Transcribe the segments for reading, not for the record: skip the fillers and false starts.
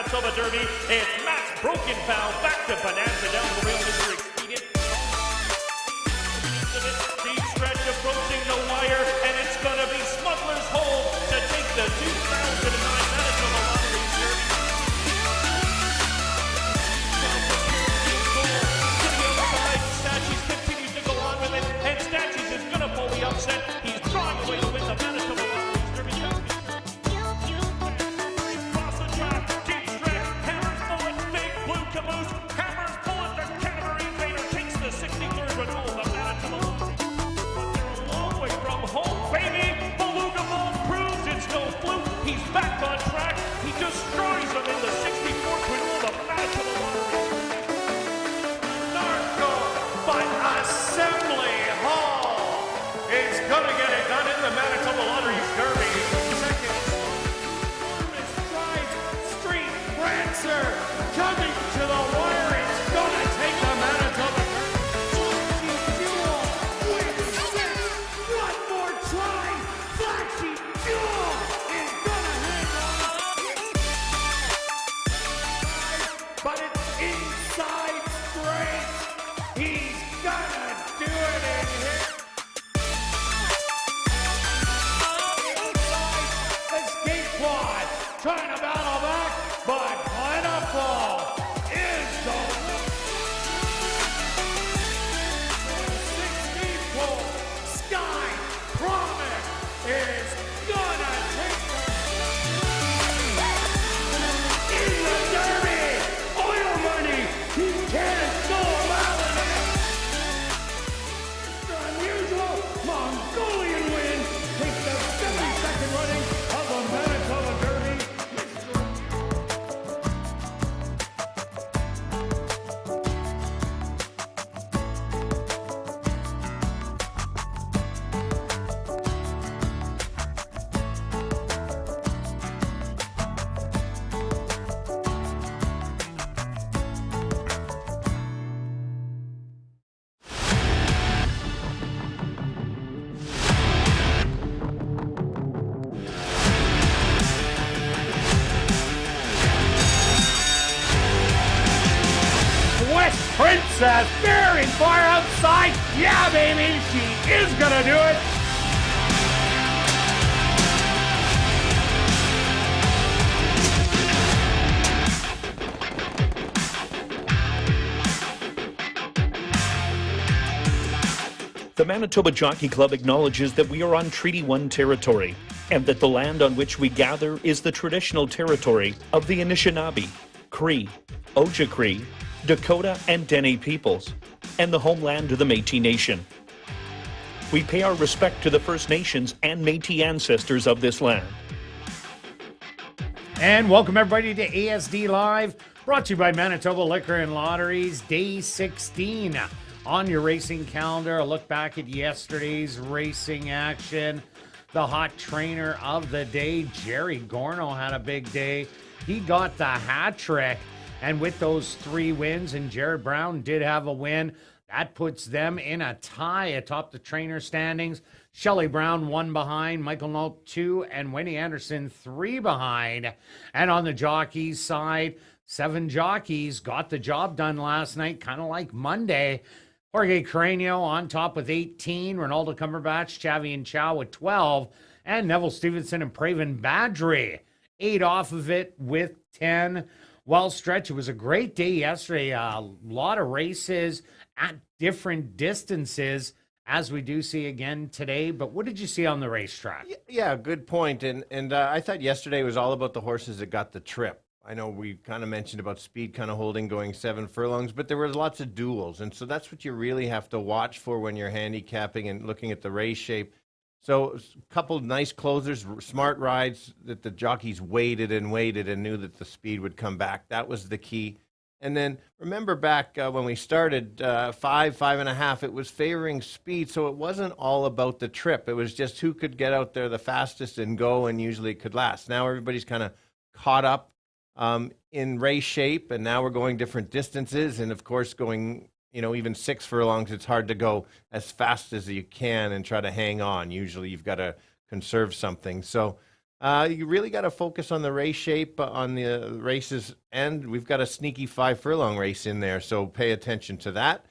Manitoba Derby. It's Matt's broken foul back to Bonanza down the rail. Mr. Expedient. Deep stretch approaching the wire, and it's going to be Smuggler's Hold to take the 2009 Manitoba Lottery Derby. To the outside, Stachys continues to go on with it, and Stachys is going to pull the upset. He's drawing away to win the Manitoba Lottery Derby. Across the track, deep stretch, Hammer's bullet, big blue caboose. Hammer's bullet, the Canterbury Invader takes the 63rd renewal of the Manitoba Lottery. But they're a long way from home, baby. Beluga Ball proves it's no fluke. He's back on track. He destroys them in the 64th renewal of the Manitoba Lottery. Narco, but Assembly Hall is going to get it done in the Manitoba Lottery Derby. Second, enormous strides, Street Prancer coming to the wire. It's going to take the Manitoba Derby. Fuel with six. One more try. Flashy Fuel is going to hang on. But it's inside straight. He's gonna do it in here. Escape quad, trying to battle back, but Plentiful is the 16 pole. Sky Promise is gonna take in the Derby. Oil money, he can't go around it. The unusual Mongolian win takes the 72nd running of the Manitoba Derby. West Princess very far outside. Yeah, baby, she is gonna do it. The Manitoba Jockey Club acknowledges that we are on Treaty 1 territory and that the land on which we gather is the traditional territory of the Anishinaabe, Cree, Ojibwe, Dakota, and Dene peoples, and the homeland of the Métis Nation. We pay our respect to the First Nations and Métis ancestors of this land. And welcome everybody to ASD Live, brought to you by Manitoba Liquor and Lotteries, Day 16 on your racing calendar. A look back at yesterday's racing action. The hot trainer of the day, Jerry Gorno, had a big day. He got the hat trick, and with those 3 wins, and Jared Brown did have a win, that puts them in a tie atop the trainer standings. Shelley Brown 1 behind, Michael Knope 2, and Winnie Anderson 3 behind. And on the jockeys side, 7 jockeys got the job done last night, kind of like Monday. Jorge Carreño on top with 18, Ronaldo Cumberbatch, Chavi and Chow with 12, and Neville Stevenson and Praven Badri 8 off of it with 10. Well, Stretch, it was a great day yesterday. A lot of races at different distances, as we do see again today. But what did you see on the racetrack? Yeah, good point. And I thought yesterday was all about the horses that got the trip. I know we kind of mentioned about speed kind of holding going 7 furlongs, but there was lots of duels. And so that's what you really have to watch for when you're handicapping and looking at the race shape. So a couple nice closers, smart rides that the jockeys waited and knew that the speed would come back. That was the key. And then remember back when we started, 5.5, it was favoring speed. So it wasn't all about the trip. It was just who could get out there the fastest and go, and usually it could last. Now everybody's kind of caught up in race shape, and now we're going different distances. And of course, going, even 6 furlongs, it's hard to go as fast as you can and try to hang on. Usually you've got to conserve something. So You really got to focus on the race shape on the races, and we've got a sneaky 5 furlong race in there, so pay attention to that.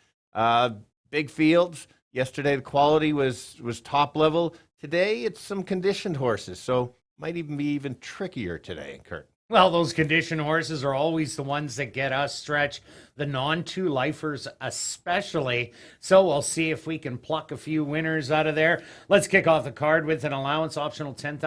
Big fields. Yesterday the quality was top level. Today it's some conditioned horses, so might even be even trickier today, Kirt. Well, those conditioned horses are always the ones that get us, Stretch, the non-two lifers especially. So we'll see if we can pluck a few winners out of there. Let's kick off the card with an allowance optional $10,000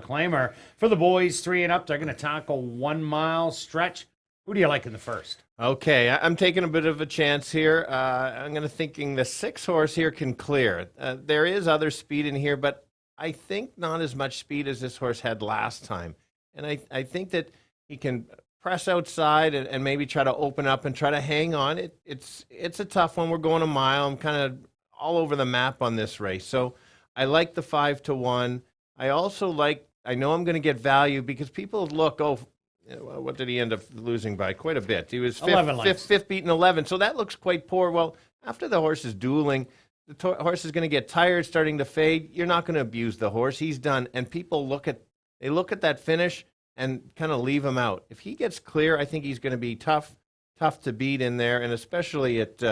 claimer for the boys 3 and up. They're going to tackle 1 mile. Stretch, who do you like in the first? Okay, I'm taking a bit of a chance here. I'm going to thinking the 6 horse here can clear. There is other speed in here, but I think not as much speed as this horse had last time. And I think that he can press outside and maybe try to open up and try to hang on. It's a tough one. We're going a mile. I'm kind of all over the map on this race. So I like the 5-1. I also like, I know I'm going to get value because people look, what did he end up losing by? Quite a bit. He was fifth beaten 11. So that looks quite poor. Well, after the horse is dueling, the horse is going to get tired, starting to fade. You're not going to abuse the horse. He's done. And people look at that finish and kind of leave him out. If he gets clear, I think he's going to be tough to beat in there, and especially at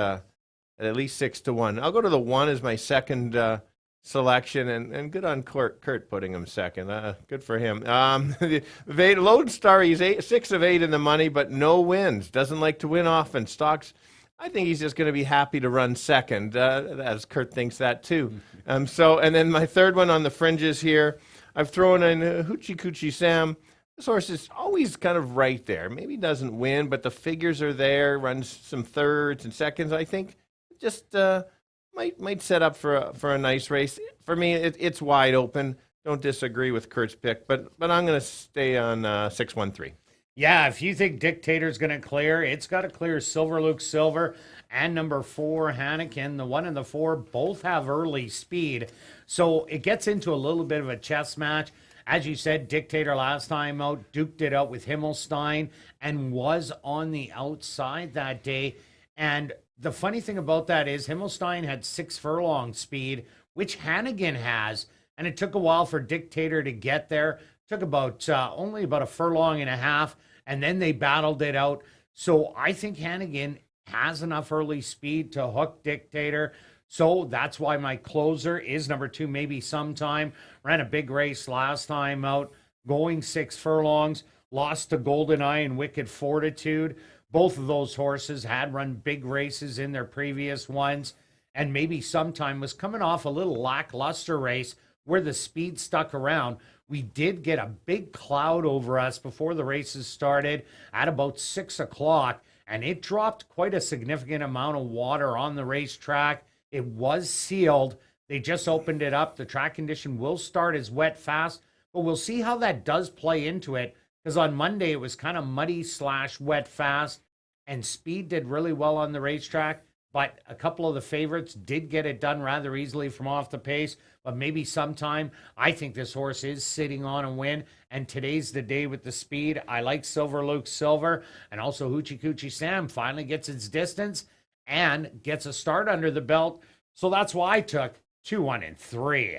least 6-1. I'll go to the 1 as my second selection, and good on Kirt putting him second. Good for him. Lone Star, he's 6 of 8 in the money, but no wins. Doesn't like to win often. Stocks, I think he's just going to be happy to run second, as Kirt thinks that too. And then my third one on the fringes here, I've thrown in Hoochie Coochie Sam. This horse is always kind of right there. Maybe doesn't win, but the figures are there, runs some thirds and seconds. I think just might set up for a nice race. For me, it's wide open. Don't disagree with Kirt's pick, but I'm going to stay on 6-1-3. Yeah, if you think Dictator's going to clear, it's got to clear Silver Luke Silver and number 4, Hannikin. The 1 and the 4 both have early speed. So it gets into a little bit of a chess match. As you said, Dictator last time out, duked it out with Himmelstein and was on the outside that day. And the funny thing about that is Himmelstein had 6 furlong speed, which Hannigan has. And it took a while for Dictator to get there. Took about only about a furlong and a half. And then they battled it out. So I think Hannigan has enough early speed to hook Dictator. So that's why my closer is number 2, Maybe Sometime. Ran a big race last time out, going 6 furlongs. Lost to Golden Eye and Wicked Fortitude. Both of those horses had run big races in their previous ones. And Maybe Sometime was coming off a little lackluster race where the speed stuck around. We did get a big cloud over us before the races started at about 6 o'clock. And it dropped quite a significant amount of water on the racetrack. It was sealed. They just opened it up. The track condition will start as wet fast, but we'll see how that does play into it, because on Monday it was kind of muddy / wet fast, and speed did really well on the racetrack, but a couple of the favorites did get it done rather easily from off the pace. But Maybe Sometime, I think this horse is sitting on a win, and today's the day with the speed. I like Silver Luke Silver, and also Hoochie Coochie Sam finally gets its distance and gets a start under the belt. So that's why I took 2, 1, and 3.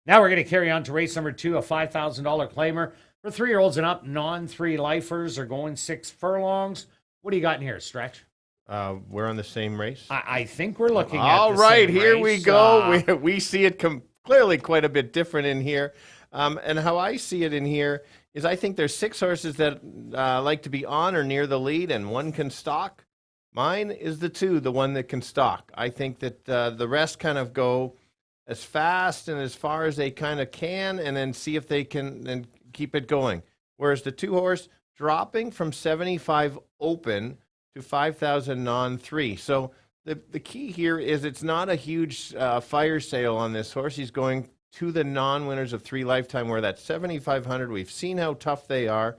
Now we're going to carry on to race number 2, a $5,000 claimer. For 3-year-olds and up, non-3 lifers are going 6 furlongs. What do you got in here, Stretch? We're on the same race. I think we're looking at all the right, same here race. we go. We see it clearly quite a bit different in here. And how I see it in here is I think there's 6 horses that like to be on or near the lead, and 1 can stalk. Mine is the 2, the one that can stalk. I think that the rest kind of go as fast and as far as they kind of can, and then see if they can and keep it going. Whereas the 2 horse dropping from 75 open to 5,000 non-3. So the key here is it's not a huge fire sale on this horse. He's going to the non-winners of 3 lifetime, where that 7,500, we've seen how tough they are.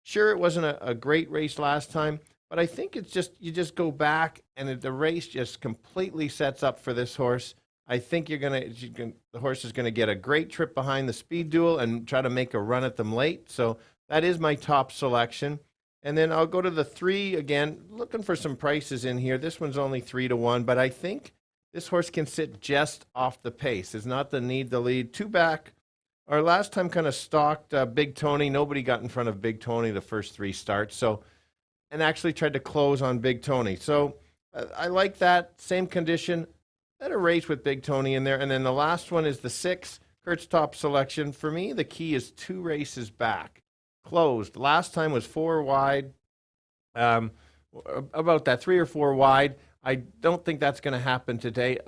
Sure, it wasn't a great race last time, but I think it's just, you just go back and the race just completely sets up for this horse. I think the horse is going to get a great trip behind the speed duel and try to make a run at them late. So that is my top selection. And then I'll go to the 3 again, looking for some prices in here. This one's only 3-1, but I think this horse can sit just off the pace. It's not the need the lead. 2 back, our last time kind of stalked Big Tony. Nobody got in front of Big Tony the first 3 starts. So, and actually tried to close on Big Tony. So I like that. Same condition. Had a race with Big Tony in there. And then the last one is the 6, Kirt's top selection. For me, the key is 2 races back. Closed. Last time was 4 wide. About that, 3 or 4 wide. I don't think that's going to happen today.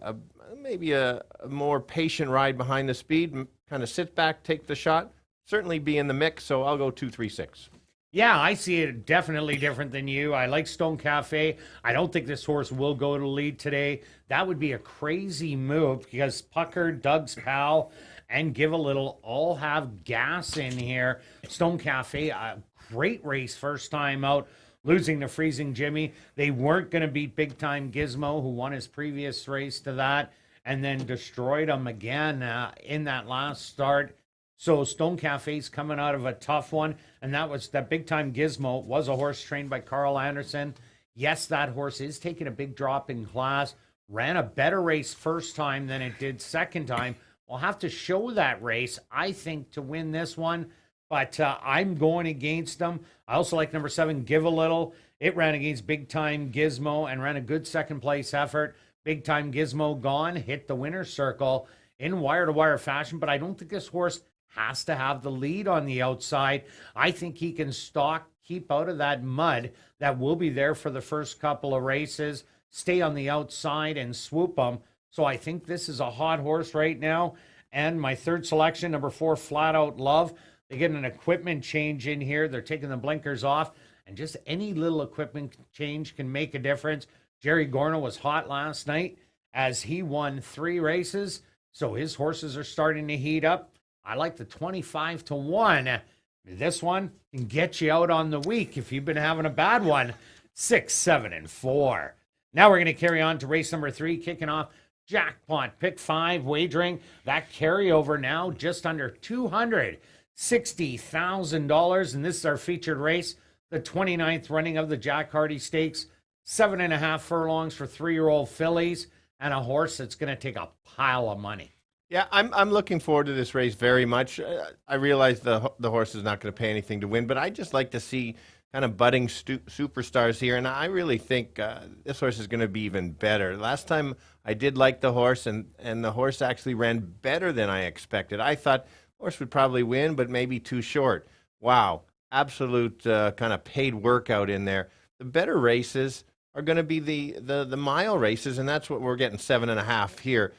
Maybe a more patient ride behind the speed, kind of sit back, take the shot, certainly be in the mix, so I'll go 2-3-6. Yeah, I see it definitely different than you. I like Stone Cafe. I don't think this horse will go to lead today. That would be a crazy move because Pucker, Doug's Pal, and Give a Little all have gas in here. Stone Cafe, a great race first time out, losing to Freezing Jimmy. They weren't going to beat Big Time Gizmo, who won his previous race to that, and then destroyed him again in that last start. So Stone Cafe's coming out of a tough one, and that Big Time Gizmo was a horse trained by Carl Anderson. Yes, that horse is taking a big drop in class. Ran a better race first time than it did second time. We'll have to show that race, I think, to win this one. But I'm going against them. I also like number 7, Give a Little. It ran against Big Time Gizmo and ran a good second place effort. Big Time Gizmo gone, hit the winner's circle in wire-to-wire fashion. But I don't think this horse has to have the lead on the outside. I think he can stalk, keep out of that mud that will be there for the first couple of races, stay on the outside and swoop them. So I think this is a hot horse right now. And my third selection, number 4, Flat Out Love. They get an equipment change in here. They're taking the blinkers off, and just any little equipment change can make a difference. Jerry Gorno was hot last night as he won 3 races, so his horses are starting to heat up. I like the 25-1. This one can get you out on the week if you've been having a bad one. 6, 7, and 4. Now we're going to carry on to race number 3, kicking off Jackpot Pick 5 wagering. That carryover now just under $260,000, and this is our featured race, the 29th running of the Jack Hardy Stakes. 7.5 furlongs for 3-year-old fillies, and a horse that's going to take a pile of money. Yeah, I'm looking forward to this race very much. I realize the horse is not going to pay anything to win, but I just like to see kind of budding superstars here, and I really think this horse is going to be even better. Last time I did like the horse, and the horse actually ran better than I expected. I thought the horse would probably win, but maybe too short. Wow, absolute kind of paid workout in there. The better races are going to be the mile races, and that's what we're getting 7.5 here.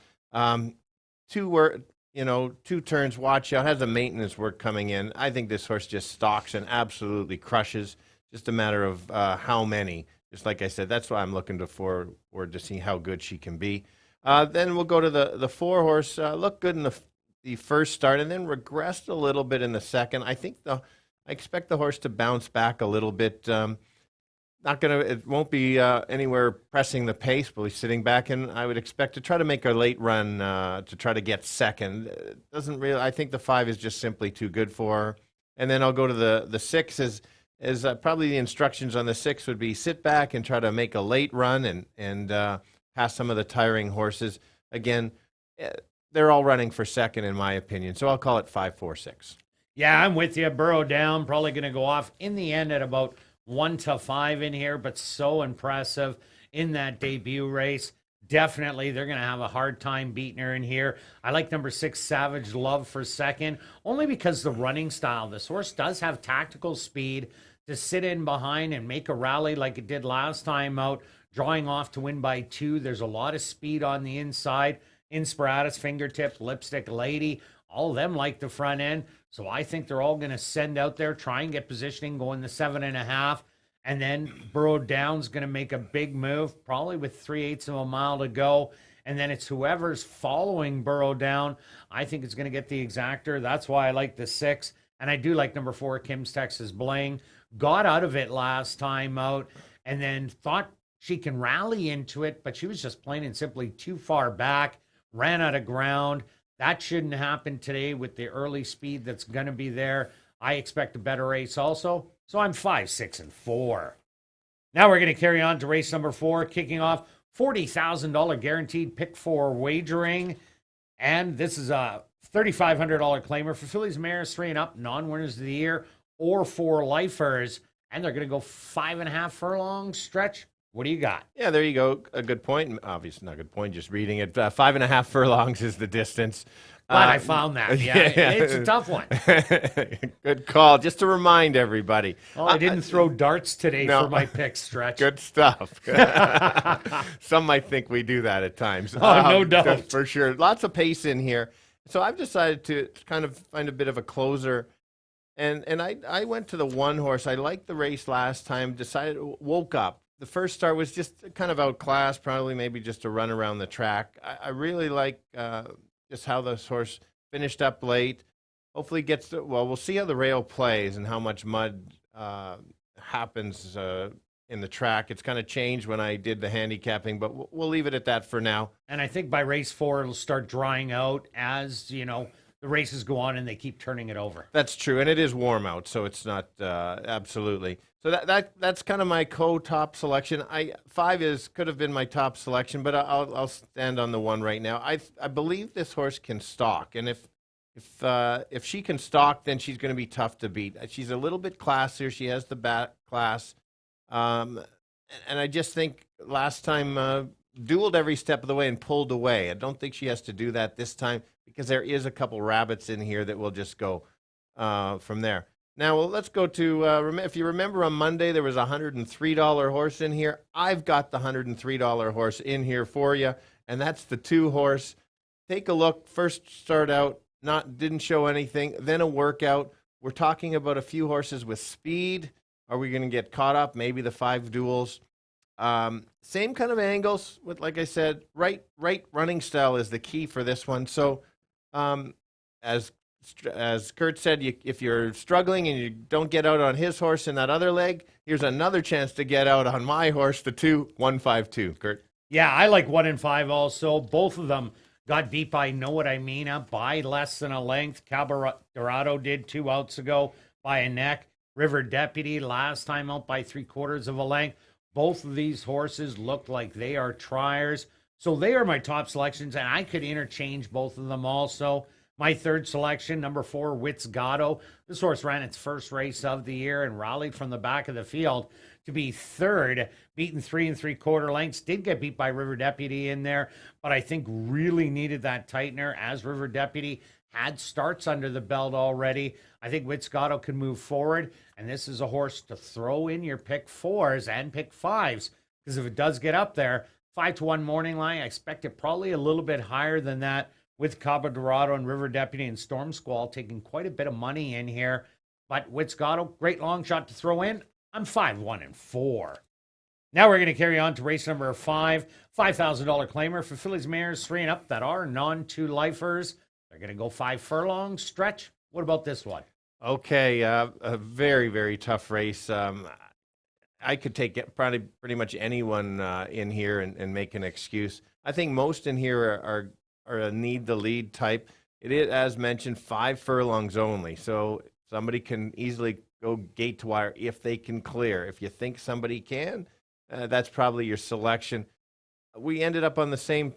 2 turns, watch out, has the maintenance work coming in. I think this horse just stalks and absolutely crushes. Just a matter of how many. Just like I said, that's why I'm looking forward to see how good she can be. Then we'll go to the 4 horse. Looked good in the first start and then regressed a little bit in the second. I expect the horse to bounce back a little bit. It won't be anywhere pressing the pace, but he's sitting back, and I would expect to try to make a late run to try to get second. I think the 5 is just simply too good for her. And then I'll go to the 6 is probably the instructions on the 6 would be sit back and try to make a late run and pass some of the tiring horses. Again, they're all running for second in my opinion, so I'll call it 5-4-6. Yeah, I'm with you. Burrow down, probably going to go off in the end at about 1-5 in here, but so impressive in that debut race. Definitely, they're going to have a hard time beating her in here. I like number 6, Savage Love, for second, only because the running style. This horse does have tactical speed to sit in behind and make a rally like it did last time out, drawing off to win by 2. There's a lot of speed on the inside. Inspiratus, Fingertip, Lipstick Lady, all of them like the front end. So I think they're all going to send out there, try and get positioning, going the 7.5. And then Burrow Down's going to make a big move, probably with 3/8 of a mile to go. And then it's whoever's following Burrow Down. I think it's going to get the exactor. That's why I like the 6. And I do like number 4, Kim's Texas Bling. Got out of it last time out and then thought she can rally into it, but she was just plain and simply too far back, ran out of ground. That shouldn't happen today with the early speed that's going to be there. I expect a better race also. So I'm 5, 6, and 4. Now we're going to carry on to race number 4, kicking off $40,000 guaranteed pick 4 wagering. And this is a $3,500 claimer for fillies, mares, 3 and up, non-winners of the year, or 4 lifers. And they're going to go 5.5 furlong stretch. What do you got? Yeah, there you go. A good point. Obviously, not a good point, just reading it. 5.5 furlongs is the distance. Glad I found that. Yeah, it's a tough one. Good call. Just to remind everybody. Well, I didn't throw darts today for my pick stretch. Good stuff. Some might think we do that at times. Oh, no doubt. For sure. Lots of pace in here. So I've decided to kind of find a bit of a closer. And I went to the one horse. I liked the race last time. Woke up. The first start was just kind of outclassed, probably maybe just a run around the track. I really like just how this horse finished up late. Hopefully gets to, well, we'll see how the rail plays and how much mud happens in the track. It's kind of changed when I did the handicapping, but we'll leave it at that for now. And I think by race 4, it'll start drying out as, you know, the races go on and they keep turning it over. That's true, and it is warm out, so it's not absolutely. So that's kind of my top selection. 5 could have been my top selection, but I'll stand on the 1 right now. I believe this horse can stalk, and if she can stalk, then she's going to be tough to beat. She's a little bit classier. She has the back class, and I just think last time dueled every step of the way and pulled away. I don't think she has to do that this time because there is a couple rabbits in here that will just go from there. Now, let's go to, if you remember on Monday, there was a $103 horse in here. I've got the $103 horse in here for you, and that's the 2 horse. Take a look. First start out, didn't show anything, then a workout. We're talking about a few horses with speed. Are we going to get caught up? Maybe the 5 duels. Same kind of angles with, like I said, right running style is the key for this one. So, as Kirt said, if you're struggling and you don't get out on his horse in that other leg, here's another chance to get out on my horse, the 152. Kirt. Yeah, I like 1 and 5 also. Both of them got beat by Know What I Mean by less than a length. Cabo Dorado did 2 outs ago by a neck. River Deputy last time out by 3/4 of a length. Both of these horses look like they are triers. So they are my top selections, and I could interchange both of them also. My 3rd selection, number 4, Wits Gatto. This horse ran its first race of the year and rallied from the back of the field to be 3rd, beaten 3 3/4 lengths. Did get beat by River Deputy in there, but I think really needed that tightener as River Deputy had starts under the belt already. I think Wits Gatto can move forward, and this is a horse to throw in your pick 4s and pick 5s, because if it does get up there, 5-1 morning line, I expect it probably a little bit higher than that, with Cabo Dorado and River Deputy and Storm Squall taking quite a bit of money in here. But Wits Gatto, great long shot to throw in. I'm 5-1 and 4. Now we're going to carry on to race number 5, $5,000 claimer for fillies, mares, 3 and up that are non-2 lifers. They're going to go 5 furlong stretch. What about this one? Okay, a very, very tough race. I could take probably pretty much anyone in here and make an excuse. I think most in here are a need the lead type. It is, as mentioned, 5 furlongs only. So somebody can easily go gate to wire if they can clear. If you think somebody can, that's probably your selection. We ended up on the same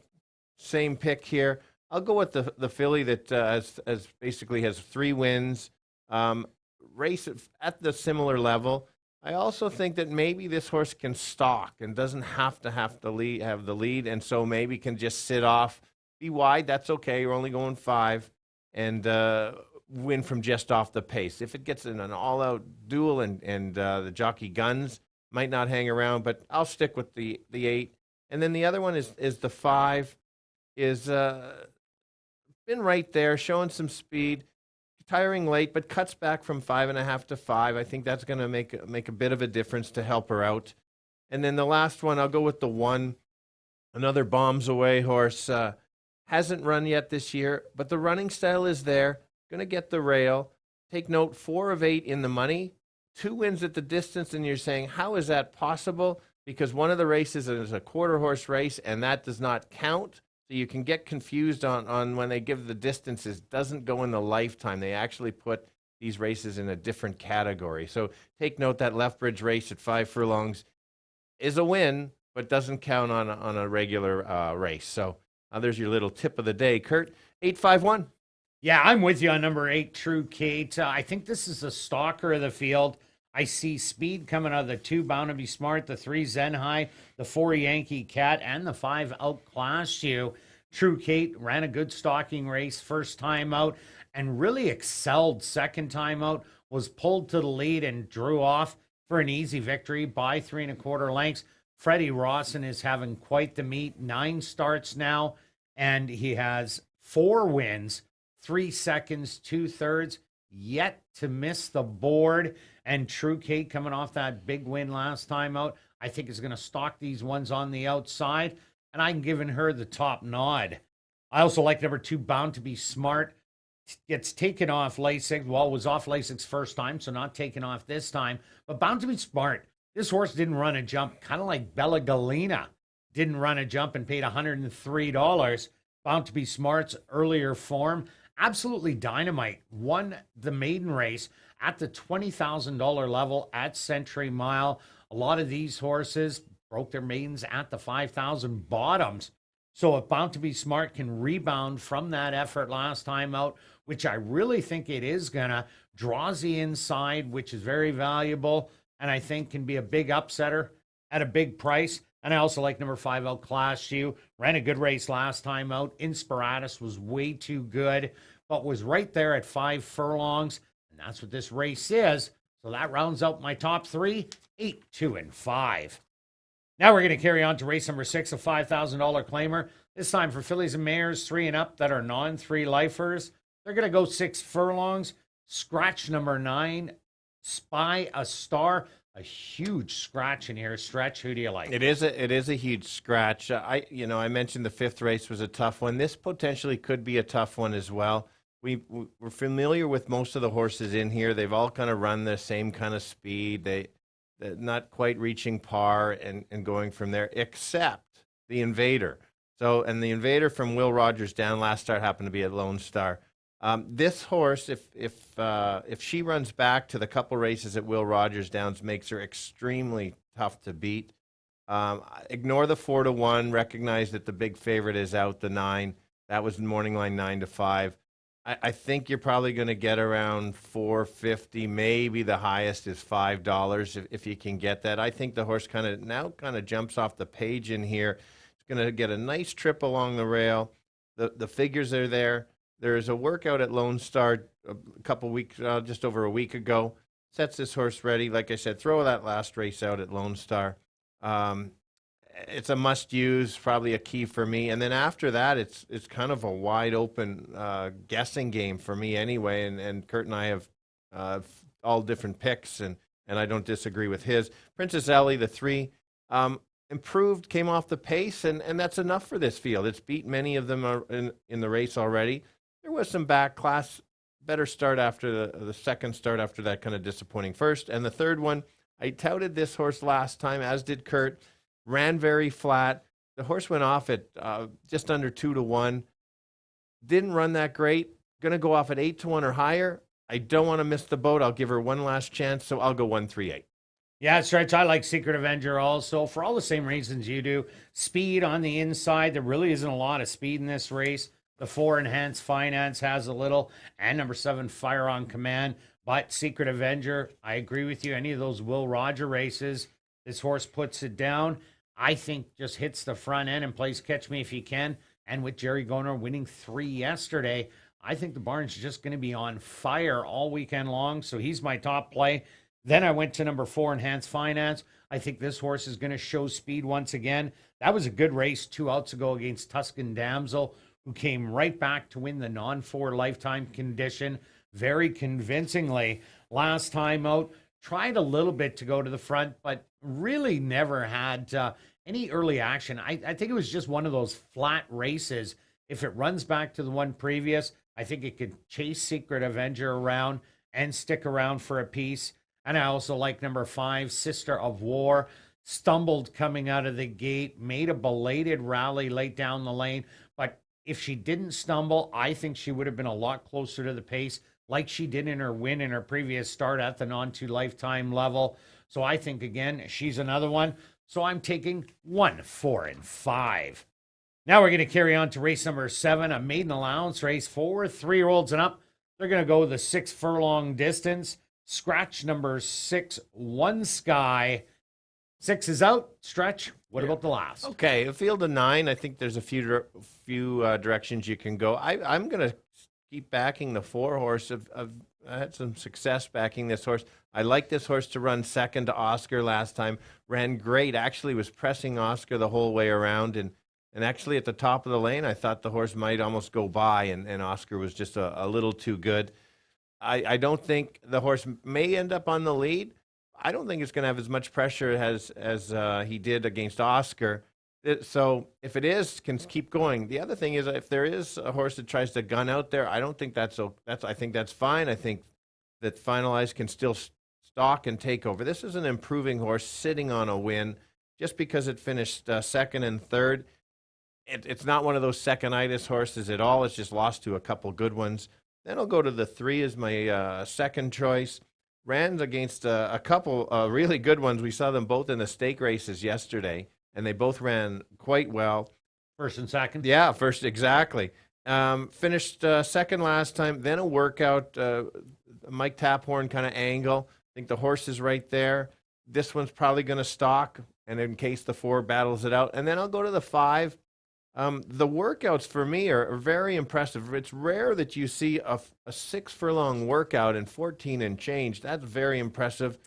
pick here. I'll go with the filly that as basically has 3 wins. Race at the similar level. I also think that maybe this horse can stalk and doesn't have the lead, and so maybe can just sit off, be wide. That's okay. You're only going 5, and win from just off the pace. If it gets in an all-out duel and the jockey guns, might not hang around, but I'll stick with the 8. And then the other one is the 5. Is been right there, showing some speed, tiring late, but cuts back from 5.5 to 5. I think that's going to make a bit of a difference to help her out. And then the last one, I'll go with the 1, another bombs away horse. Hasn't run yet this year, but the running style is there. Going to get the rail. Take note, 4 of 8 in the money, 2 wins at the distance, and you're saying, how is that possible? Because one of the races is a quarter horse race, and that does not count. So you can get confused on when they give the distances. Doesn't go in the lifetime. They actually put these races in a different category. So take note that Lethbridge race at 5 furlongs is a win, but doesn't count on a regular race. So there's your little tip of the day. Kirt, 851. Yeah, I'm with you on number 8, True Kate. I think this is the stalker of the field. I see speed coming out of the 2, Bound to Be Smart, the 3, Zen High, the 4, Yankee Cat, and the 5, Outclass You. True Kate ran a good stalking race first time out and really excelled second time out, was pulled to the lead and drew off for an easy victory by 3 1/4 lengths. Freddie Rawson is having quite the meet, 9 starts now, and he has 4 wins, 3 seconds, 2/3, yet to miss the board. And True Kate coming off that big win last time out, I think is going to stalk these ones on the outside, and I'm giving her the top nod. I also like number 2, Bound to Be Smart. Gets taken off Lasix. Well, was off Lasix first time, so not taken off this time. But Bound to Be Smart. This horse didn't run a jump, kind of like Bella Galena didn't run a jump and paid $103. Bound to Be Smart's earlier form, absolutely dynamite. Won the maiden race at the $20,000 level at Century Mile. A lot of these horses broke their maidens at the 5,000 bottoms. So if Bound to Be Smart can rebound from that effort last time out, which I really think it is gonna, draws the inside, which is very valuable, and I think can be a big upsetter at a big price. And I also like number 5, Outclass You. Ran a good race last time out. Inspiratus was way too good, but was right there at 5 furlongs. And that's what this race is. So that rounds out my top 3, 8, 2, and 5. Now we're going to carry on to race number 6, a $5,000 claimer. This time for fillies and mares 3 and up that are non-3 lifers. They're going to go 6 furlongs. Scratch number 9, Spy a Star. A huge scratch in here. Stretch, who do you like? It is a huge scratch. I mentioned the 5th race was a tough one. This potentially could be a tough one as well. We're familiar with most of the horses in here. They've all kind of run the same kind of speed. They're not quite reaching par and going from there, except the Invader. And the Invader from Will Rogers down last start happened to be at Lone Star. This horse, if she runs back to the couple races at Will Rogers Downs, makes her extremely tough to beat. Ignore the 4-1. Recognize that the big favorite is out, the 9. That was the morning line 9-5. I think you're probably going to get around $4.50. Maybe the highest is $5 if you can get that. I think the horse kind of jumps off the page in here. It's going to get a nice trip along the rail. The figures are there. There's a workout at Lone Star a couple weeks, just over a week ago. Sets this horse ready. Like I said, throw that last race out at Lone Star. It's a must-use, probably a key for me. And then after that, it's kind of a wide-open guessing game for me anyway. And Kirt and I have all different picks, and I don't disagree with his. Princess Ellie, the 3, improved, came off the pace, and that's enough for this field. It's beat many of them in the race already. There was some back class, better start after the second start after that kind of disappointing first. And the 3rd one, I touted this horse last time, as did Kirt. Ran very flat. The horse went off at just under 2-1. Didn't run that great. Going to go off at 8-1 or higher. I don't want to miss the boat. I'll give her one last chance, so I'll go 1-3-8. Yeah, Stretch. I like Secret Avenger also for all the same reasons you do. Speed on the inside. There really isn't a lot of speed in this race. The 4, Enhanced Finance, has a little. And number 7, Fire on Command. But Secret Avenger, I agree with you. Any of those Will Roger races, this horse puts it down. I think just hits the front end and plays Catch Me If You Can. And with Jerry Goner winning 3 yesterday, I think the barn's just going to be on fire all weekend long. So he's my top play. Then I went to number 4, Enhanced Finance. I think this horse is going to show speed once again. That was a good race 2 outs ago against Tuscan Damsel, who came right back to win the non-4 lifetime condition very convincingly last time out. Tried a little bit to go to the front, but really never had any early action. I think it was just one of those flat races. If it runs back to the one previous, I think it could chase Secret Avenger around and stick around for a piece. And I also like number 5, Sister of War. Stumbled coming out of the gate, made a belated rally late down the lane. But if she didn't stumble, I think she would have been a lot closer to the pace like she did in her win in her previous start at the non-2 lifetime level. So I think, again, she's another one. So I'm taking 1, 4, and 5. Now we're going to carry on to race number 7, a maiden allowance race for 3-year-olds and up. They're going to go the 6 furlong distance. Scratch number 6, One Sky. 6 is out. Stretch. What about the last? Okay, a field of 9. I think there's a few directions you can go. I'm going to keep backing the 4 horse. I had some success backing this horse. I like this horse to run second to Oscar last time. Ran great. Actually was pressing Oscar the whole way around. And actually at the top of the lane, I thought the horse might almost go by. And Oscar was just a little too good. I don't think the horse may end up on the lead. I don't think it's going to have as much pressure as he did against Oscar. So if it is, can keep going. The other thing is, if there is a horse that tries to gun out there, I don't think I think that's fine. I think that Finalize can still stalk and take over. This is an improving horse sitting on a win. Just because it finished second and third, it's not one of those second-itis horses at all. It's just lost to a couple good ones. Then I'll go to the 3 as my second choice. Ran against a couple really good ones. We saw them both in the stake races yesterday, and they both ran quite well. First and second? Yeah, first, exactly. Finished second last time, then a workout, Mike Taphorn kind of angle. I think the horse is right there. This one's probably going to stalk, and in case the 4 battles it out. And then I'll go to the 5. The workouts for me are very impressive. It's rare that you see a 6 furlong workout in 14 and change. That's very impressive.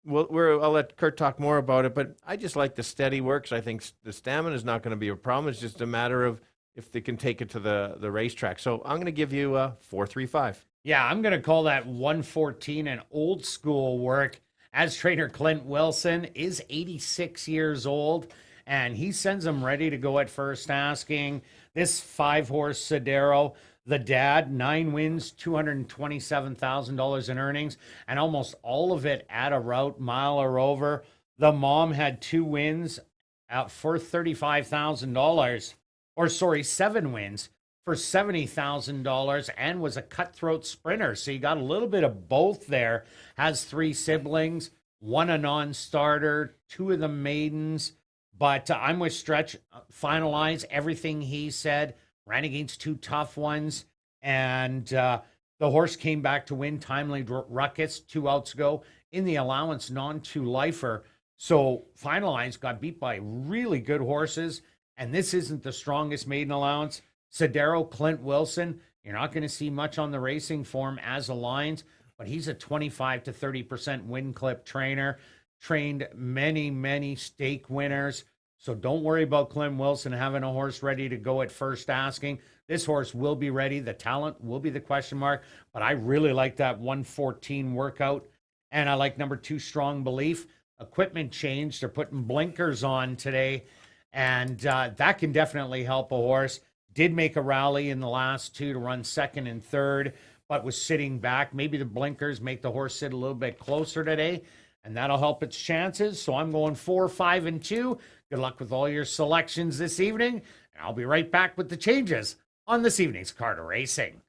I'll let Kirt talk more about it, but I just like the steady works. I think the stamina is not going to be a problem. It's just a matter of if they can take it to the racetrack. So I'm going to give you 4-3-5. Yeah, I'm going to call that 114 an old school work, as trainer Clint Wilson is 86 years old. And he sends them ready to go at first asking. This 5-horse Sodero, the dad, 9 wins, $227,000 in earnings, and almost all of it at a route, mile or over. The mom had 2 wins for $35,000, or sorry, 7 wins for $70,000, and was a cutthroat sprinter. So you got a little bit of both there. Has 3 siblings, 1 a non-starter, 2 of them maidens. But I'm with Stretch. Finalize everything he said. Ran against 2 tough ones. And the horse came back to win. Timely Ruckus 2 outs ago in the allowance, non-2 lifer. So Finalize got beat by really good horses. And this isn't the strongest maiden allowance. Sodero, Clint Wilson, you're not going to see much on the racing form as aligns. But he's a 25 to 30% win clip trainer. Trained many, many stake winners. So don't worry about Clint Wilson having a horse ready to go at first asking. This horse will be ready. The talent will be the question mark. But I really like that 114 workout. And I like number 2, Strong Belief. Equipment change. They're putting blinkers on today. And that can definitely help a horse. Did make a rally in the last 2 to run second and third, but was sitting back. Maybe the blinkers make the horse sit a little bit closer today, and that'll help its chances. So I'm going 4, 5, and 2. Good luck with all your selections this evening. And I'll be right back with the changes on this evening's Carter Racing.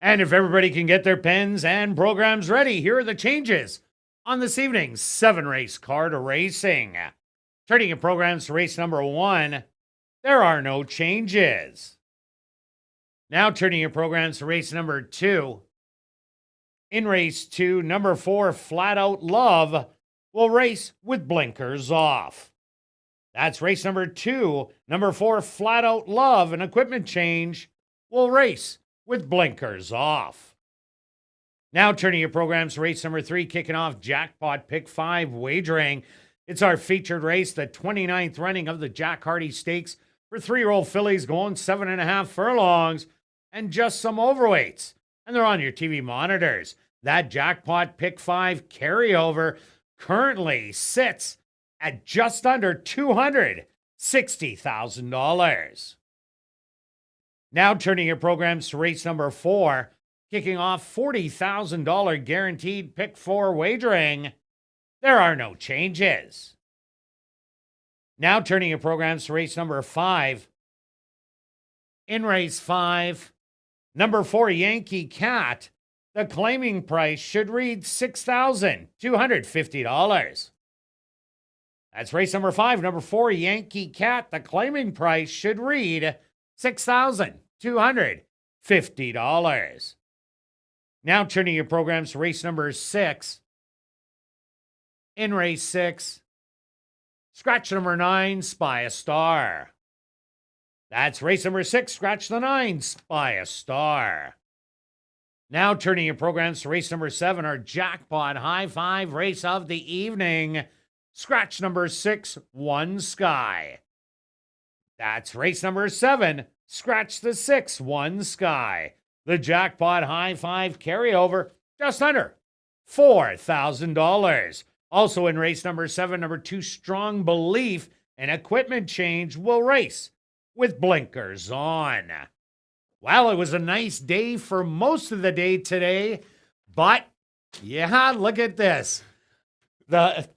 And if everybody can get their pens and programs ready, here are the changes on this evening's 7-race card racing. Turning your programs to race number 1, there are no changes. Now turning your programs to race number 2. In race 2, number 4, Flat Out Love, will race with blinkers off. That's race number 2. Number 4, Flat Out Love, an equipment change, will race with blinkers off. Now turning your programs to race number 3, kicking off Jackpot Pick 5 wagering. It's our featured race, the 29th running of the Jack Hardy Stakes for 3-year-old fillies going 7.5 furlongs and just some overweights. And they're on your TV monitors. That Jackpot Pick 5 carryover currently sits at just under $260,000. Now turning your programs to race number 4, kicking off $40,000 guaranteed Pick 4 wagering. There are no changes. Now turning your programs to race number 5. In race 5, number 4, Yankee Cat, the claiming price should read $6,250. That's race number 5, number 4, Yankee Cat, the claiming price should read $6,250. Now turning your programs to race number 6. In race 6, scratch number 9, Spy a Star. That's race number 6, scratch the 9, Spy a Star. Now turning your programs to race number 7, our Jackpot High 5 race of the evening. Scratch number 6, One Sky. That's race number 7, scratch the 6, One Sky. The Jackpot High 5 carryover, just under $4,000. Also in race number 7, number 2, Strong Belief, an equipment change, will race with blinkers on. Well, it was a nice day for most of the day today, but yeah, look at this. The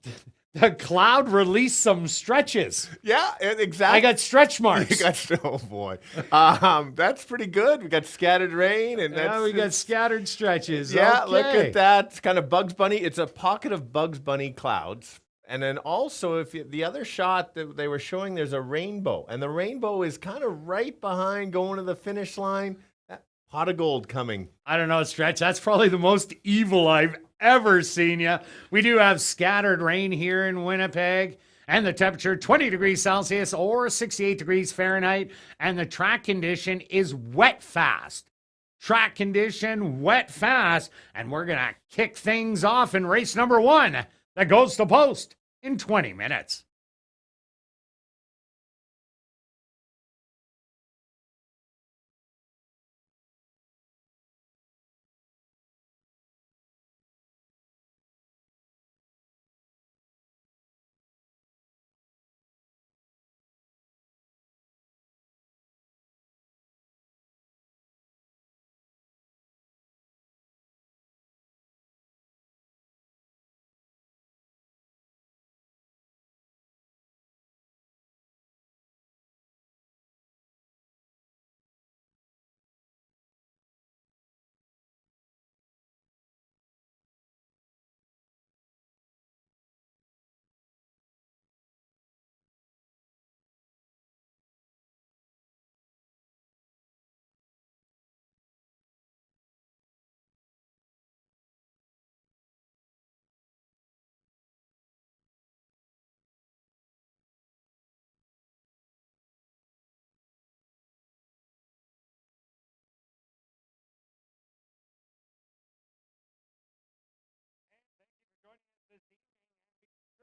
cloud released some stretches. Yeah, exactly. I got stretch marks. Oh boy, that's pretty good. We got scattered rain, and We got scattered stretches. Yeah, okay. Look at that. It's kind of Bugs Bunny. It's a pocket of Bugs Bunny clouds. And then also, the other shot that they were showing, there's a rainbow. And the rainbow is kind of right behind going to the finish line. That pot of gold coming. I don't know, Stretch. That's probably the most evil I've ever seen you. We do have scattered rain here in Winnipeg. And the temperature, 20 degrees Celsius or 68 degrees Fahrenheit. And the track condition is wet fast. Track condition, wet fast. And we're going to kick things off in race number 1. That goes to post in 20 minutes.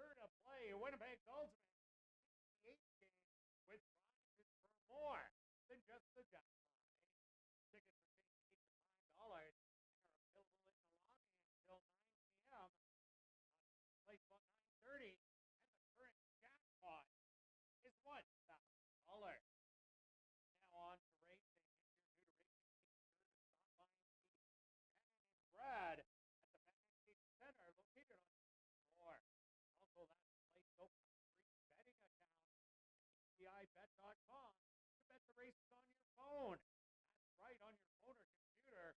Sure to play Winnipeg's ultimate 8 game with prizes for more than just the jackpot. Tickets for $8 to $9 and are available in the lobby until 9 p.m. Place about 9:30, and the current jackpot is $1,000. Now on to racing. If you're new to racing, be sure to stop by and see Brad at the Package Center located on the floor. Also, that's the place to open a free betting account at CIBet.com to bet the races on your phone. That's right, on your phone or computer.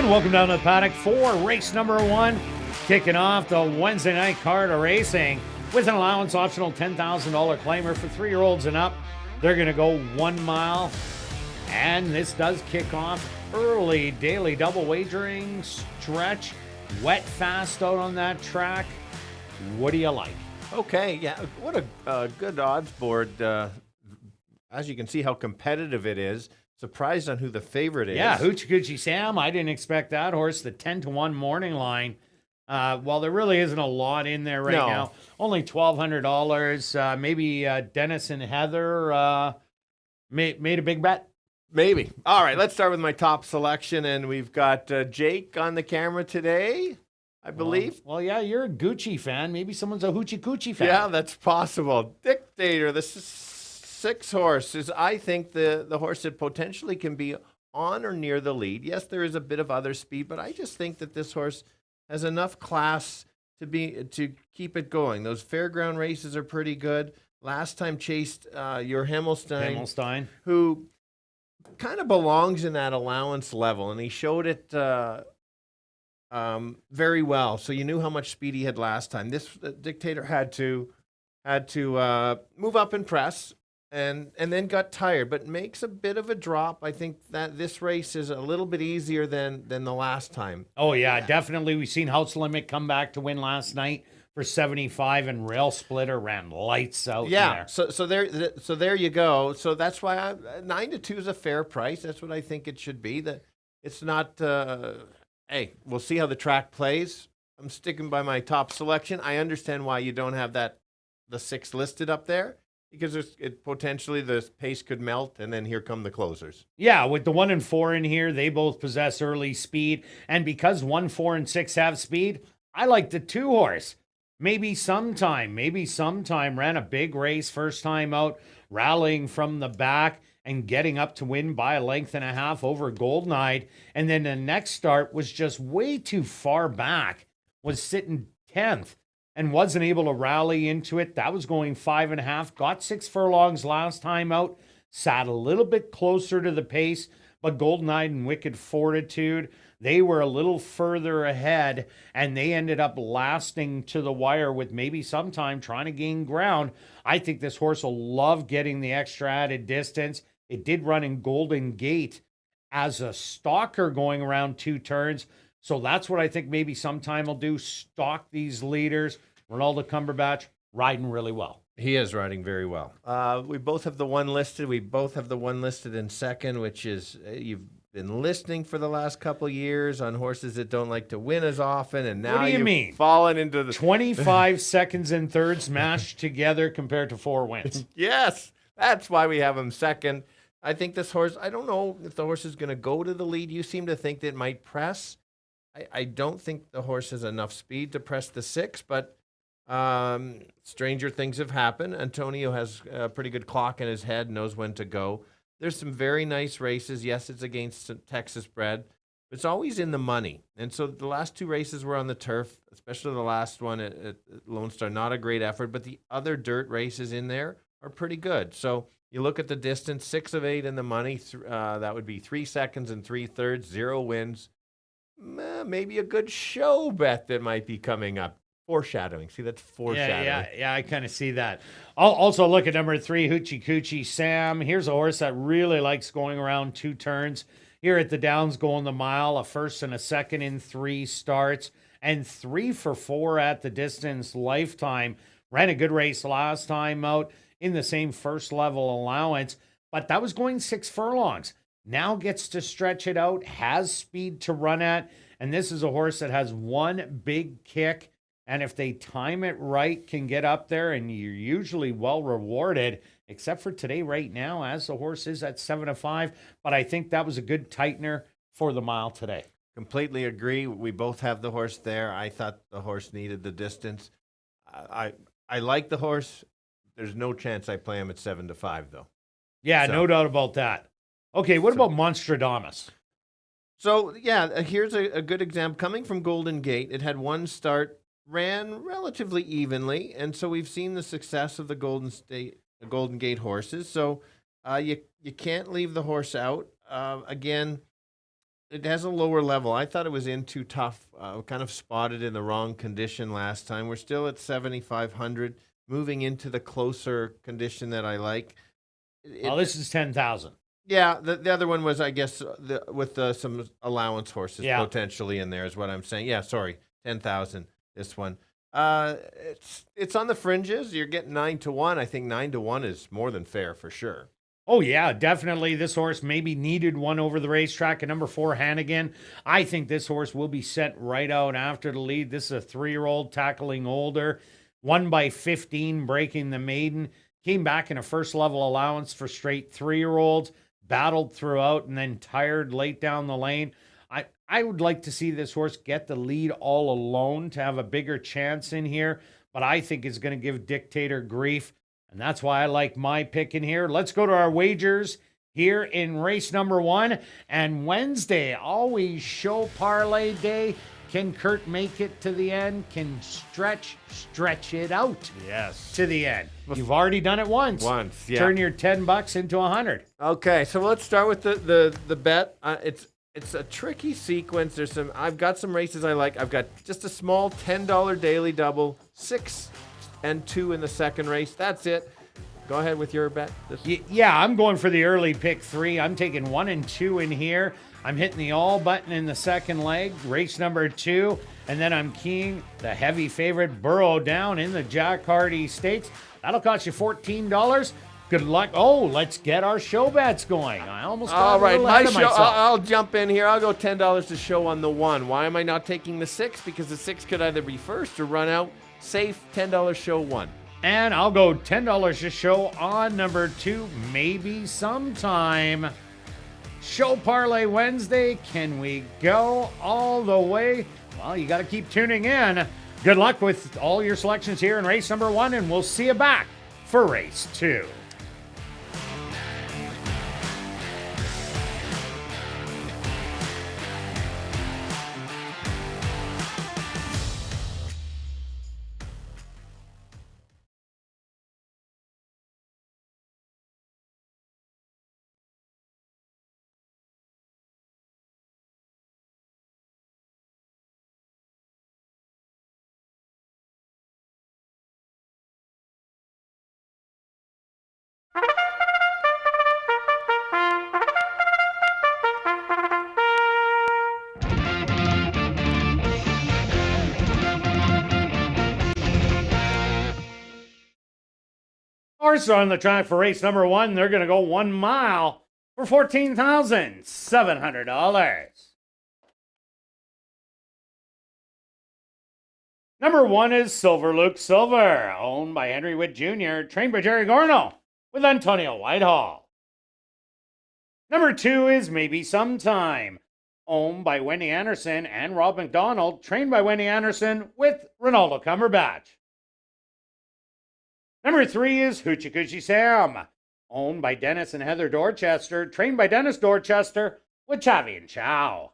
And welcome down to the paddock for race number 1, kicking off the Wednesday night card of racing with an allowance optional $10,000 claimer for 3-year-olds and up. They're going to go 1 mile, and this does kick off early. Daily double wagering stretch, wet fast out on that track. What do you like? Okay, yeah, what a good odds board. As you can see how competitive it is. Surprised on who the favorite is. Yeah, Hoochie Coochie Sam. I didn't expect that horse. The 10-1 morning line. Well, there really isn't a lot in there right now. Only $1,200. Maybe Dennis and Heather made a big bet. Maybe. All right, let's start with my top selection, and we've got Jake on the camera today, I believe. Well, yeah, you're a Gucci fan. Maybe someone's a Hoochie Coochie fan. Yeah, that's possible. Dictator, the 6 horse is, I think, the horse that potentially can be on or near the lead. Yes, there is a bit of other speed, but I just think that this horse has enough class to keep it going. Those fairground races are pretty good. Last time chased your Himmelstein, who kind of belongs in that allowance level, and he showed it very well. So you knew how much speed he had last time. This Dictator had to move up and press. And then got tired, but makes a bit of a drop. I think that this race is a little bit easier than the last time. Oh, yeah, definitely. We've seen House Limit come back to win last night for 75, and Rail Splitter ran lights out there. So there you go. So that's why 9-2 is a fair price. That's what I think it should be. That it's not. Hey, we'll see how the track plays. I'm sticking by my top selection. I understand why you don't have the 6 listed up there. Because potentially the pace could melt, and then here come the closers. Yeah, with the 1 and 4 in here, they both possess early speed. And because 1, 4, and 6 have speed, I like the 2 horse. Maybe sometime ran a big race first time out, rallying from the back and getting up to win by 1.5 lengths over Golden Eyed. And then the next start was just way too far back, was sitting 10th. And wasn't able to rally into it. That was going 5.5. Got 6 furlongs last time out. Sat a little bit closer to the pace. But Golden Eyed and Wicked Fortitude, they were a little further ahead. And they ended up lasting to the wire with maybe sometime trying to gain ground. I think this horse will love getting the extra added distance. It did run in Golden Gate as a stalker going around 2 turns. So that's what I think maybe sometime will do, stalk these leaders. Ronaldo Cumberbatch riding really well. He is riding very well. We both have the 1 listed. We both have the 1 listed in second, which is you've been listening for the last couple of years on horses that don't like to win as often, and now you've fallen into the 25 seconds and thirds mashed together compared to 4 wins. Yes, that's why we have him second. I think this horse, I don't know if the horse is going to go to the lead. You seem to think that it might press. I don't think the horse has enough speed to press the 6, but stranger things have happened. Antonio has a pretty good clock in his head, knows when to go. There's some very nice races. Yes, it's against Texas bred. It's always in the money. And so the last 2 races were on the turf, especially the last one at Lone Star. Not a great effort, but the other dirt races in there are pretty good. So you look at the distance, 6 of 8 in the money. That would be 3 seconds and 3/3, 0 wins. Maybe a good show bet that might be coming up. Foreshadowing. See, that's foreshadowing. Yeah, I kind of see that. I'll also look at number 3, Hoochie Coochie Sam. Here's a horse that really likes going around 2 turns. Here at the Downs, going the mile, a first and a second in 3 starts, and 3 for 4 at the distance lifetime. Ran a good race last time out in the same first level allowance, but that was going 6 furlongs. Now gets to stretch it out, has speed to run at, and this is a horse that has 1 big kick, and if they time it right, can get up there, and you're usually well rewarded, except for today right now, as the horse is at 7-5, but I think that was a good tightener for the mile today. Completely agree. We both have the horse there. I thought the horse needed the distance. I like the horse. There's no chance I play him at 7-5, though. Yeah, no doubt about that. Okay, what about Monstradamus? So, yeah, here's a good example. Coming from Golden Gate, it had 1 start, ran relatively evenly, and so we've seen the success of the Golden Gate horses. So you can't leave the horse out. Again, It has a lower level. I thought it was in too tough. Kind of spotted in the wrong condition last time. We're still at 7,500, moving into the closer condition that I like. Well, this is 10,000. Yeah, the other one was, I guess, with some allowance horses Yeah. potentially in there is what I'm saying. Yeah, sorry, 10,000. This one. It's on the fringes. You're getting 9-1. I think 9-1 is more than fair for sure. Oh, yeah, definitely. This horse maybe needed one over the racetrack. At number 4, Hannigan. I think this horse will be sent right out after the lead. This is a 3-year-old tackling older. Won by 15, breaking the maiden. Came back in a first level allowance for straight 3-year-olds. Battled throughout and then tired late down the lane. I would like to see this horse get the lead all alone to have a bigger chance in here. But I think it's going to give Dictator grief. And that's why I like my pick in here. Let's go to our wagers here in race number 1. And Wednesday, always show parlay day. Can Kirt make it to the end? Can stretch it out Yes. to the end? You've already done it once. Once, yeah. Turn your $10 into 100. Okay, so let's start with the bet. It's a tricky sequence. I've got some races I like. I've got just a small $10 daily double, 6 and 2 in the second race. That's it. Go ahead with your bet. Yeah, I'm going for the early pick 3. I'm taking 1 and 2 in here. I'm hitting the all button in the second leg, race number 2, and then I'm keying the heavy favorite Burrow Down in the Jack Hardy Stakes. That'll cost you $14. Good luck. Oh, let's get our show bets going. I almost got All right, ahead of myself. I'll jump in here. I'll go $10 to show on the 1. Why am I not taking the 6? Because the 6 could either be first or run out. Safe, $10 show 1. And I'll go $10 to show on number 2, maybe sometime. Show Parlay Wednesday. Can we go all the way? Well, you got to keep tuning in. Good luck with all your selections here in race number 1, and we'll see you back for race 2. Horses on the track for race number 1. They're going to go 1 mile for $14,700. Number 1 is Silver Luke Silver, owned by Henry Witt Jr., trained by Jerry Gorno, with Antonio Whitehall. Number 2 is Maybe Sometime, owned by Wendy Anderson and Rob McDonald, trained by Wendy Anderson, with Ronaldo Cumberbatch. Number 3 is Hoochie Coochie Sam, owned by Dennis and Heather Dorchester, trained by Dennis Dorchester, with Chavi and Chow.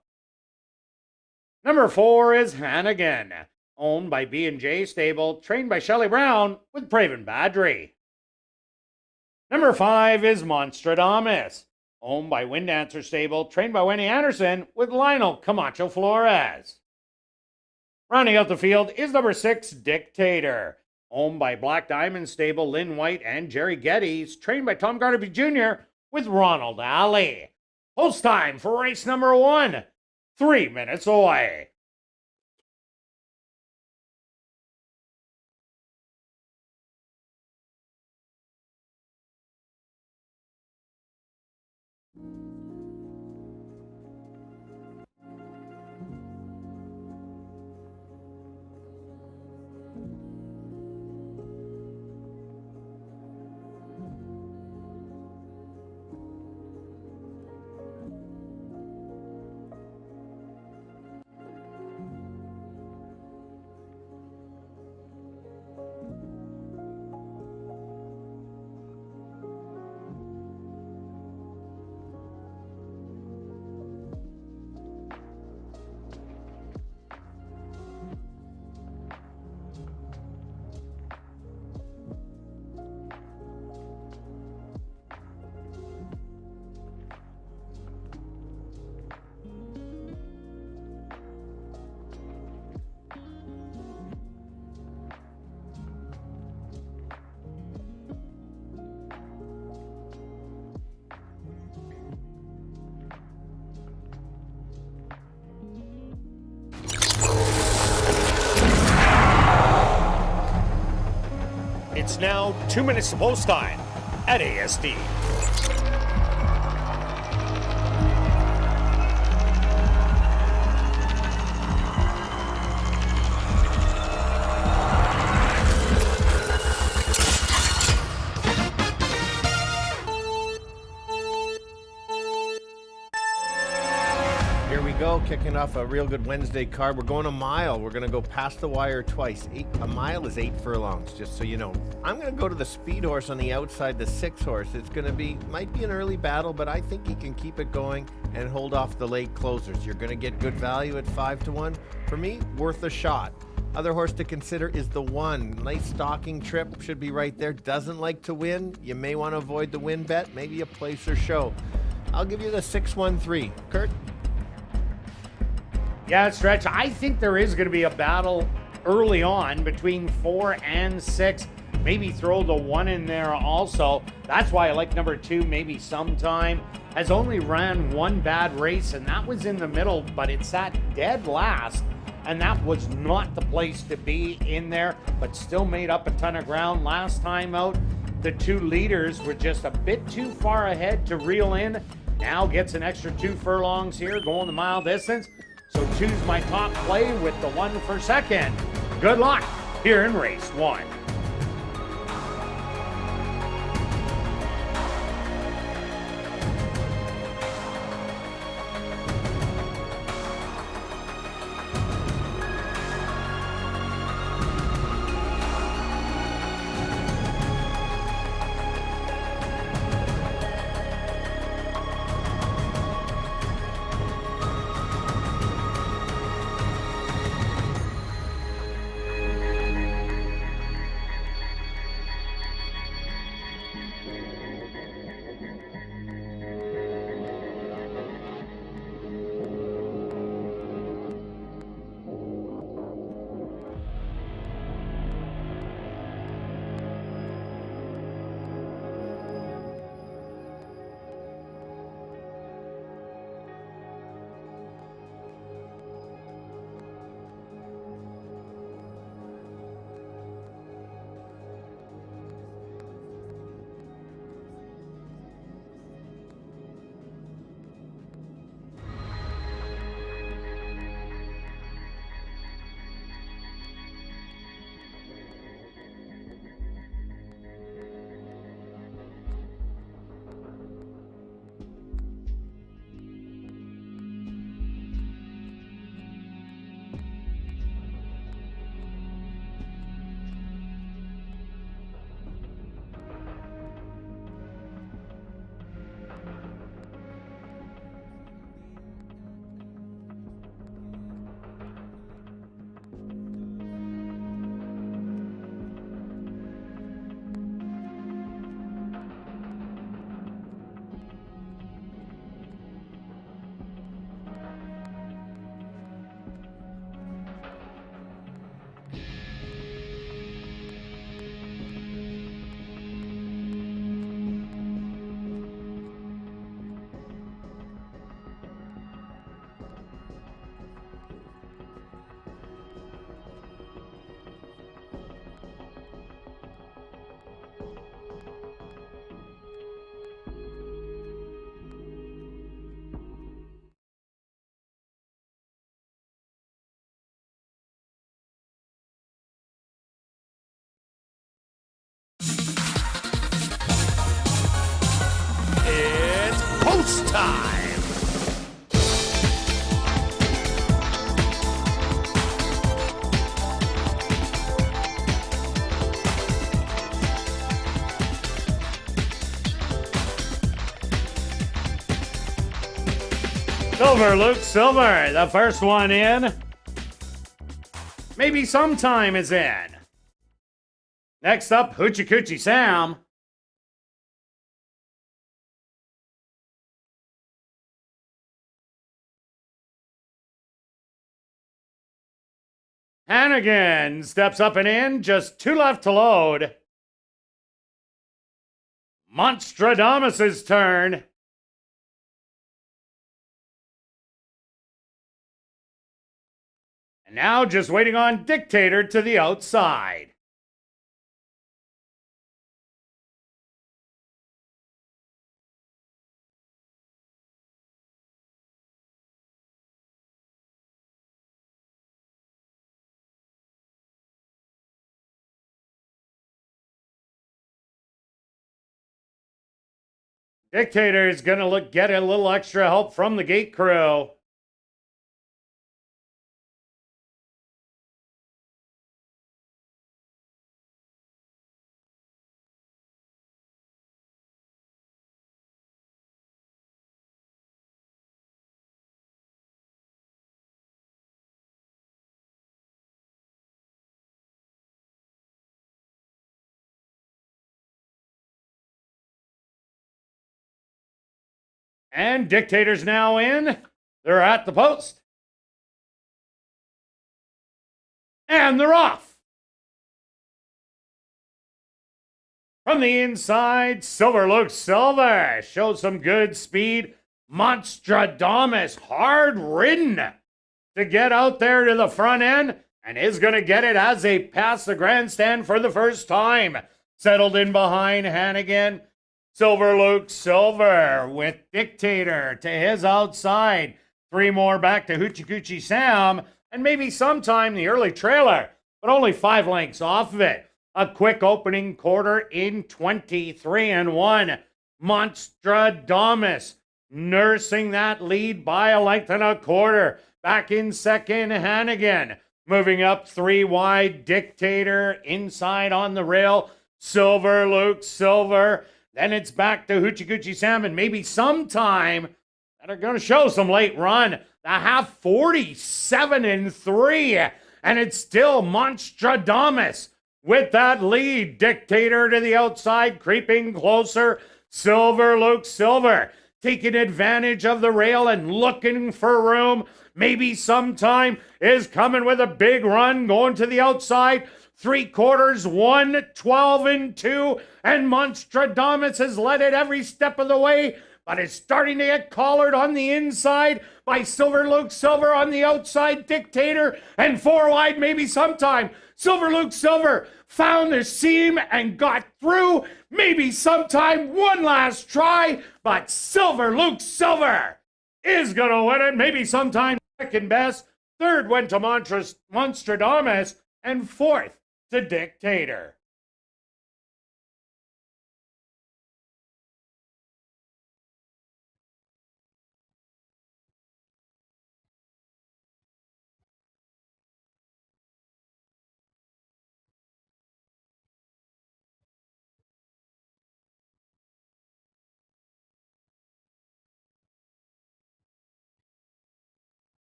Number 4 is Hannigan, owned by B&J Stable, trained by Shelley Brown, with Praven Badri. Number 5 is Monstradamus, owned by Windancer Stable, trained by Wendy Anderson, with Lionel Camacho Flores. Rounding out the field is number 6, Dictator, owned by Black Diamond Stable, Lynn White and Jerry Geddes, trained by Tom Garterby Jr., with Ronald Alley. Post time for race number 1, 3 minutes away. It's now 2 minutes to post time at ASD. Here we go, kicking off a real good Wednesday card. We're going a mile. We're going to go past the wire twice. A mile is 8 furlongs, just so you know. I'm going to go to the speed horse on the outside, the 6 horse. It's going to be, might be an early battle, but I think he can keep it going and hold off the late closers. You're going to get good value at 5-1. For me, worth a shot. Other horse to consider is the 1. Nice stalking trip, should be right there. Doesn't like to win. You may want to avoid the win bet, maybe a place or show. I'll give you the 6-1-3. Kirt? Yeah, Stretch, I think there is going to be a battle early on between 4 and 6. Maybe throw the 1 in there also. That's why I like number 2, maybe sometime. Has only ran 1 bad race, and that was in the middle, but it sat dead last. And that was not the place to be in there, but still made up a ton of ground last time out. The 2 leaders were just a bit too far ahead to reel in. Now gets an extra 2 furlongs here, going the mile distance. So choose my top play with the 1 for second. Good luck here in race 1. It's post time. Silver, Luke Silver, the first one in. Maybe sometime is in. Next up, Hoochie Coochie Sam. Hannigan steps up and in, just 2 left to load. Monstradamus's turn. And now just waiting on Dictator to the outside. Dictator is going to get a little extra help from the gate crew. And Dictator's now in. They're at the post. And they're off. From the inside, Silver Luke Silver shows some good speed. Monstradamus, hard ridden to get out there to the front end, and is going to get it as they pass the grandstand for the first time. Settled in behind Hannigan. Silver Luke Silver with Dictator to his outside. 3 more back to Hoochie Coochie Sam, and maybe sometime the early trailer, but only 5 lengths off of it. A quick opening quarter in 23-1. Monstradamus nursing that lead by a length and a quarter. Back in second, Hannigan. Moving up 3 wide, Dictator inside on the rail. Silver Luke Silver. Then it's back to Hoochie Coochie Sam, and maybe sometime that are going to show some late run. The half 47-3, and it's still Monstradamus with that lead. Dictator to the outside, creeping closer. Silver Luke Silver taking advantage of the rail and looking for room. Maybe sometime is coming with a big run, going to the outside. 3/4, 1:12-2, and Monstradamus has led it every step of the way, but is starting to get collared on the inside by Silver Luke Silver on the outside. Dictator, and 4 wide maybe sometime. Silver Luke Silver found the seam and got through. Maybe sometime, one last try, but Silver Luke Silver is going to win it. Maybe sometime second best. Third went to Monstradamus, and fourth to Dictator.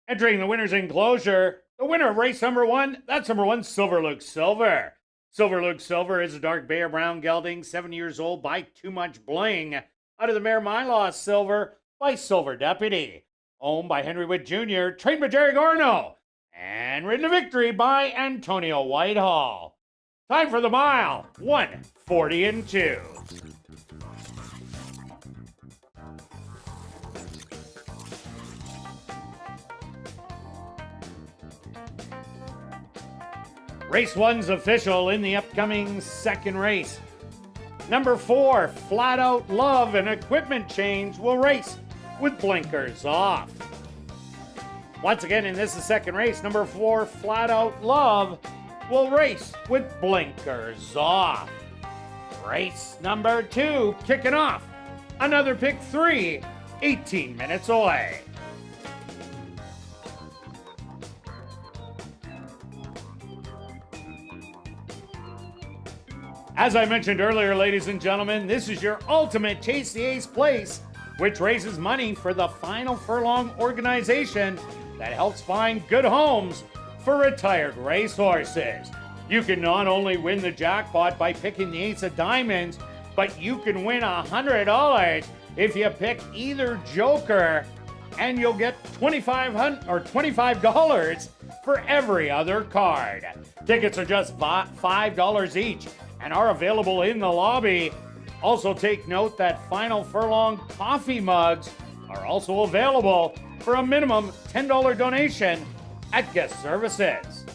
Entering the winner's enclosure, the winner of race number 1, that's number 1, Silver Luke Silver. Silver Luke Silver is a dark bay or brown gelding, 7 years old by Too Much Bling. Out of the mare My Law Silver by Silver Deputy. Owned by Henry Witt Jr., trained by Jerry Garno. And ridden to victory by Antonio Whitehall. Time for the mile, 1:40-2. Race 1's official in the upcoming second race. Number 4, Flat Out Love, and equipment change will race with blinkers off. Once again, in this second race, number 4, Flat Out Love, will race with blinkers off. Race number 2 kicking off. Another pick 3, 18 minutes away. As I mentioned earlier, ladies and gentlemen, this is your ultimate Chase the Ace place, which raises money for the Final Furlong organization that helps find good homes for retired racehorses. You can not only win the jackpot by picking the Ace of Diamonds, but you can win $100 if you pick either Joker, and you'll get $25 for every other card. Tickets are just $5 each and are available in the lobby. Also take note that Final Furlong coffee mugs are also available for a minimum $10 donation at guest services.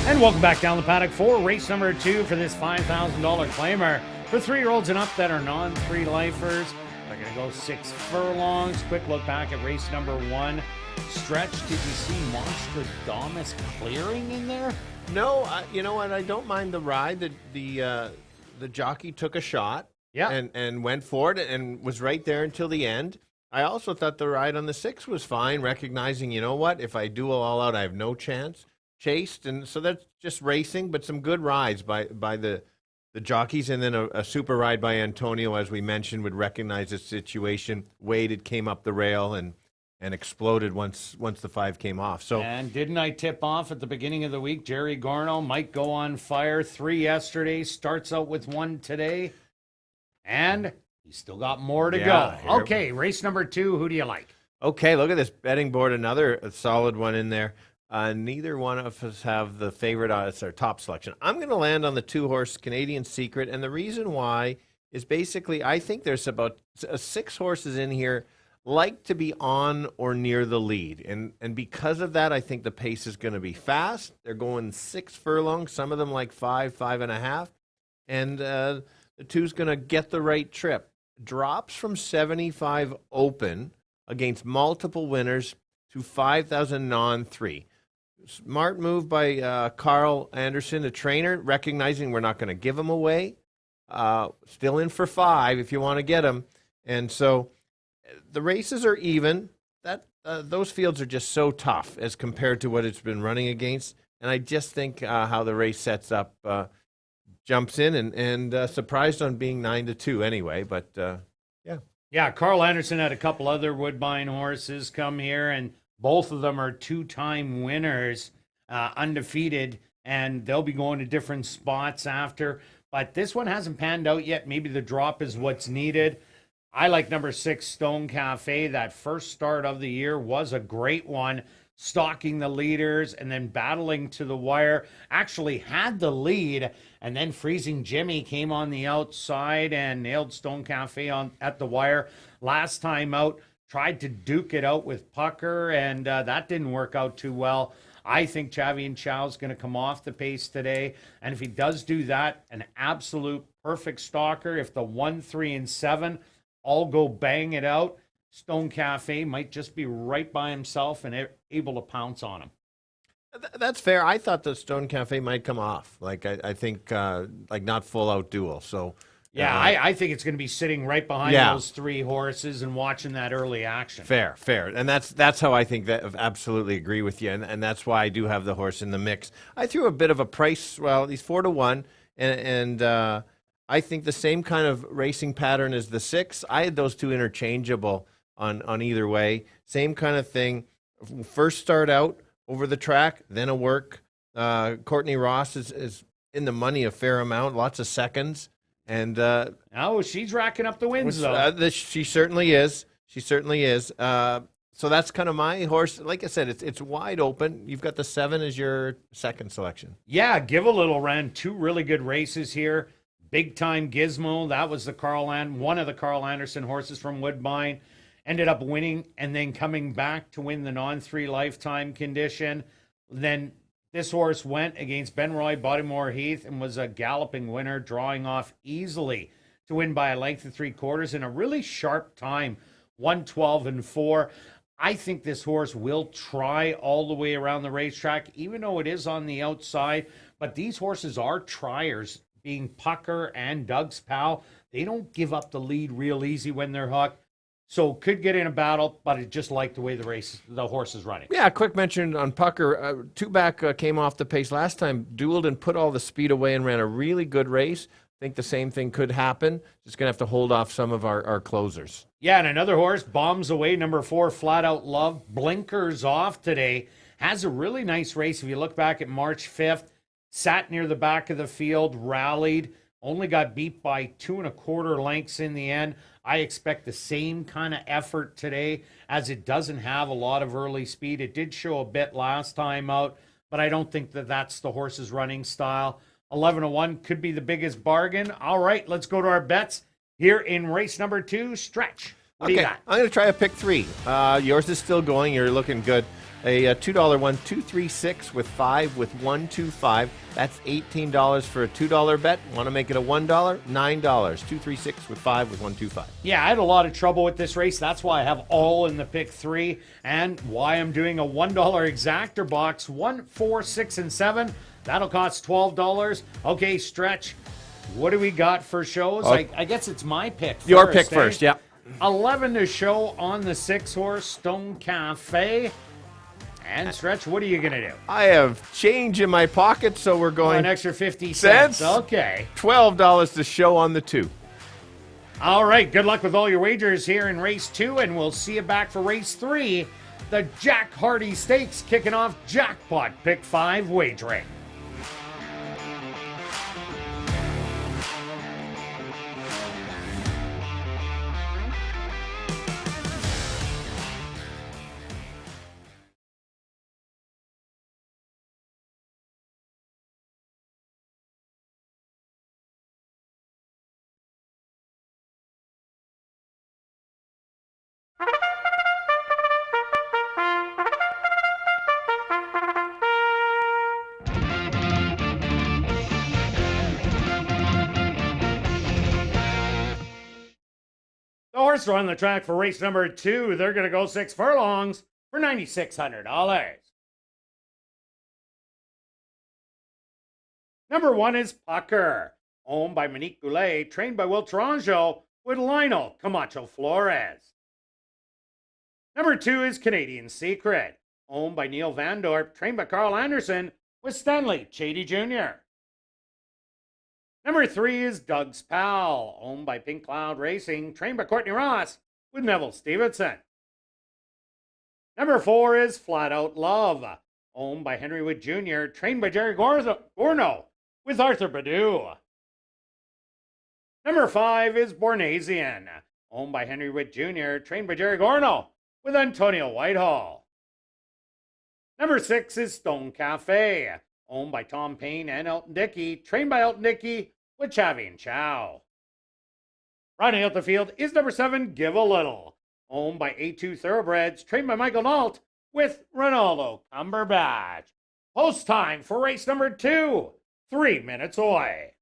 And welcome back down the paddock for race number 2 for this $5,000 claimer for 3-year-olds and up that are non-3 lifers. They're going to go 6 furlongs. Quick look back at race number 1. Stretch, did you see Monstradamus clearing in there? No, you know what? I don't mind the ride. The jockey took a shot, and went for it and was right there until the end. I also thought the ride on the 6 was fine, recognizing, you know what? If I do all out, I have no chance. Chased, and so that's just racing, but some good rides by the jockeys, and then a super ride by Antonio, as we mentioned, would recognize the situation, waited, came up the rail, and exploded once the 5 came off. So, and didn't I tip off at the beginning of the week? Jerry Garno might go on fire. 3 yesterday, starts out with 1 today, and he's still got more to go. Okay, race number 2. Who do you like? Okay, look at this betting board. Another solid one in there. Neither one of us have the favorite. It's our top selection. I'm going to land on the 2-horse Canadian Secret, and the reason why is basically I think there's about 6 horses in here like to be on or near the lead, and because of that, I think the pace is going to be fast. They're going 6 furlongs, some of them like 5.5, and the 2's going to get the right trip. Drops from 75 open against multiple winners to 5,000 non-3. Smart move by Carl Anderson, the trainer, recognizing we're not going to give him away. Still in for 5 if you want to get him. And so the races are even. Those fields are just so tough as compared to what it's been running against. And I just think how the race sets up, jumps in and surprised on being 9-2 anyway. But yeah. Yeah, Carl Anderson had a couple other Woodbine horses come here, and both of them are 2-time winners, undefeated, and they'll be going to different spots after. But this one hasn't panned out yet. Maybe the drop is what's needed. I like number 6, Stone Cafe. That first start of the year was a great one, stalking the leaders and then battling to the wire. Actually had the lead, and then Freezing Jimmy came on the outside and nailed Stone Cafe at the wire. Last time out, tried to duke it out with Pucker, and that didn't work out too well. I think Chavian Chow's going to come off the pace today, and if he does do that, an absolute perfect stalker. If the 1, 3, and 7 all go bang it out, Stone Cafe might just be right by himself and able to pounce on him. That's fair. I thought the Stone Cafe might come off. Like I think like not full out duel. So yeah, I think it's going to be sitting right behind those 3 horses and watching that early action. Fair. And that's how I think that. Absolutely agree with you. And that's why I do have the horse in the mix. I threw a bit of a price. Well, he's 4-1, and I think the same kind of racing pattern as the 6. I had those 2 interchangeable on either way. Same kind of thing. First start out over the track, then a work. Courtney Ross is in the money a fair amount, lots of seconds. And she's racking up the wins, though. She certainly is. So that's kind of my horse. Like I said, it's wide open. You've got the 7 as your second selection. Yeah, Give a Little ran 2 really good races here. Big Time Gizmo, that was one of the Carl Anderson horses from Woodbine. Ended up winning and then coming back to win the non-3 lifetime condition. Then this horse went against Ben Roy Bodymore Heath and was a galloping winner, drawing off easily to win by a length of 3/4 in a really sharp time, 1:12.4. I think this horse will try all the way around the racetrack, even though it is on the outside. But these horses are triers, being Pucker and Doug's pal. They don't give up the lead real easy when they're hooked. So could get in a battle, but I just like the way the horse is running. Yeah, quick mention on Pucker. 2 back came off the pace last time, dueled and put all the speed away and ran a really good race. I think the same thing could happen. Just going to have to hold off some of our closers. Yeah, and another horse bombs away, number 4, Flat Out Love. Blinkers off today. Has a really nice race. If you look back at March 5th, sat near the back of the field, rallied, only got beat by 2 1/4 lengths in the end. I expect the same kind of effort today, as it doesn't have a lot of early speed. It did show a bit last time out, but I don't think that's the horse's running style. 11-1 could be the biggest bargain. All right, let's go to our bets here in race number 2. Stretch. What do you got? I'm going to try a pick 3. Yours is still going. You're looking good. A $2 one, 236 with 5 with 125. That's $18 for a $2 bet. Want to make it a $1? $9. 236 with 5 with 125. Yeah, I had a lot of trouble with this race. That's why I have all in the pick 3 and why I'm doing a $1 exactor box 1, 4, 6, and 7. That'll cost $12. Okay, Stretch, what do we got for shows? I guess it's my pick first. Your pick first, yeah. 11 to show on the 6-horse Stone Cafe. And Stretch, what are you going to do? I have change in my pocket, so we're going an extra 50 cents. Okay. $12 to show on the 2. All right. Good luck with all your wagers here in race 2, and we'll see you back for race 3. The Jack Hardy Stakes kicking off Jackpot Pick 5 wagering. The horse are on the track for race number 2. They're going to go 6 furlongs for $9,600. Number 1 is Pucker, owned by Monique Goulet, trained by Will Taranjo with Lionel Camacho Flores. Number 2 is Canadian Secret, owned by Neil Van Dorp, trained by Carl Anderson with Stanley Chady Jr. Number 3 is Doug's Pal, owned by Pink Cloud Racing, trained by Courtney Ross with Neville Stevenson. Number 4 is Flat Out Love, owned by Henry Wood Jr., trained by Jerry Gorno with Arthur Badu. Number 5 is Bornasian, owned by Henry Wood Jr., trained by Jerry Gorno with Antonio Whitehall. Number 6 is Stone Cafe, owned by Tom Payne and Elton Dickey, trained by Elton Dickey with Chavi and Chow. Rounding out the field is number 7, Give a Little, owned by A2 Thoroughbreds, trained by Michael Nault with Ronaldo Cumberbatch. Post time for race number 2, 3 minutes away.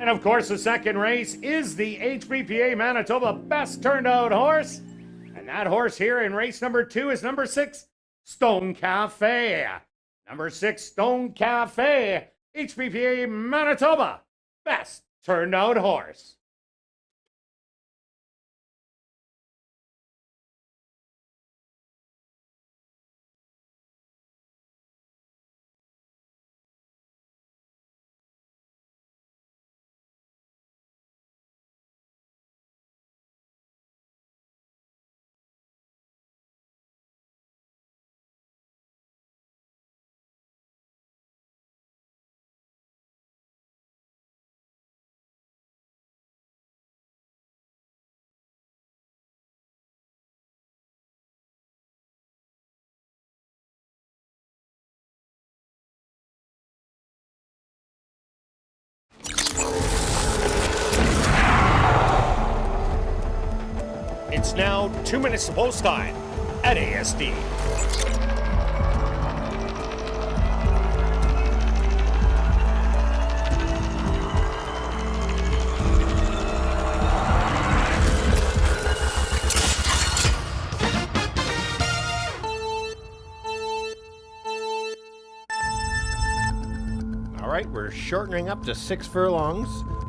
And of course, the second race is the HBPA Manitoba Best Turned Out Horse. And that horse here in race number 2 is number 6, Stone Cafe. Number 6, Stone Cafe, HBPA Manitoba Best Turned Out Horse. It's now 2 minutes to post time at ASD. All right, we're shortening up to 6 furlongs.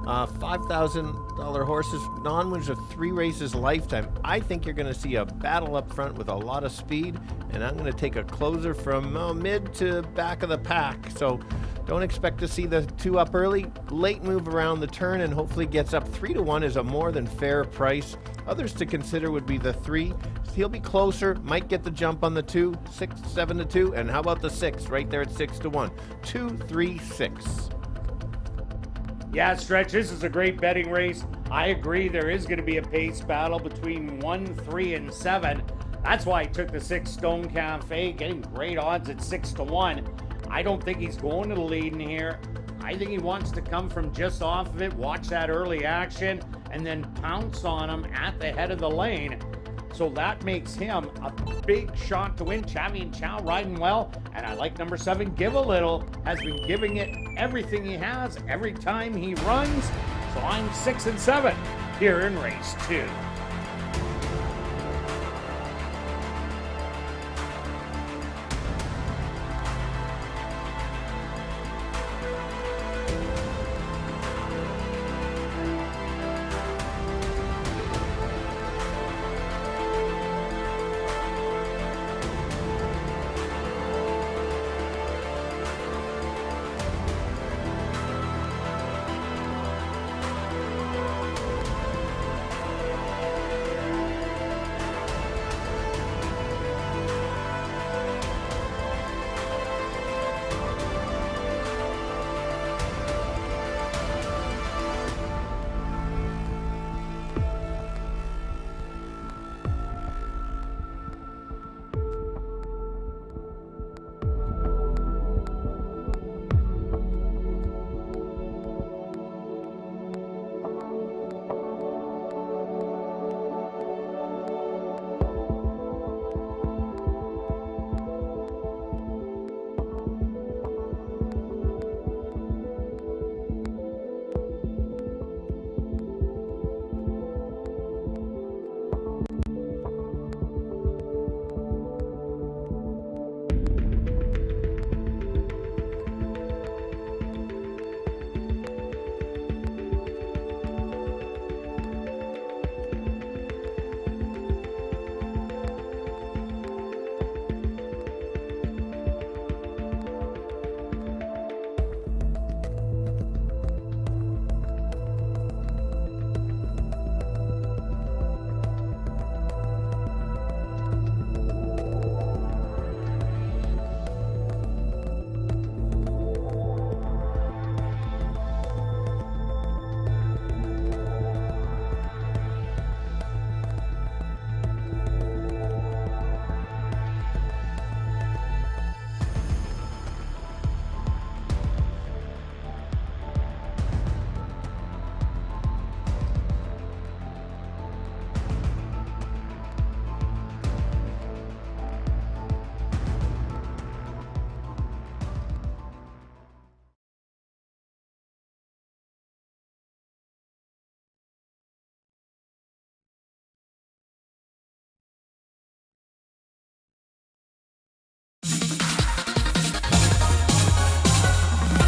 $5,000 horses, non-winners of 3 races lifetime. I think you're going to see a battle up front with a lot of speed, and I'm going to take a closer from mid to back of the pack. So don't expect to see the 2 up early. Late move around the turn and hopefully gets up. 3 to 1 is a more than fair price. Others to consider would be the 3. He'll be closer, might get the jump on the 2, 6, 7 to 2, and how about the 6 right there at 6 to 1? 2, 3, 6. Yeah, Stretch, this is a great betting race. I agree there is going to be a pace battle between 1, 3, and 7. That's why I took the 6 Stone Cafe, getting great odds at 6-1. I don't think he's going to the lead in here. I think he wants to come from just off of it, watch that early action, and then pounce on him at the head of the lane. So that makes him a big shot to win. Chavi and Chow riding well, and I like number 7, Give a Little. Has been giving it everything he has every time he runs. So I'm 6 and 7 here in race 2.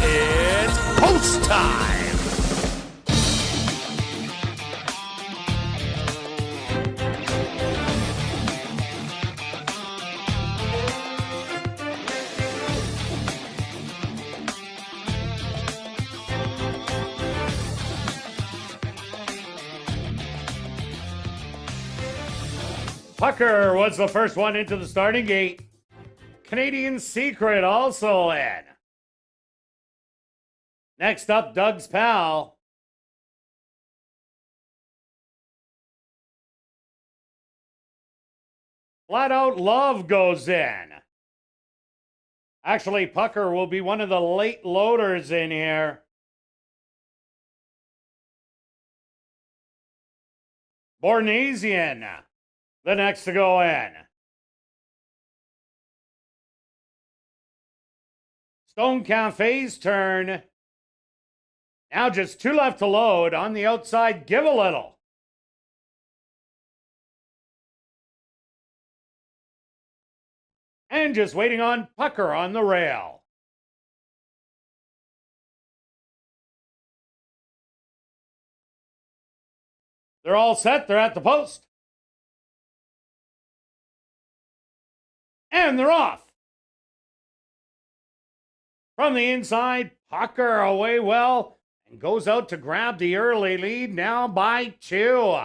It's post time. Pucker was the first one into the starting gate. Canadian Secret also in. Next up, Doug's Pal. Flat Out Love goes in. Actually, Pucker will be one of the late loaders in here. Bornesian, the next to go in. Stone Cafe's turn. Now just 2 left to load. On the outside, Give a Little. And just waiting on Pucker on the rail. They're all set. They're at the post. And they're off. From the inside, Pucker away well and goes out to grab the early lead now by 2.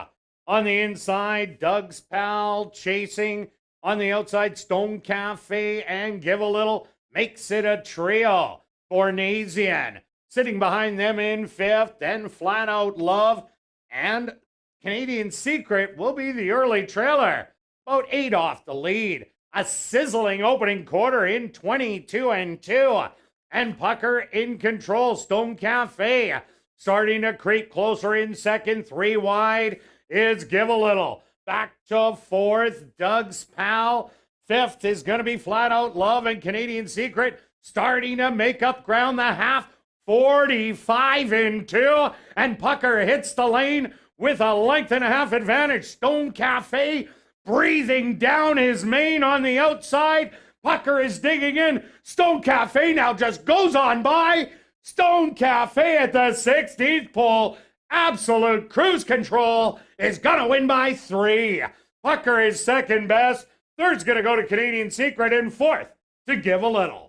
On the inside, Doug's Pal chasing. On the outside, Stone Cafe and Give a Little makes it a trio. Bornesian sitting behind them in 5th, then Flat Out Love. And Canadian Secret will be the early trailer, about 8 off the lead. A sizzling opening quarter in 22-2. And Pucker in control. Stone Cafe starting to creep closer in second. 3 wide is Give a Little. Back to fourth, Doug's Pal. Fifth is going to be Flat Out Love, and Canadian Secret starting to make up ground. The half, 45-2. And Pucker hits the lane with a length and a half advantage. Stone Cafe breathing down his mane on the outside. Pucker is digging in. Stone Cafe now just goes on by. Stone Cafe at the 16th pole. Absolute cruise control is going to win by 3. Pucker is second best. Third's going to go to Canadian Secret, and fourth to Give a Little.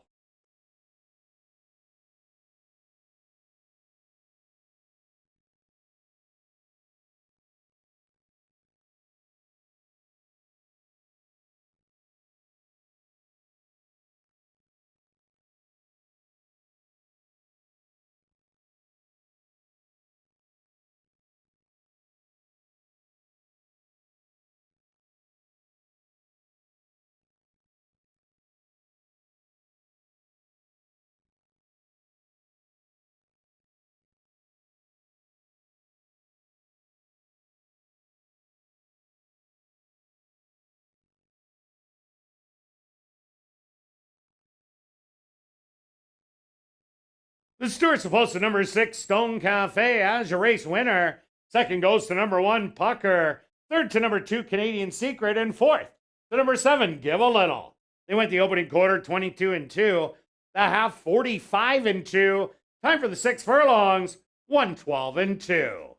The Stewart's supposed to number 6, Stone Cafe, as your race winner. Second goes to number 1, Pucker. Third to number 2, Canadian Secret. And fourth to number 7, Give a Little. They went the opening quarter 22-2. The half 45-2. Time for the 6 furlongs, 112-2.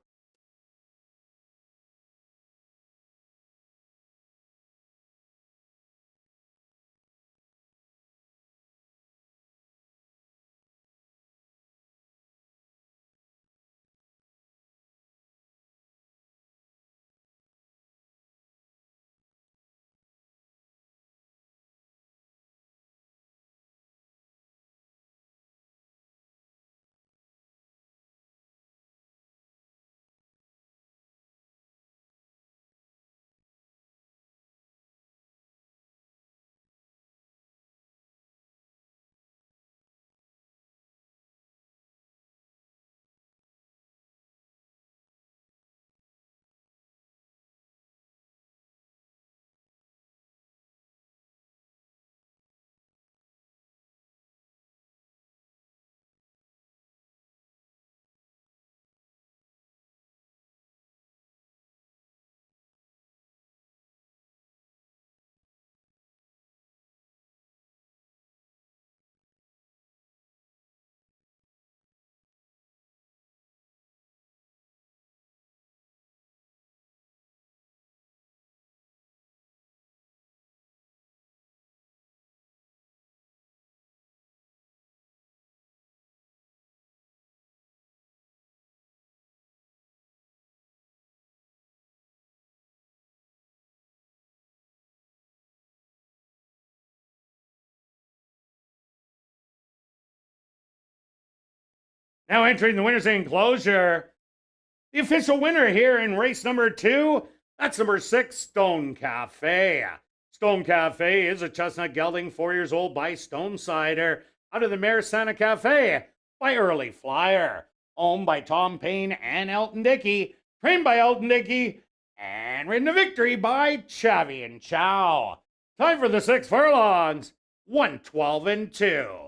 Now entering the winner's enclosure, the official winner here in race number 2, that's number 6, Stone Cafe. Stone Cafe is a chestnut gelding, 4 years old, by Stone Cider, out of the mare Santa Cafe by Early Flyer. Owned by Tom Payne and Elton Dickey, trained by Elton Dickey, and ridden to victory by Chavi and Chow. Time for the 6 furlongs, 112-2.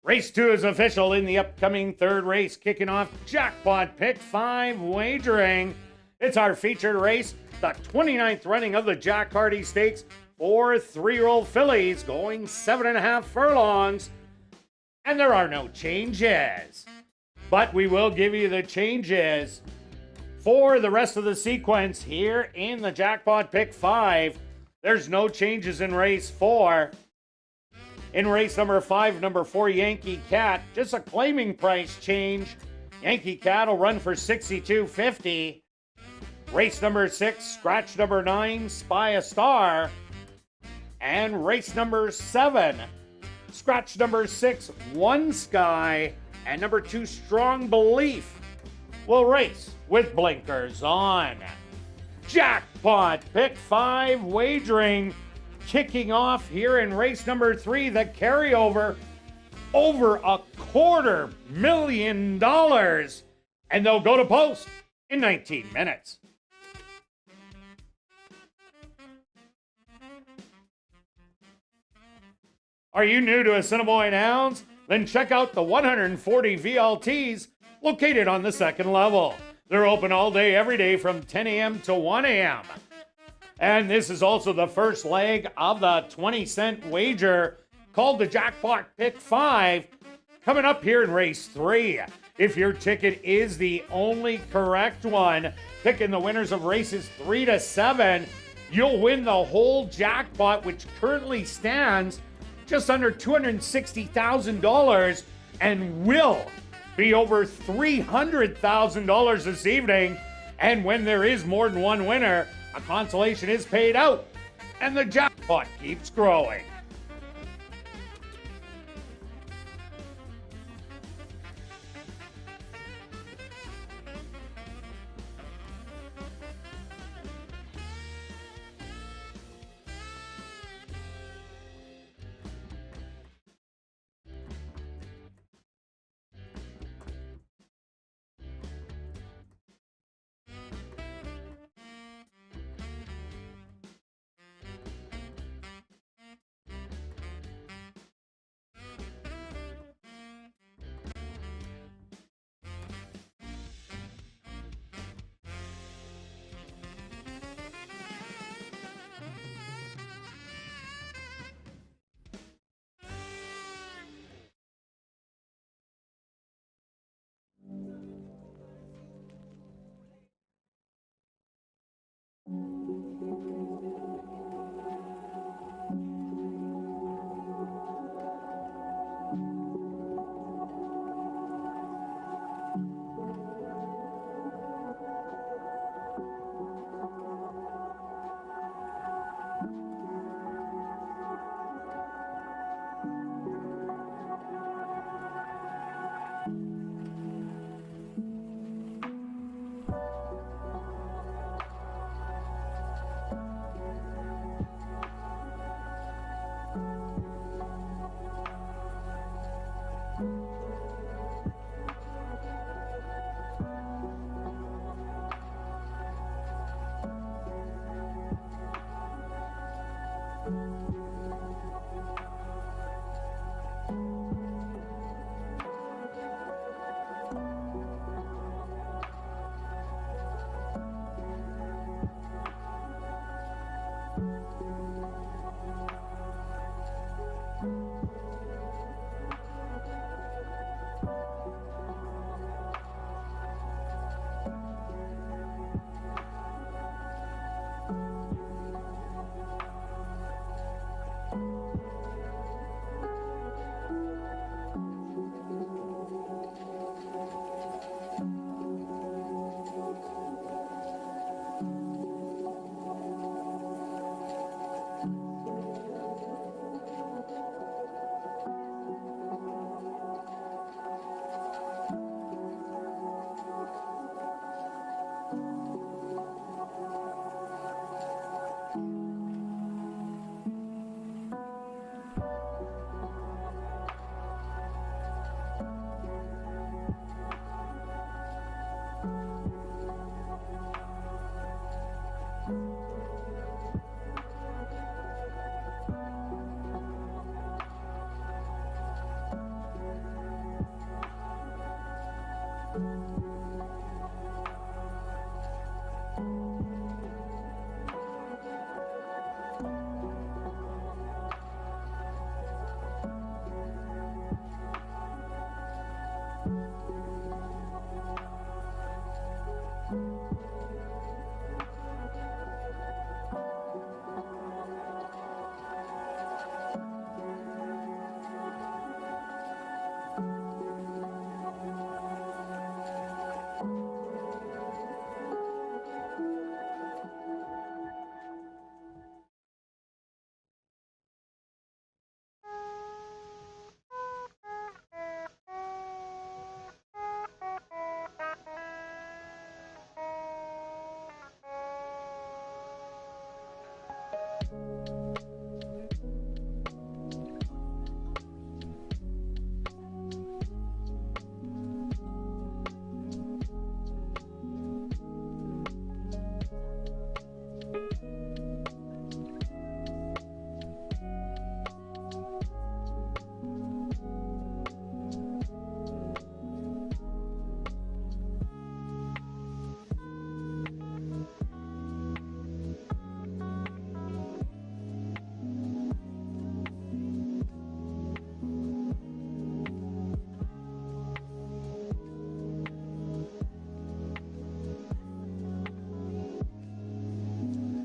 Race 2 is official in the upcoming third race, kicking off Jackpot Pick 5 wagering. It's our featured race, the 29th running of the Jack Hardy Stakes for 3-year-old fillies, going 7.5 furlongs. And there are no changes. But we will give you the changes for the rest of the sequence here in the Jackpot Pick 5. There's no changes in race 4. In race number 5, number 4, Yankee Cat, just a claiming price change. Yankee Cat will run for $62.50. Race number 6, scratch number 9, Spy a Star. And race number 7, scratch number 6, One Sky, and number 2, Strong Belief, will race with blinkers on. Jackpot Pick 5 wagering kicking off here in race number 3, the carryover, over $250,000, and they'll go to post in 19 minutes. Are you new to Assiniboia Hounds? Then check out the 140 VLTs located on the second level. They're open all day, every day from 10 a.m. to 1 a.m. And this is also the first leg of the 20-cent wager called the Jackpot Pick 5, coming up here in race 3. If your ticket is the only correct one, picking the winners of races 3 to 7, you'll win the whole jackpot, which currently stands just under $260,000 and will be over $300,000 this evening. And when there is more than one winner, a consolation is paid out and the jackpot keeps growing.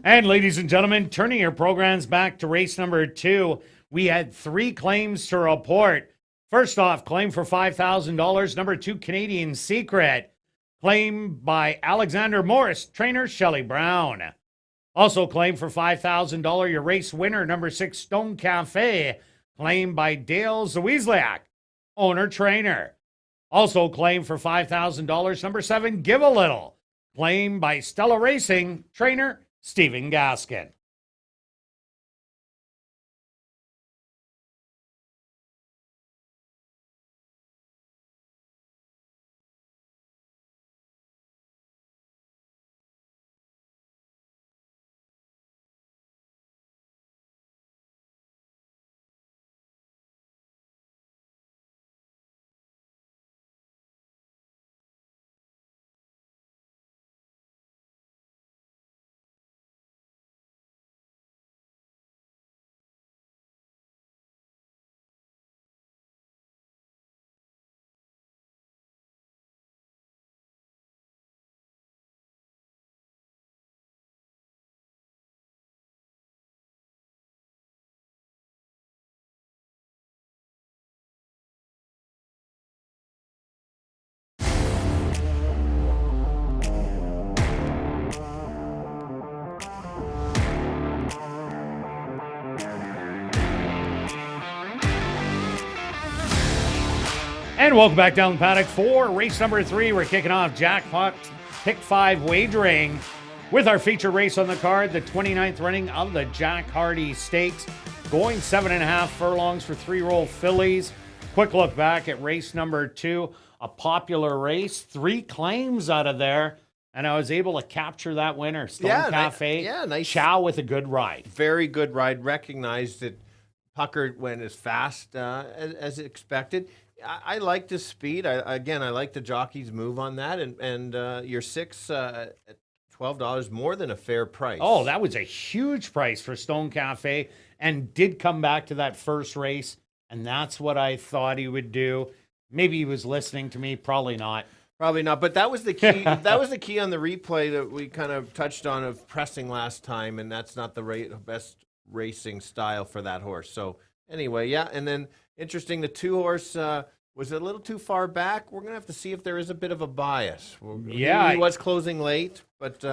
And ladies and gentlemen, turning your programs back to race number 2, we had 3 claims to report. First off, claim for $5,000, number 2, Canadian Secret. Claim by Alexander Morris, trainer Shelley Brown. Also claim for $5,000, your race winner, number 6, Stone Cafe. Claim by Dale Zawiezliak, owner trainer. Also claim for $5,000, number 7, Give a Little. Claim by Stella Racing, trainer Stephen Gaskin. And welcome back down the paddock for race number 3. We're kicking off Jackpot Pick 5 wagering with our feature race on the card, the 29th running of the Jack Hardy Stakes, going 7.5 furlongs for 3-year-old fillies. Quick look back at race number 2, a popular race, 3 claims out of there, and I was able to capture that winner, Stone Cafe. Nice. Chow with a good ride. Very good ride. Recognized that Pucker went as fast as expected. I like the speed. I like the jockey's move on that, and your 6 at $12, more than a fair price. Oh, that was a huge price for Stone Cafe, and did come back to that first race, and that's what I thought he would do. Maybe he was listening to me, probably not. Probably not, but that was the key. That was the key on the replay that we kind of touched on of pressing last time, and that's not the best racing style for that horse. So anyway, yeah, and then interesting, the 2-horse was a little too far back. We're going to have to see if there is a bit of a bias. Yeah. He was closing late, but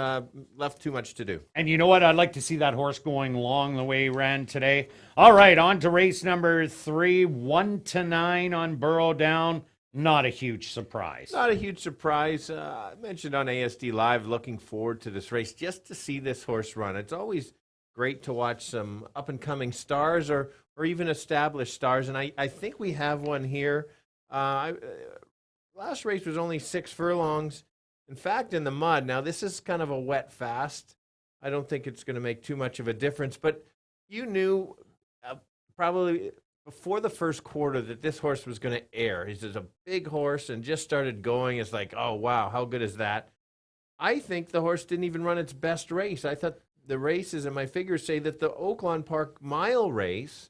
left too much to do. And you know what? I'd like to see that horse going long the way he ran today. All right, on to race number 3, 1-9 on Burrow Down. Not a huge surprise. Not a huge surprise. I mentioned on ASD Live, looking forward to this race just to see this horse run. It's always great to watch some up-and-coming stars or even established stars, and I think we have one here. Last race was only 6 furlongs. In fact, in the mud. Now, this is kind of a wet fast. I don't think it's going to make too much of a difference, but you knew probably before the first quarter that this horse was going to air. He's just a big horse and just started going. It's like, oh, wow, how good is that? I think the horse didn't even run its best race. I thought the races, and my figures say that the Oaklawn Park mile race,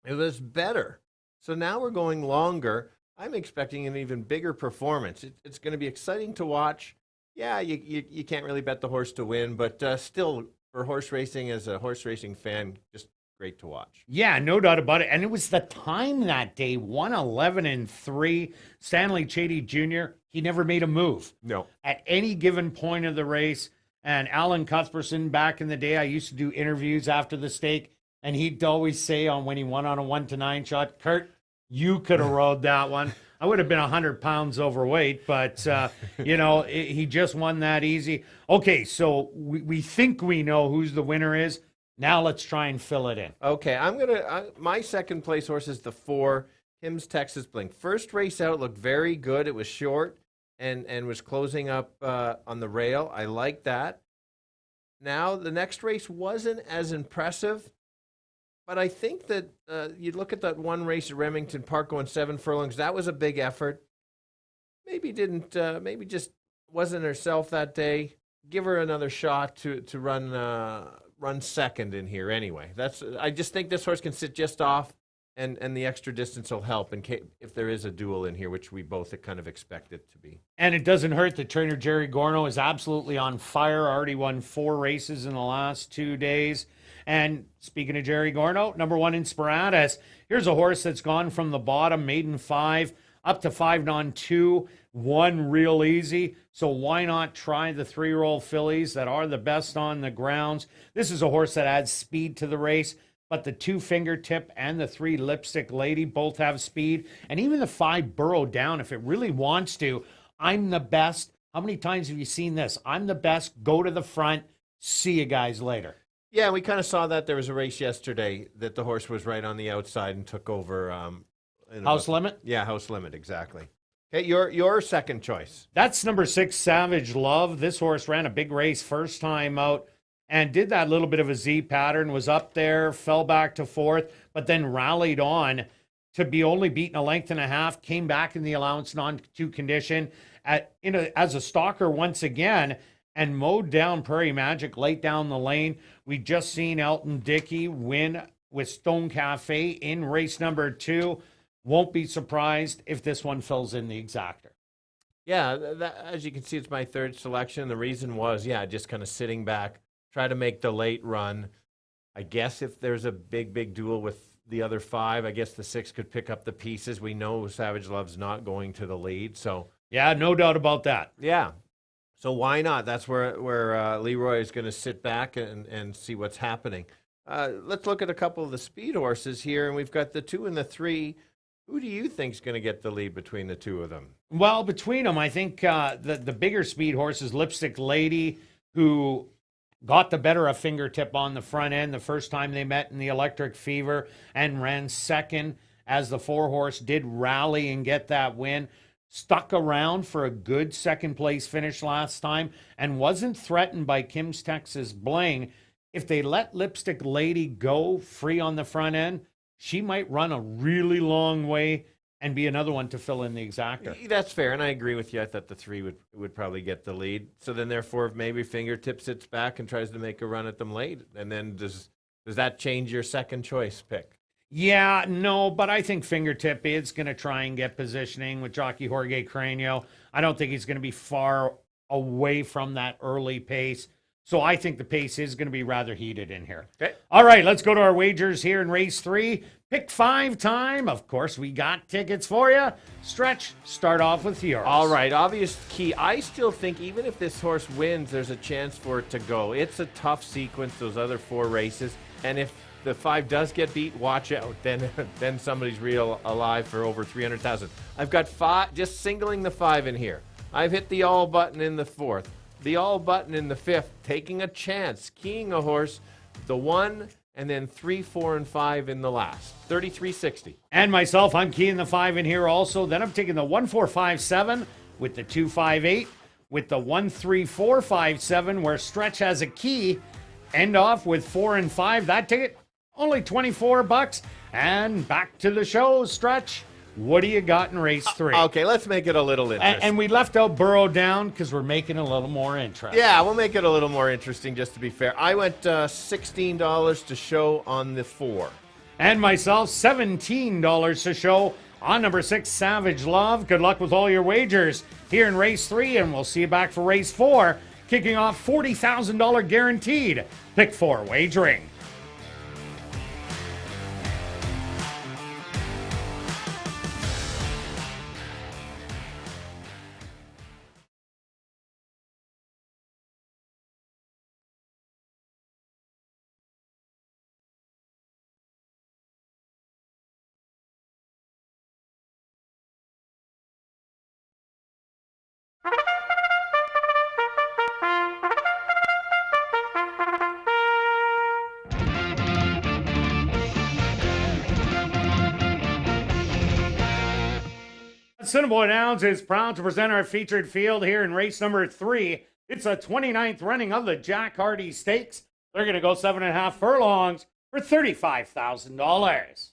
it was better. So now we're going longer. I'm expecting an even bigger performance. It's going to be exciting to watch. Yeah, you can't really bet the horse to win, but still, for horse racing, as a horse racing fan, just great to watch. Yeah, no doubt about it. And it was the time that day, 1:11.3. Stanley Chady Jr., he never made a move. No. At any given point of the race. And Alan Cuthbertson, back in the day, I used to do interviews after the stake, and he'd always say when he won on a 1-9 shot, Kirt, you could have rode that one. I would have been 100 pounds overweight, but, he just won that easy. Okay, so we think we know who's the winner is. Now let's try and fill it in. Okay, my second place horse is the 4, Tim's Texas Blink. First race out looked very good. It was short and was closing up on the rail. I like that. Now, the next race wasn't as impressive. But I think that you look at that one race at Remington Park going 7 furlongs. That was a big effort. Maybe just wasn't herself that day. Give her another shot to run second in here. Anyway, I just think this horse can sit just off and the extra distance will help if there is a duel in here, which we both kind of expect it to be. And it doesn't hurt that trainer Jerry Gorno is absolutely on fire. Already won 4 races in the last 2 days. And speaking of Jerry Gorno, number 1 Inspiratus. Here's a horse that's gone from the bottom, maiden 5, up to 5 on 2, won real easy. So why not try the 3-year-old fillies that are the best on the grounds? This is a horse that adds speed to the race. But the 2 Fingertip and the 3 Lipstick Lady both have speed. And even the 5 Burrow Down, if it really wants to. I'm the best. How many times have you seen this? I'm the best. Go to the front. See you guys later. Yeah, we kind of saw that. There was a race yesterday that the horse was right on the outside and took over. House Limit? Yeah, House Limit, exactly. Okay, your second choice. That's number 6, Savage Love. This horse ran a big race first time out. And did that little bit of a Z pattern, was up there, fell back to 4th, but then rallied on to be only beaten a length and a half, came back in the allowance non-2 condition as a stalker once again, and mowed down Prairie Magic late down the lane. We just seen Elton Dickey win with Stone Cafe in race number 2. Won't be surprised if this one fills in the exactor. Yeah, as you can see, it's my third selection. The reason was, just kind of sitting back, try to make the late run. I guess if there's a big duel with the other 5, I guess the 6 could pick up the pieces. We know Savage Love's not going to the lead, so yeah, no doubt about that. Yeah, so why not? That's where Leroy is going to sit back and see what's happening. Let's look at a couple of the speed horses here, and we've got the 2 and the 3. Who do you think's going to get the lead between the 2 of them? Well, between them, I think the bigger speed horse is Lipstick Lady, who got the better of Fingertip on the front end the first time they met in the Electric Fever and ran second as the 4-horse did rally and get that win. Stuck around for a good second-place finish last time and wasn't threatened by Kim's Texas Bling. If they let Lipstick Lady go free on the front end, she might run a really long way and be another one to fill in the exactor. That's fair, and I agree with you. I thought the 3 would probably get the lead. So then, therefore, maybe Fingertip sits back and tries to make a run at them late. And then does that change your second choice pick? Yeah, no, but I think Fingertip is going to try and get positioning with jockey Jorge Cranio. I don't think he's going to be far away from that early pace. So I think the pace is going to be rather heated in here. Okay. All right, let's go to our wagers here in race 3. Pick 5 time. Of course, we got tickets for you. Stretch, start off with yours. All right, obvious key. I still think even if this horse wins, there's a chance for it to go. It's a tough sequence, those other 4 races. And if the 5 does get beat, watch out. Then somebody's real alive for over 300,000. I've got 5, just singling the 5 in here. I've hit the all button in the 4th. The all button in the 5th, taking a chance, keying a horse, the 1, and then 3, 4, and 5 in the last. 33.60. And myself, I'm keying the 5 in here also. Then I'm taking the 1, 4, 5, 7 with the 2, 5, 8, with the 1, 3, 4, 5, 7, where Stretch has a key. End off with 4 and 5. That ticket, only $24. And back to the show, Stretch. What do you got in race 3? Okay, let's make it a little interesting. And we left out Burrow Down because we're making it a little more interesting. Yeah, we'll make it a little more interesting, just to be fair. I went $16 to show on the 4. And myself, $17 to show on number 6, Savage Love. Good luck with all your wagers here in race 3, and we'll see you back for race 4, kicking off $40,000 guaranteed. Pick 4 wagering. Assiniboia Downs is proud to present our featured field here in race number 3. It's a 29th running of the Jack Hardy Stakes. They're going to go 7.5 furlongs for $35,000.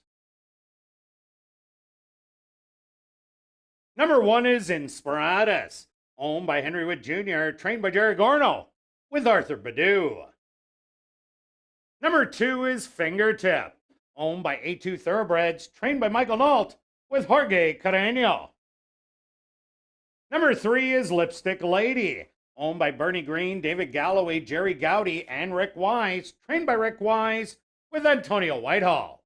Number 1 is Inspiratus, owned by Henry Wood Jr., trained by Jerry Gorno, with Arthur Badu. Number 2 is Fingertip, owned by A2 Thoroughbreds, trained by Michael Nault, with Jorge Carreño. Number 3 is Lipstick Lady, owned by Bernie Green, David Galloway, Jerry Gowdy, and Rick Wise, trained by Rick Wise, with Antonio Whitehall.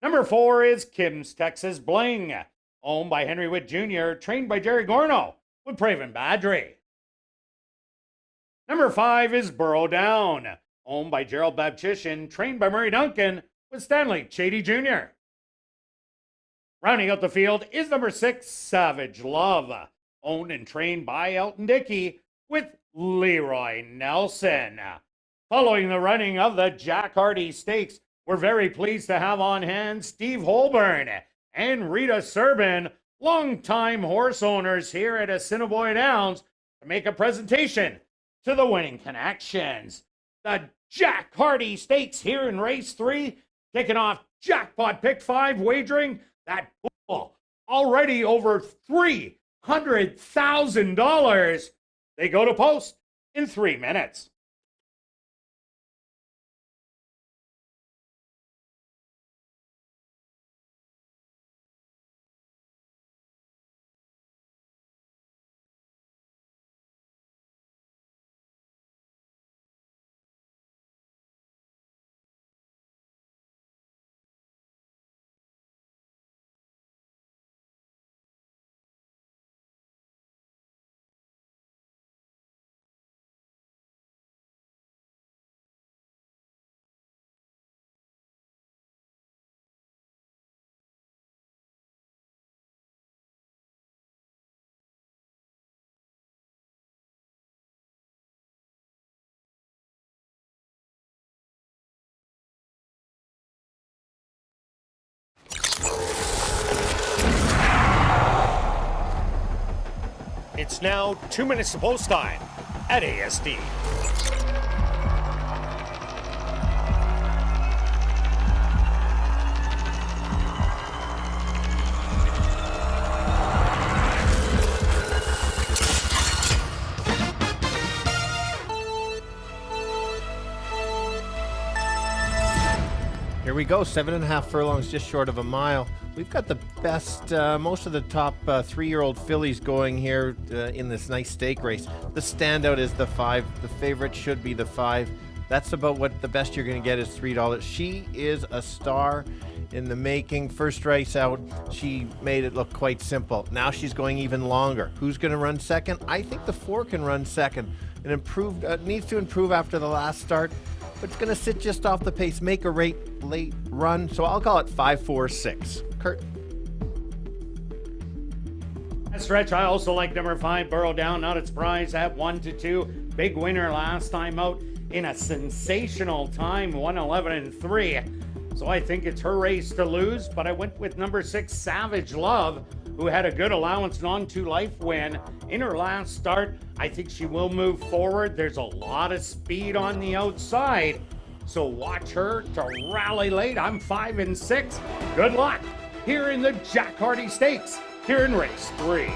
Number 4 is Kim's Texas Bling, owned by Henry Witt Jr., trained by Jerry Gorno, with Praven Badri. Number 5 is Burrow Down, owned by Gerald Babchishin, trained by Murray Duncan, with Stanley Chady Jr. Rounding out the field is number 6, Savage Love, owned and trained by Elton Dickey, with Leroy Nelson. Following the running of the Jack Hardy Stakes, we're very pleased to have on hand Steve Holborn and Rita Serbin, longtime horse owners here at Assiniboia Downs, to make a presentation to the winning connections. The Jack Hardy Stakes here in race 3, kicking off jackpot pick 5 wagering. That pool already over $300,000. They go to post in 3 minutes. It's now 2 minutes to post time at ASD. Here we go, 7.5 furlongs, just short of a mile. We've got the best, most of the top 3-year-old fillies going here in this nice stake race. The standout is the 5. The favorite should be the 5. That's about what the best you're going to get is $3. She is a star in the making. First race out, she made it look quite simple. Now she's going even longer. Who's going to run second? I think the 4 can run second. It needs to improve after the last start, but it's going to sit just off the pace, make a late run. So I'll call it 5-4-6. Kirt. That stretch, I also like number 5, Burrow Down, not its prize at 1-2. Big winner last time out in a sensational time, 1:11.3. So I think it's her race to lose, but I went with number 6, Savage Love, who had a good allowance non-2 life win in her last start. I think she will move forward. There's a lot of speed on the outside, so watch her to rally late. I'm 5-6. Good luck here in the Jack Hardy Stakes, here in race 3.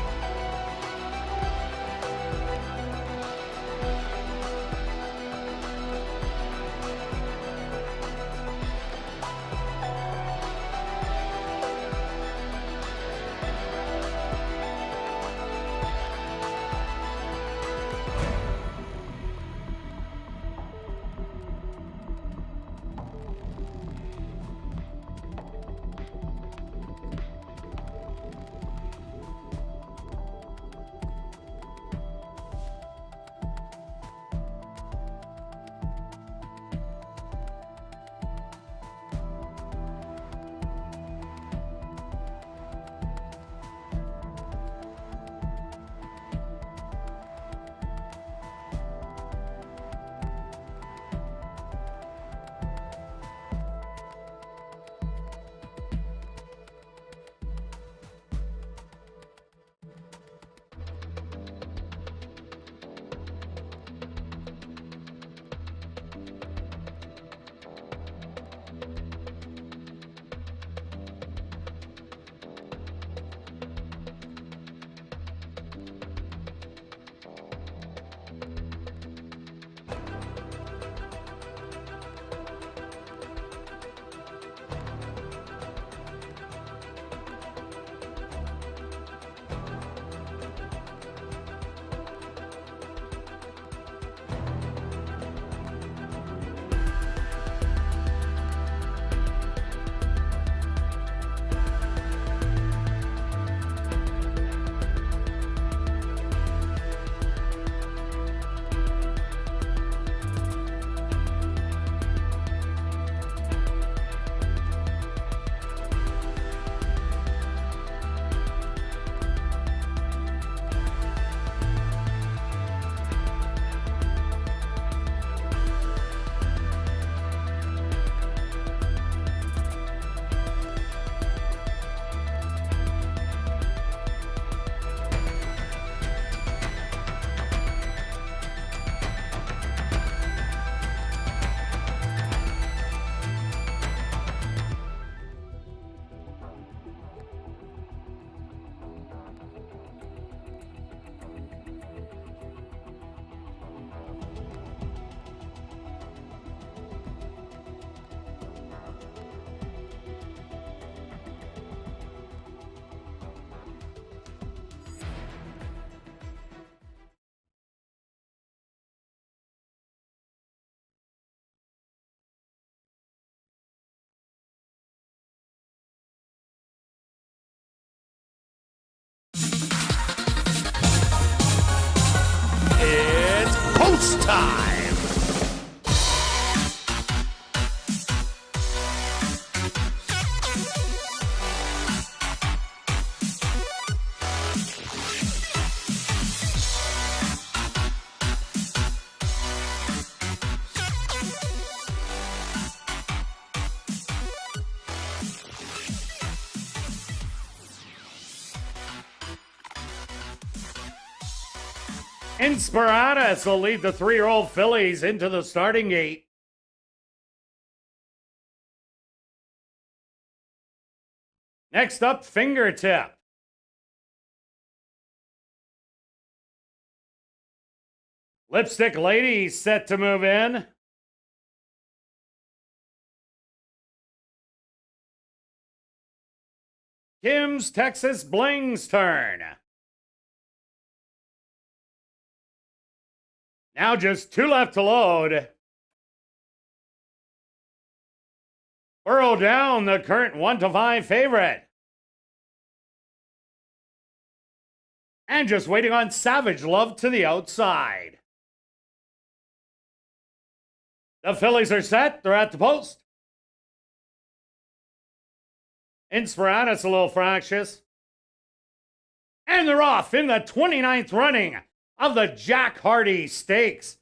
Inspiratus will lead the 3-year-old fillies into the starting gate. Next up, Fingertip. Lipstick Lady set to move in. Kim's Texas Bling's turn. Now just 2 left to load. Burrow down, the current 1-5 favorite. And just waiting on Savage Love to the outside. The fillies are set. They're at the post. Inspiratus a little fractious. And they're off in the 29th running of the Jack Hardy Stakes.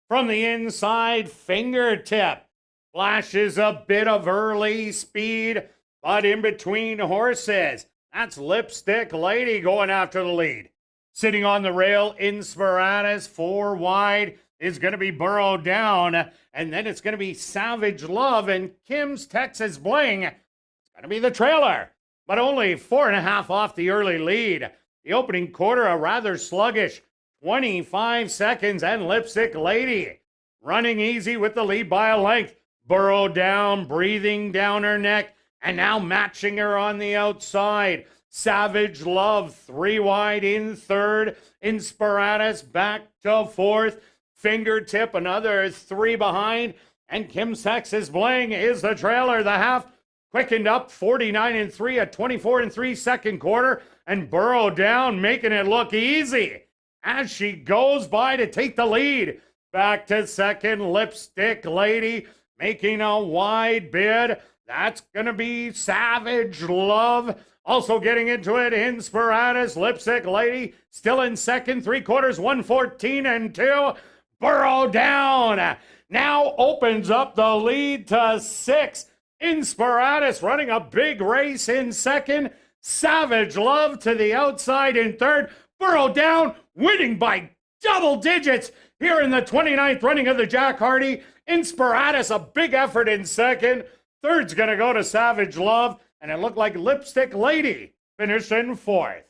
From the inside, Fingertip flashes a bit of early speed, but in between horses. That's Lipstick Lady going after the lead. Sitting on the rail, Inspiratus 4 wide is going to be Burrow down, and then it's going to be Savage Love and Kim's Texas Bling. It's going to be the trailer, but only 4.5 off the early lead. The opening quarter, a rather sluggish 25 seconds, and Lipstick Lady running easy with the lead by a length. Burrow down, breathing down her neck, and now matching her on the outside. Savage Love 3 wide in third. Inspiratus back to fourth. Fingertip another 3 behind. And Kim's Texas Bling is the trailer. The half quickened up 49-3, a 24-3 second quarter. And Burrow down, making it look easy as she goes by to take the lead. Back to second, Lipstick Lady making a wide bid. That's going to be Savage Love. Also getting into it, Inspiratus, Lipstick Lady, still in second, 3/4, 114-2. Burrow down. Now opens up the lead to 6. Inspiratus running a big race in second. Savage Love to the outside in third. Burrow down, winning by double digits here in the 29th running of the Jack Hardy. Inspiratus, a big effort in second. Third's going to go to Savage Love, and it looked like Lipstick Lady finished in fourth.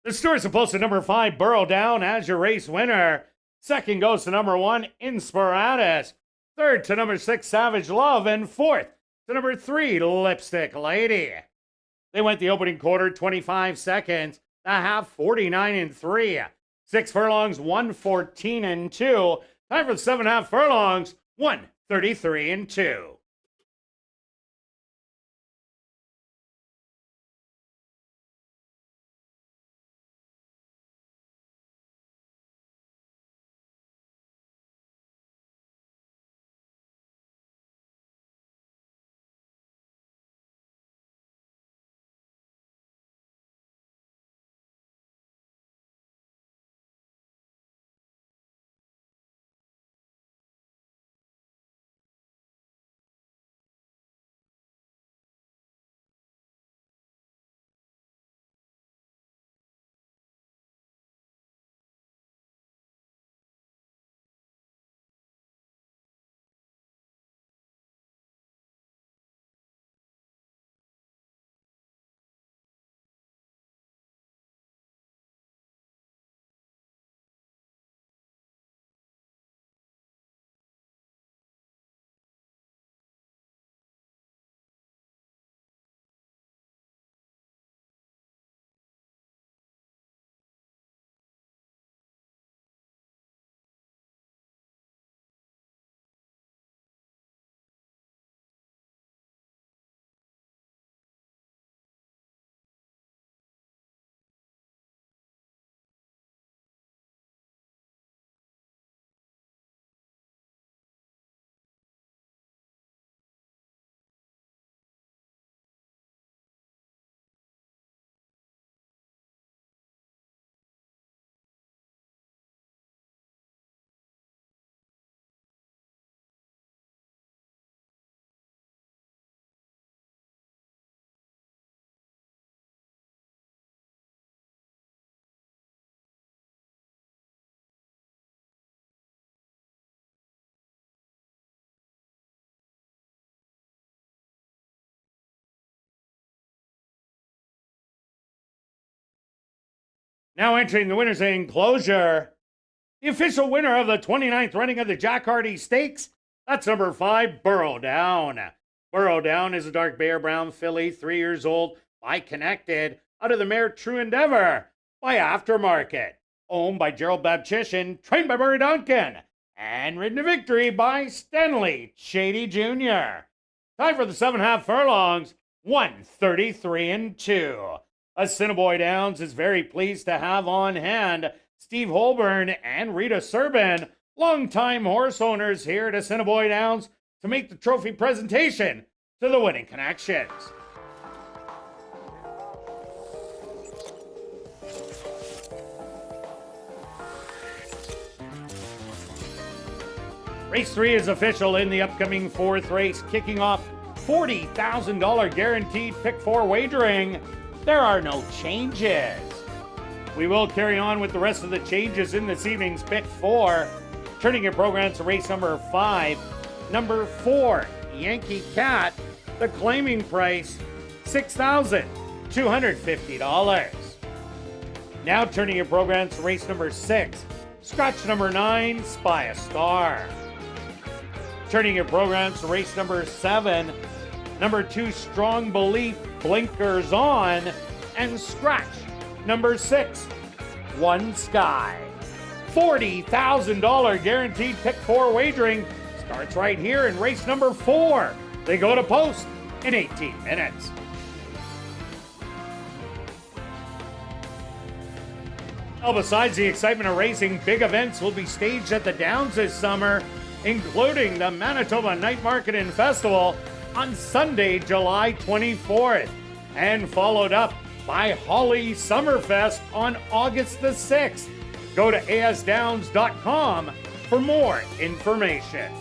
The Stewart's supposed to number 5, Burrow down as your race winner. Second goes to number 1, Inspiratus. Third to number 6, Savage Love. And fourth to number 3, Lipstick Lady. They went the opening quarter, 25 seconds. The half, 49-3. 6 furlongs, 114-2. Time for the 7.5 furlongs, 133-2. Now entering the winner's enclosure, the official winner of the 29th running of the Jack Hardy Stakes, that's number 5, Burrow Down. Burrow Down is a dark bear brown filly, 3 years old, by Connected, out of the mare True Endeavor, by Aftermarket, owned by Gerald Babchishin, trained by Murray Duncan, and ridden to victory by Stanley Shady Jr. Time for the 7.5 furlongs, 1:33 2. Assiniboia Downs is very pleased to have on hand Steve Holborn and Rita Serbin, longtime horse owners here at Assiniboia Downs, to make the trophy presentation to the winning connections. Race 3 is official in the upcoming 4th race, kicking off $40,000 guaranteed pick 4 wagering. There are no changes. We will carry on with the rest of the changes in this evening's pick 4. Turning your program to race number 5. Number 4, Yankee Cat, the claiming price, $6,250. Now turning your program to race number 6. Scratch number 9, Spy a Star. Turning your program to race number 7. Number 2, Strong Belief, Blinkers On. And scratch number 6, One Sky. $40,000 guaranteed pick 4 wagering starts right here in race number 4. They go to post in 18 minutes. Well, besides the excitement of racing, big events will be staged at the Downs this summer, including the Manitoba Night Market and Festival on Sunday, July 24th, and followed up by Holly Summerfest on August the 6th. Go to asdowns.com for more information.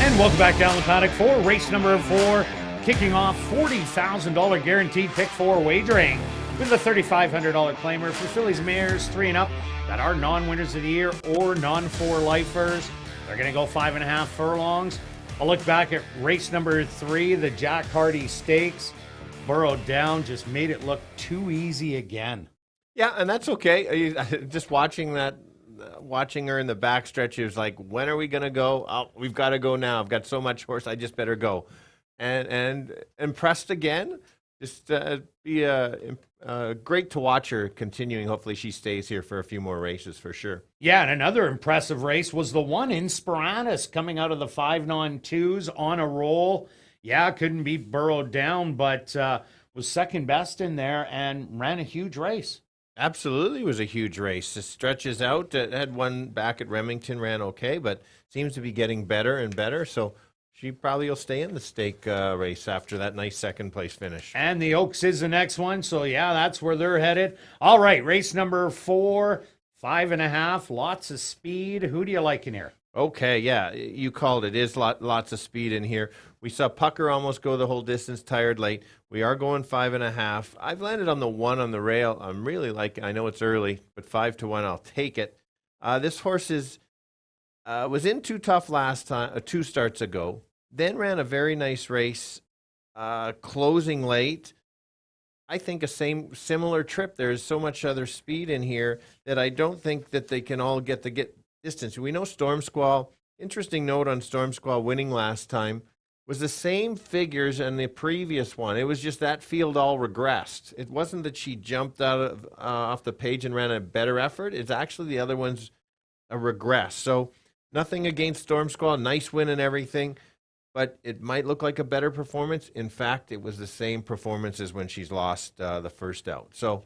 And welcome back down the paddock for race number 4, kicking off $40,000 guaranteed pick 4 wagering with a $3,500 claimer for fillies, mares 3 and up that are non-winners of the year or non-4 lifers. They're going to go 5.5 furlongs. A look back at race number 3, the Jack Hardy Stakes. Burrowed down, just made it look too easy again. Yeah, and that's okay. Just watching her in the backstretch, it was like, when are we going to go? Oh, we've got to go now. I've got so much horse, I just better go. And impressed again. Just be great to watch her continuing. Hopefully she stays here for a few more races for sure. Yeah, and another impressive race was the one in Spiratus coming out of the 5-non-2s on a roll. Yeah, couldn't beat Burrowed Down, but was second best in there and ran a huge race. Absolutely was a huge race. It stretches out. It had one back at Remington, ran okay, but seems to be getting better and better. So she probably will stay in the stake race after that nice second place finish. And the Oaks is the next one. So, yeah, that's where they're headed. All right, race number 4, 5.5, lots of speed. Who do you like in here? Okay, yeah, you called it. It is lots of speed in here. We saw Pucker almost go the whole distance, tired late. We are going 5.5. I've landed on the 1 on the rail. I'm really liking. I know it's early, but 5 to 1, I'll take it. This horse was in Too Tough last time, 2 starts ago. Then ran a very nice race, closing late. I think a similar trip. There's so much other speed in here that I don't think that they can all get distance. We know Storm Squall. Interesting note on Storm Squall winning last time was the same figures in the previous one. It was just that field all regressed. It wasn't that she jumped out of off the page and ran a better effort. It's actually the other one's a regress. So nothing against Storm Squall. Nice win and everything, but it might look like a better performance. In fact, it was the same performance as when she's lost the first out. So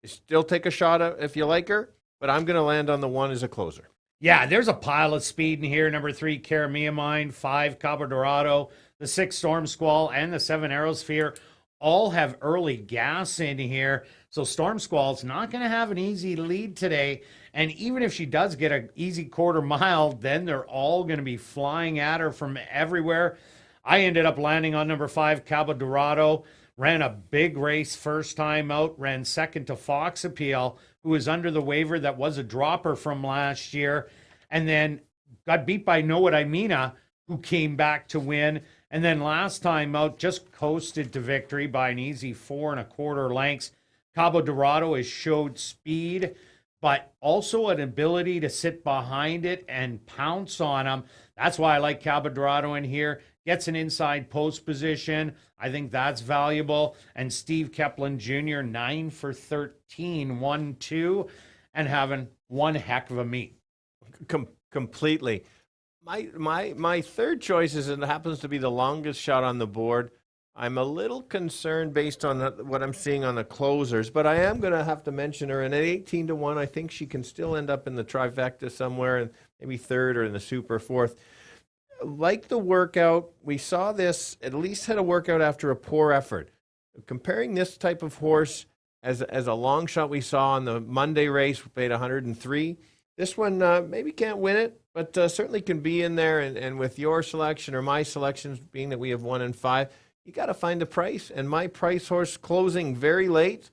you still take a shot if you like her, but I'm going to land on the 1 as a closer. Yeah, there's a pile of speed in here. Number 3, Caramia Mine, 5, Cabo Dorado, the 6, Storm Squall, and the 7, Aerosphere all have early gas in here. So Storm Squall's not going to have an easy lead today. And even if she does get an easy quarter mile, then they're all going to be flying at her from everywhere. I ended up landing on number 5, Cabo Dorado. Ran a big race first time out, ran second to Fox Appeal, who was under the waiver that was a dropper from last year, and then got beat by Know What I Meana, who came back to win. And then last time out, just coasted to victory by an easy 4 1/4 lengths. Cabo Dorado has showed speed, but also an ability to sit behind it and pounce on them. That's why I like Cabo Dorado in here. Gets an inside post position. I think that's valuable. And Steve Kepplin Jr., 9 for 13, 1-2, and having one heck of a meet. Completely. My third choice is, it happens to be the longest shot on the board. I'm a little concerned based on what I'm seeing on the closers, but I am going to have to mention her. And at 18 to 1, I think she can still end up in the trifecta somewhere, and maybe third or in the super fourth. Like the workout, we saw this, at least had a workout after a poor effort. Comparing this type of horse as a long shot we saw on the Monday race, we paid 103. This one maybe can't win it, but certainly can be in there. And with your selection or my selections being that we have 1 and 5, you got to find a price. And my price horse closing very late,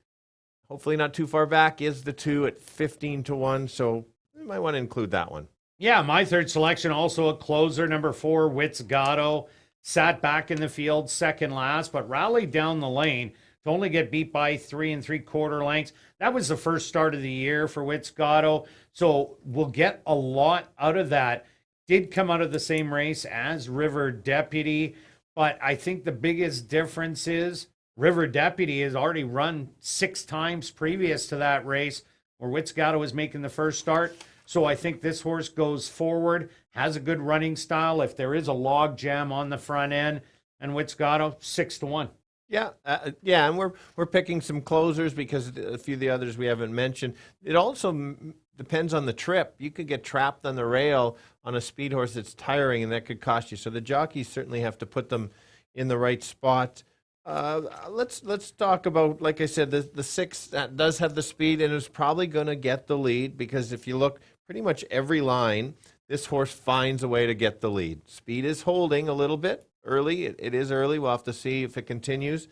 hopefully not too far back, is the 2 at 15 to 1. So you might want to include that one. Yeah, my third selection, also a closer, number 4, Wits Gatto. Sat back in the field second last, but rallied down the lane to only get beat by 3 3/4 lengths. That was the first start of the year for Wits Gatto, so we'll get a lot out of that. Did come out of the same race as River Deputy, but I think the biggest difference is River Deputy has already run 6 times previous to that race where Wits Gatto was making the first start. So I think this horse goes forward, has a good running style. If there is a log jam on the front end, and Wits Gatto, 6 to 1. Yeah, and we're picking some closers because a few of the others we haven't mentioned. It also depends on the trip. You could get trapped on the rail on a speed horse that's tiring, and that could cost you. So the jockeys certainly have to put them in the right spot. Let's talk about, like I said, the 6 that does have the speed and is probably going to get the lead, because if you look pretty much every line, this horse finds a way to get the lead. Speed is holding a little bit early. It is early. We'll have to see if it continues.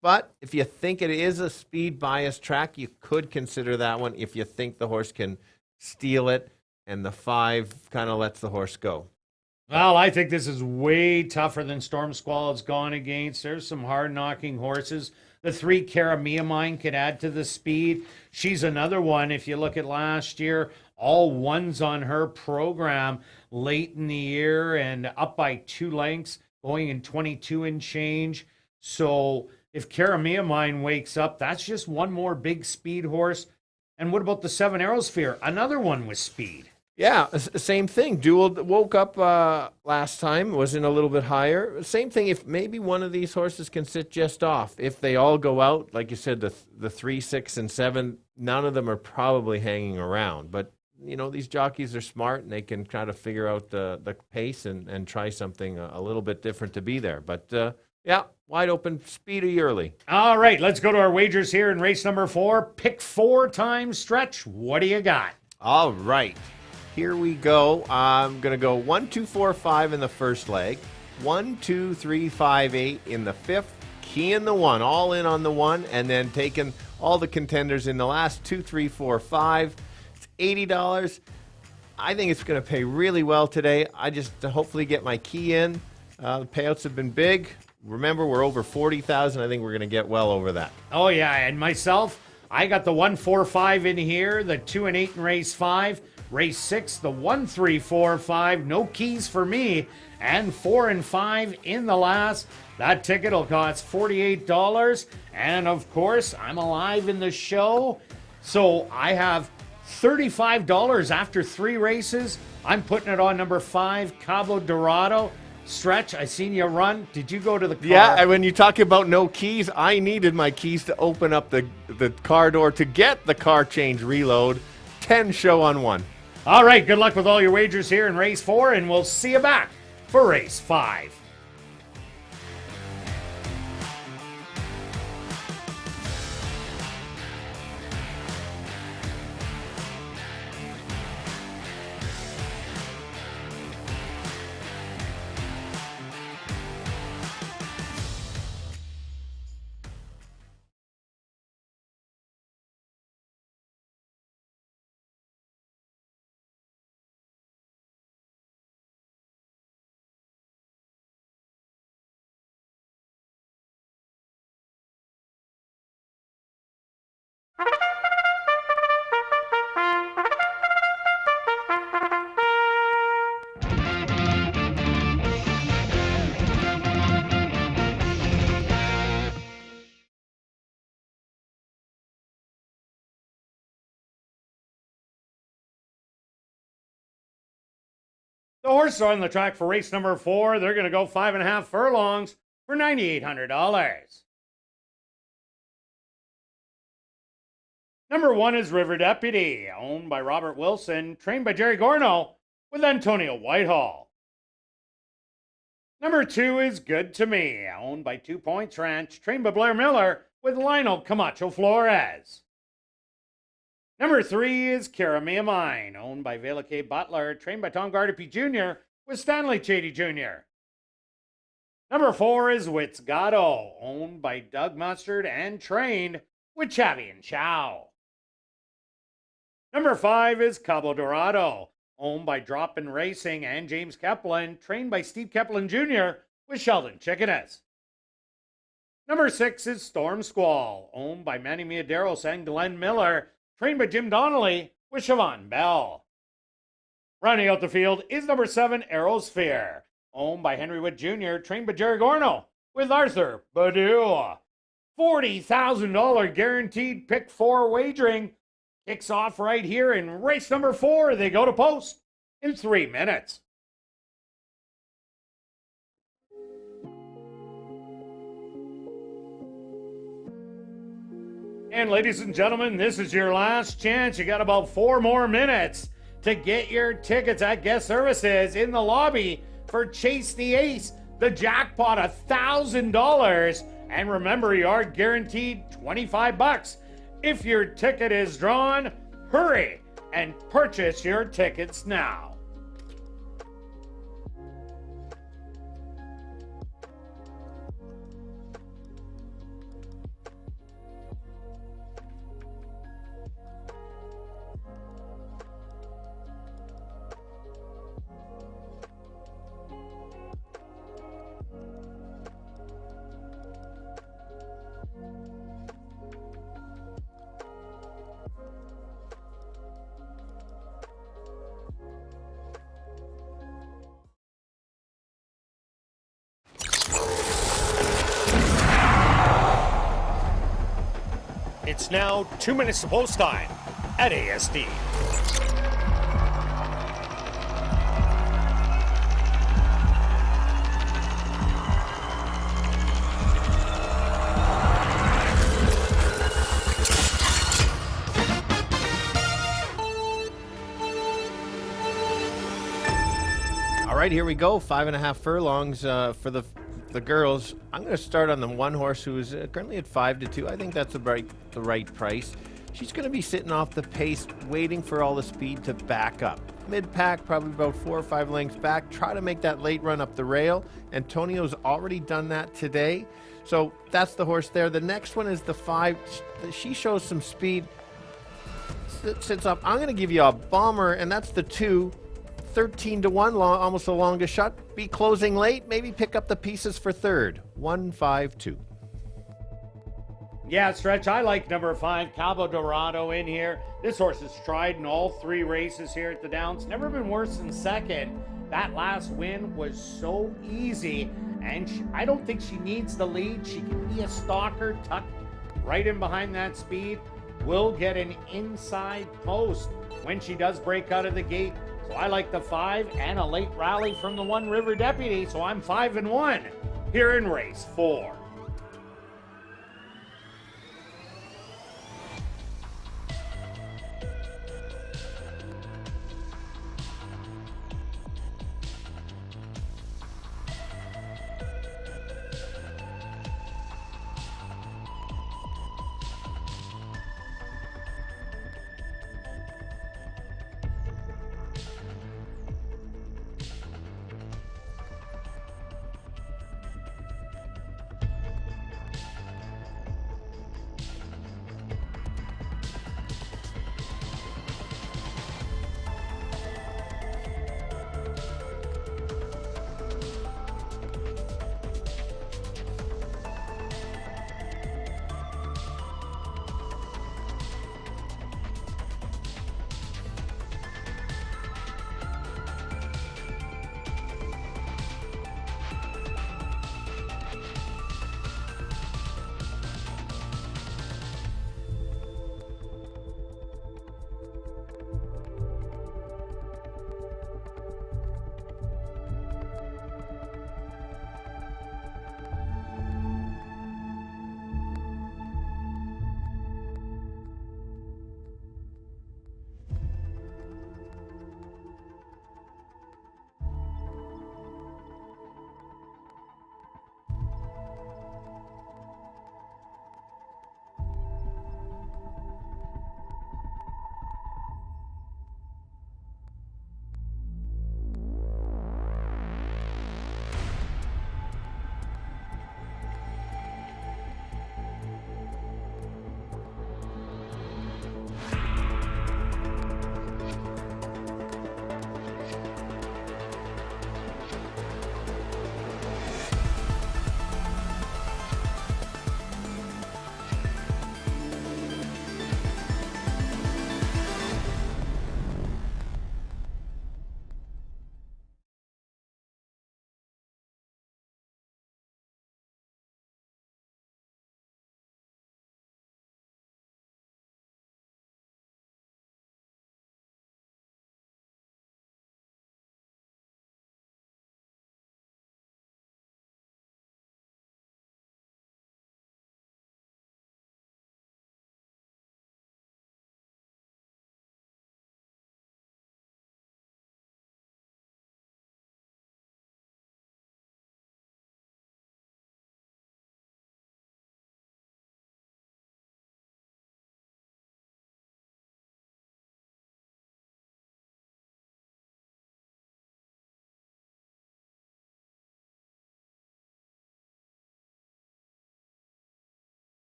But if you think it is a speed bias track, you could consider that one if you think the horse can steal it and the 5 kind of lets the horse go. Well, I think this is way tougher than Storm Squall has gone against. There's some hard-knocking horses. The 3 Cara Mine could add to the speed. She's another one. If you look at last year, all ones on her program late in the year and up by 2 lengths, going in 22 and change. So if Cara Mine wakes up, that's just one more big speed horse. And what about the 7 Aerosphere? Another one with speed. Yeah, same thing. Duel woke up last time, was in a little bit higher. Same thing if maybe one of these horses can sit just off. If they all go out, like you said, the 3, 6, and 7, none of them are probably hanging around. But, you know, these jockeys are smart and they can try to figure out the pace and try something a little bit different to be there. But, yeah, wide open, speedy early. All right, let's go to our wagers here in race number 4. Pick 4 times stretch. What do you got? All right. Here we go. I'm going to go 1, 2, 4, 5 in the first leg. 1, 2, 3, 5, 8 in the 5th. Key in the 1, all in on the 1, and then taking all the contenders in the last 2, 3, 4, 5. It's $80. I think it's going to pay really well today. I just hopefully get my key in. The payouts have been big. Remember, we're over 40,000. I think we're going to get well over that. Oh, yeah, and myself, I got the 1, 4, 5 in here, the 2 and 8 in race 5. Race 6, the 1, 3, 4, 5, no keys for me, and 4 and 5 in the last. That ticket will cost $48, and of course, I'm alive in the show, so I have $35 after 3 races. I'm putting it on number 5, Cabo Dorado. Stretch, I seen you run. Did you go to the car? Yeah, and when you talk about no keys, I needed my keys to open up the car door to get the car change reload. 10 show on 1. All right, good luck with all your wagers here in race 4, and we'll see you back for race 5. The horses are on the track for race number 4. They're going to go 5.5 furlongs for $9,800. Number 1 is River Deputy, owned by Robert Wilson, trained by Jerry Gorno, with Antonio Whitehall. Number 2 is Good to Me, owned by 2 Points Ranch, trained by Blair Miller, with Lionel Camacho Flores. Number 3 is Cara Mine, owned by Vela K. Butler, trained by Tom Gardapi Jr., with Stanley Chady Jr. Number 4 is Wits Gatto, owned by Doug Mustard and trained with Chavi and Chow. Number 5 is Cabo Dorado, owned by Drop-In Racing and James Kaplan, trained by Steve Kaplan Jr. with Sheldon Chickeness. Number 6 is Storm Squall, owned by Manny Miaderos and Glenn Miller, trained by Jim Donnelly with Siobhan Bell. Rounding out the field is number 7, Aerosphere, owned by Henry Witt Jr., trained by Jerry Gorno, with Arthur Badu. $40,000 guaranteed pick 4 wagering kicks off right here in race number 4. They go to post in 3 minutes. And ladies and gentlemen, this is your last chance. You got about 4 more minutes to get your tickets at guest services in the lobby for Chase the Ace, the jackpot $1,000. And remember, you are guaranteed $25. If your ticket is drawn, hurry and purchase your tickets now. It's now 2 minutes to post time at ASD. All right, here we go. 5.5 furlongs for the girls. I'm going to start on the one horse who is currently at 5-2. I think that's the right price. She's going to be sitting off the pace, waiting for all the speed to back up. Mid-pack, probably about 4 or 5 lengths back. Try to make that late run up the rail. Antonio's already done that today. So that's the horse there. The next one is the 5. She shows some speed. Sits up. I'm going to give you a bomber, and that's the 2. 13-1, almost the longest shot. Be closing late. Maybe pick up the pieces for third. 1-5-2. Yeah, Stretch, I like number 5, Cabo Dorado in here. This horse has tried in all 3 races here at the Downs. Never been worse than second. That last win was so easy, and I don't think she needs the lead. She can be a stalker, tucked right in behind that speed. Will get an inside post when she does break out of the gate. So I like the 5 and a late rally from the One River Deputy. So I'm 5-1 here in race 4.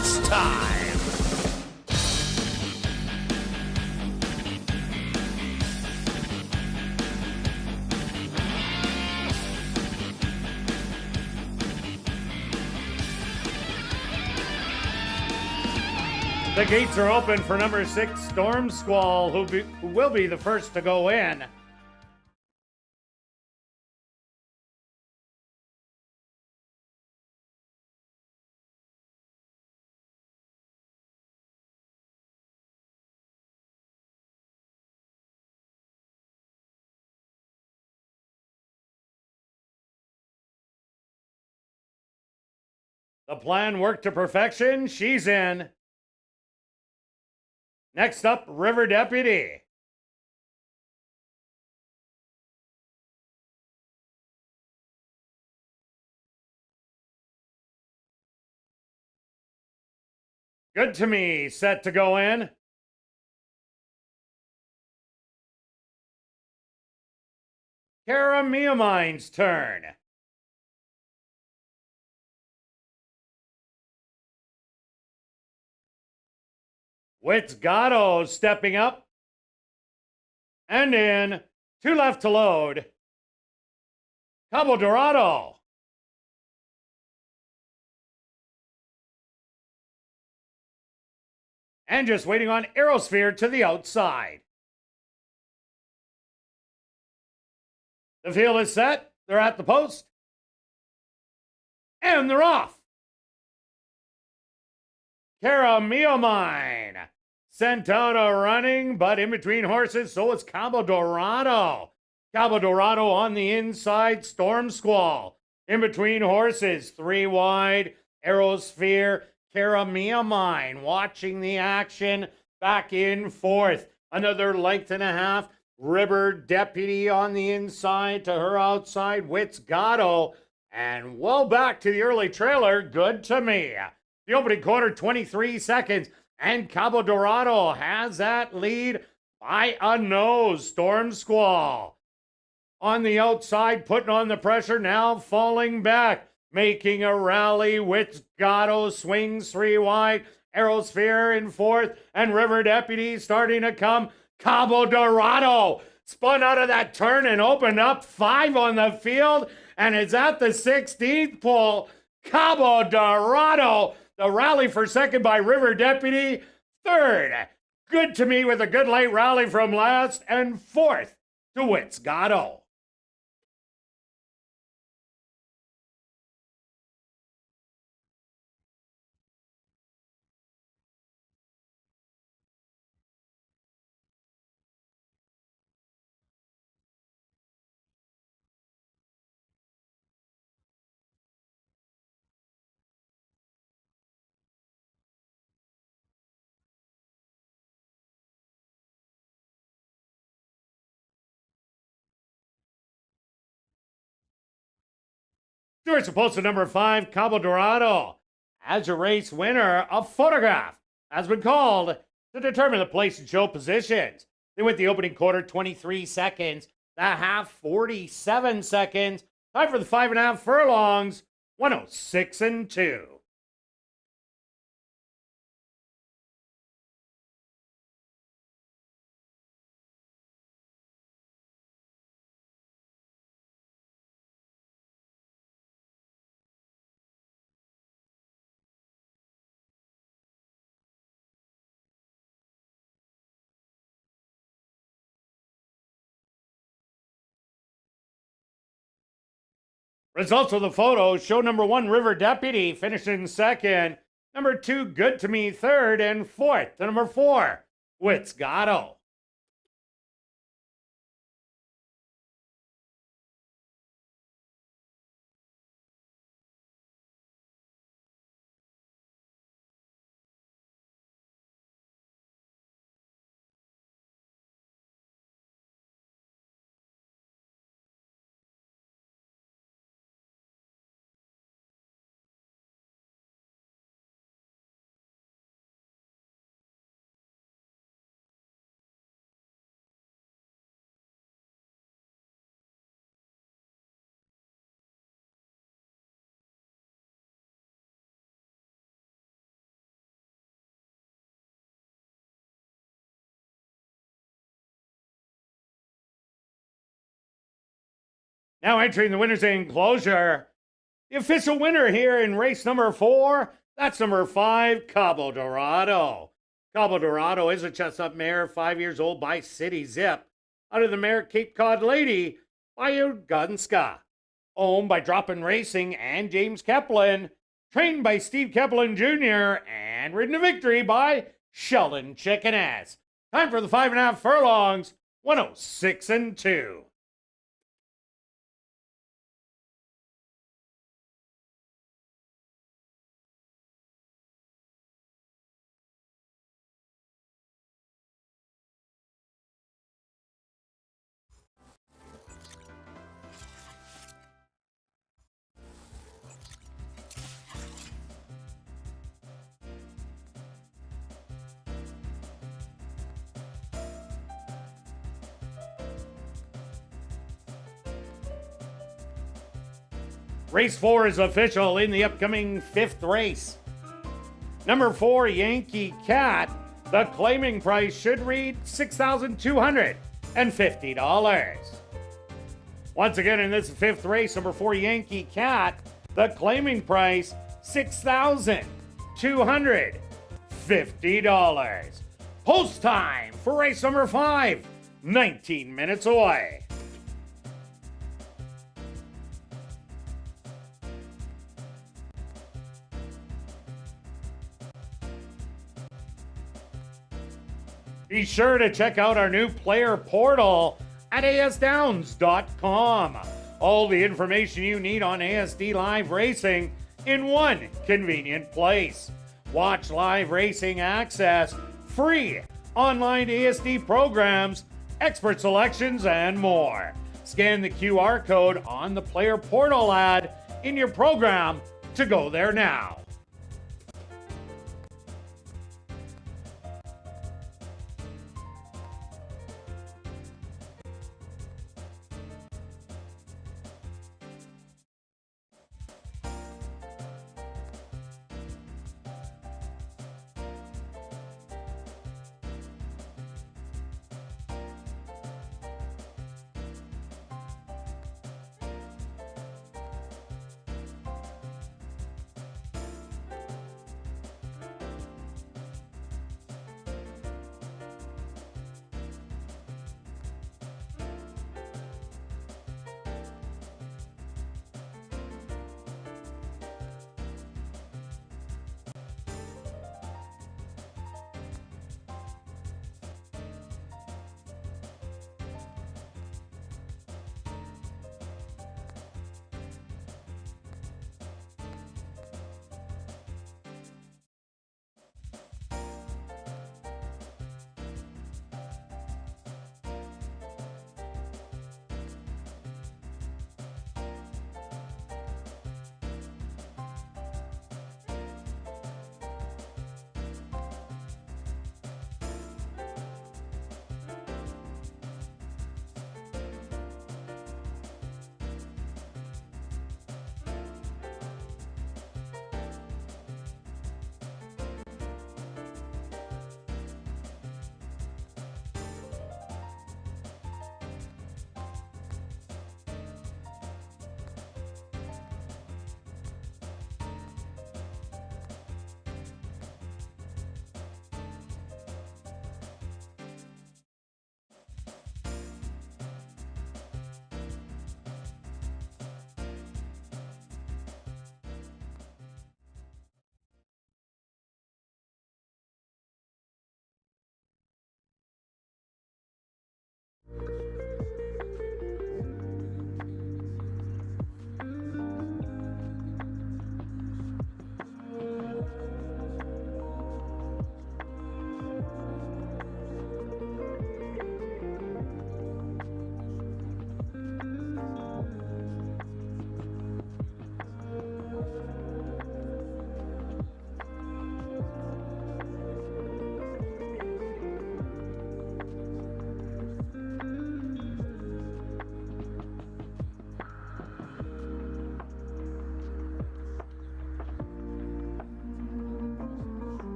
post time. The gates are open for number 6, Storm Squall, who will be the first to go in. The plan worked to perfection. She's in. Next up, River Deputy. Good to me, set to go in. Cara Miamine's turn. Witzgato stepping up. And in. 2 left to load. Cabo Dorado. And just waiting on Aerosphere to the outside. The field is set. They're at the post. And they're off. Cara Miamine sent out a running, but in between horses, so is Cabo Dorado. Cabo Dorado on the inside, Storm Squall. In between horses, 3 wide, Aerosphere, Cara Miamine watching the action, back in 4th. Another length and a half. River Deputy on the inside, to her outside, Witzgato. And well back to the early trailer, Good to Me. The opening quarter, 23 seconds. And Cabo Dorado has that lead by a nose. Storm Squall on the outside, putting on the pressure, now falling back, making a rally. Witzgato swings 3 wide. Aerosphere in 4th, and River Deputy starting to come. Cabo Dorado spun out of that turn and opened up 5 on the field, and is at the 16th pole. Cabo Dorado, the rally for second by River Deputy. 3rd, Good to Me with a good late rally from last, and 4th to Witzgato. Stewards opposed to number 5, Cabo Dorado. As your race winner, a photograph has been called to determine the place and show positions. They went the opening quarter, 23 seconds. The half, 47 seconds. Time for the 5.5 furlongs, 106 and 2. Results of the photo show number 1, River Deputy, finishing 2nd. Number 2, Good to Me, 3rd, and 4th to number 4, Witzgato. Now entering the winner's enclosure, the official winner here in race number 4, that's number 5, Cabo Dorado. Cabo Dorado is a chestnut mare, 5 years old by City Zip, out of the mare Cape Cod Lady by Ugunska. Owned by Drop-In Racing and James Keplin, trained by Steve Keplin Jr., and ridden to victory by Sheldon Chickeness. Time for the 5.5 furlongs, 106 and 2. Race 4 is official in the upcoming 5th race. Number 4, Yankee Cat. The claiming price should read $6,250. Once again, in this 5th race, number 4, Yankee Cat. The claiming price, $6,250. Post time for race number 5, 19 minutes away. Be sure to check out our new player portal at asdowns.com. All the information you need on ASD Live Racing in one convenient place. Watch live racing access, free online ASD programs, expert selections, and more. Scan the QR code on the player portal ad in your program to go there now.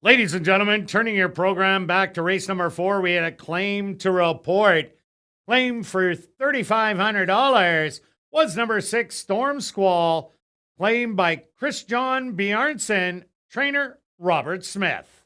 Ladies and gentlemen, turning your program back to race number 4, we had a claim to report. Claim for $3,500 was number 6, Storm Squall, claimed by Chris John Bjarnson, trainer Robert Smith.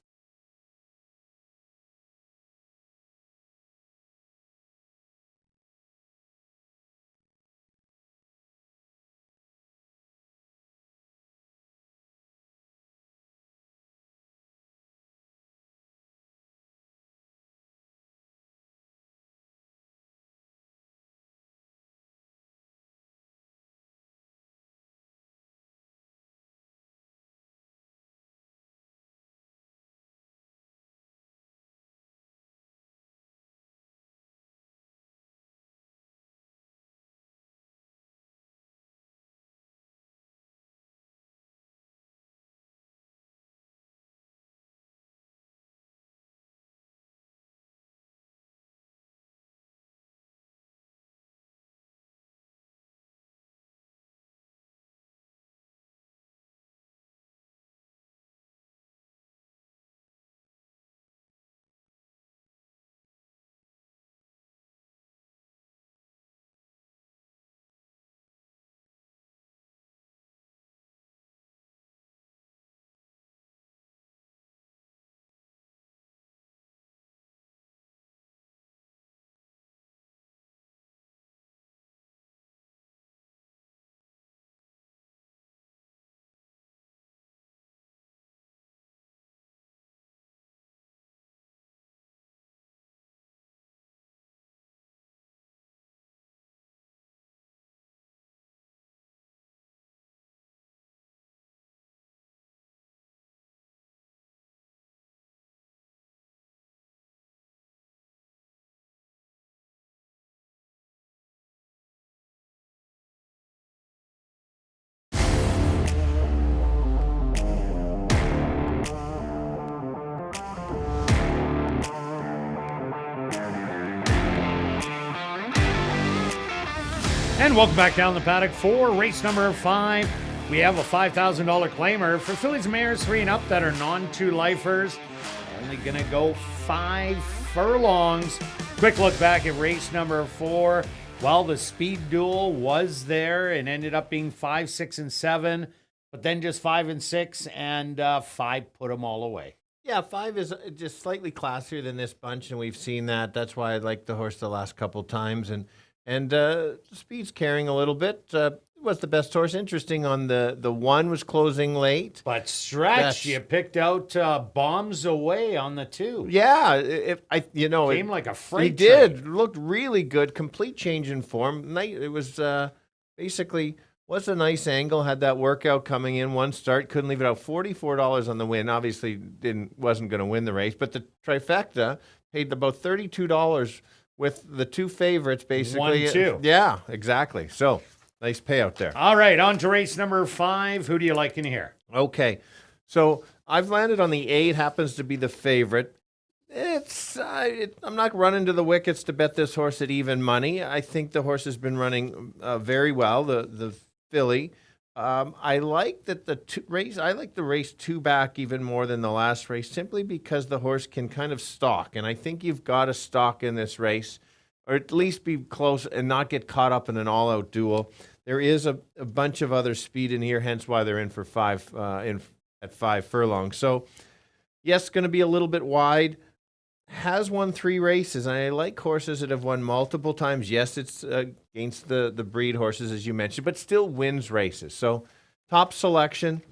And welcome back down the paddock for race number 5. We have a $5,000 claimer for fillies and mares 3 and up that are non-2-lifers. Only going to go 5 furlongs. Quick look back at race number 4. Well, the speed duel was there and ended up being 5, 6, and 7. But then just 5 and 6 and 5 put them all away. Yeah, 5 is just slightly classier than this bunch, and we've seen that. That's why I liked the horse the last couple times. And speed's carrying a little bit. Was the best horse. Interesting on the 1 was closing late. But Stretch, you picked out Bombs Away on the 2. Yeah, Came like a freight He did. Looked really good. Complete change in form. It was basically was a nice angle. Had that workout coming in one start. Couldn't leave it out. $44 on the win. Obviously wasn't going to win the race, but the trifecta paid about $32 with the 2 favorites, basically. 1-2. Yeah, exactly. So nice payout there. All right, on to race number 5. Who do you like in here? Okay, so I've landed on the 8. Happens to be the favorite. I'm not running to the wickets to bet this horse at even money. I think the horse has been running very well. The filly. I like that I like the race 2 back even more than the last race, simply because the horse can kind of stalk, and I think you've got to stalk in this race, or at least be close and not get caught up in an all-out duel. There is a bunch of other speed in here, hence why they're in for 5 at 5 furlongs. So, yes, going to be a little bit wide. Has won 3 races, and I like horses that have won multiple times. Yes, it's against the breed horses, as you mentioned, but still wins races. So, top selection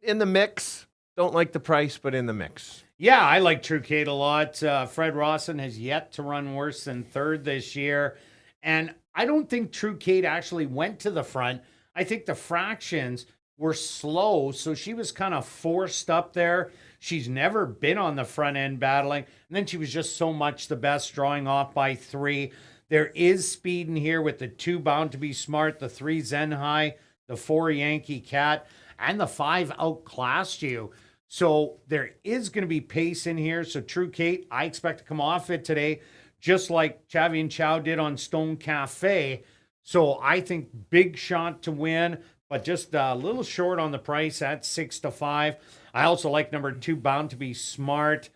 in the mix. Don't like the price, but in the mix. Yeah, I like True Kate a lot. Fred Rawson has yet to run worse than 3rd this year. And I don't think True Kate actually went to the front. I think the fractions were slow, so she was kind of forced up there. She's never been on the front end battling. And then she was just so much the best, drawing off by 3. There is speed in here with the 2 Bound to Be Smart, the 3 Zen High, the 4 Yankee Cat, and the 5 Outclassed You. So there is going to be pace in here. So True Kate, I expect to come off it today, just like Chavi and Chow did on Stone Cafe. So I think big shot to win. but just a little short on the price at 6-5. I also like number 2, Bound to Be Smart.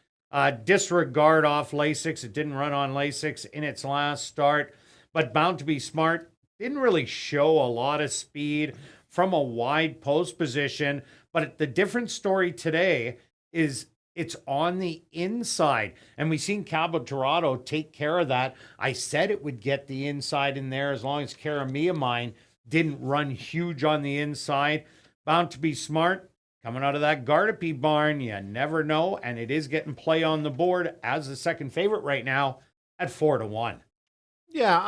Disregard off Lasix. It didn't run on Lasix in its last start, but Bound to Be Smart didn't really show a lot of speed from a wide post position. But the different story today is it's on the inside. And we've seen Cabo Dorado take care of that. I said it would get the inside in there as long as Karamia Mine didn't run huge on the inside. Bound to Be Smart, coming out of that Gardapi barn, you never know. And it is getting play on the board as the second favorite right now at 4-1. Yeah,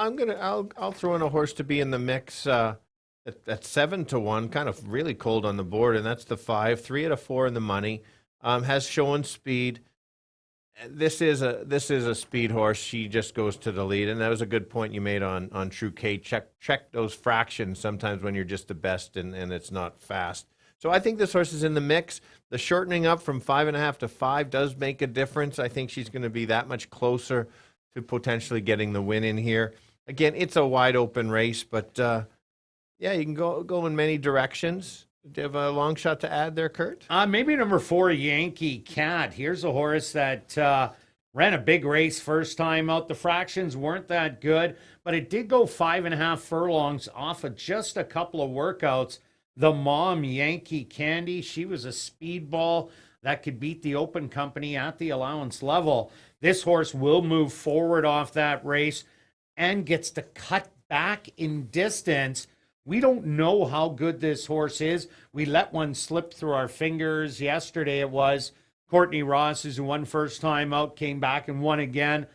I'll throw in a horse to be in the mix at 7-1, kind of really cold on the board, and that's the 5, 3 out of 4 in the money. Has shown speed. This is a speed horse. She just goes to the lead, and that was a good point you made on True K. Check those fractions sometimes when you're just the best and it's not fast. So I think this horse is in the mix. The shortening up from 5.5 to 5 does make a difference. I think she's going to be that much closer to potentially getting the win in here. Again, it's a wide open race, but yeah, you can go in many directions. Do you have a long shot to add there, Kirt? Maybe number 4, Yankee Cat. Here's a horse that ran a big race first time out. The fractions weren't that good, but it did go 5.5 furlongs off of just a couple of workouts. The mom, Yankee Candy, she was a speedball that could beat the open company at the allowance level. This horse will move forward off that race and gets to cut back in distance. We don't know how good this horse is. We let one slip through our fingers. Yesterday it was Courtney Ross, who won first time out, came back and won again.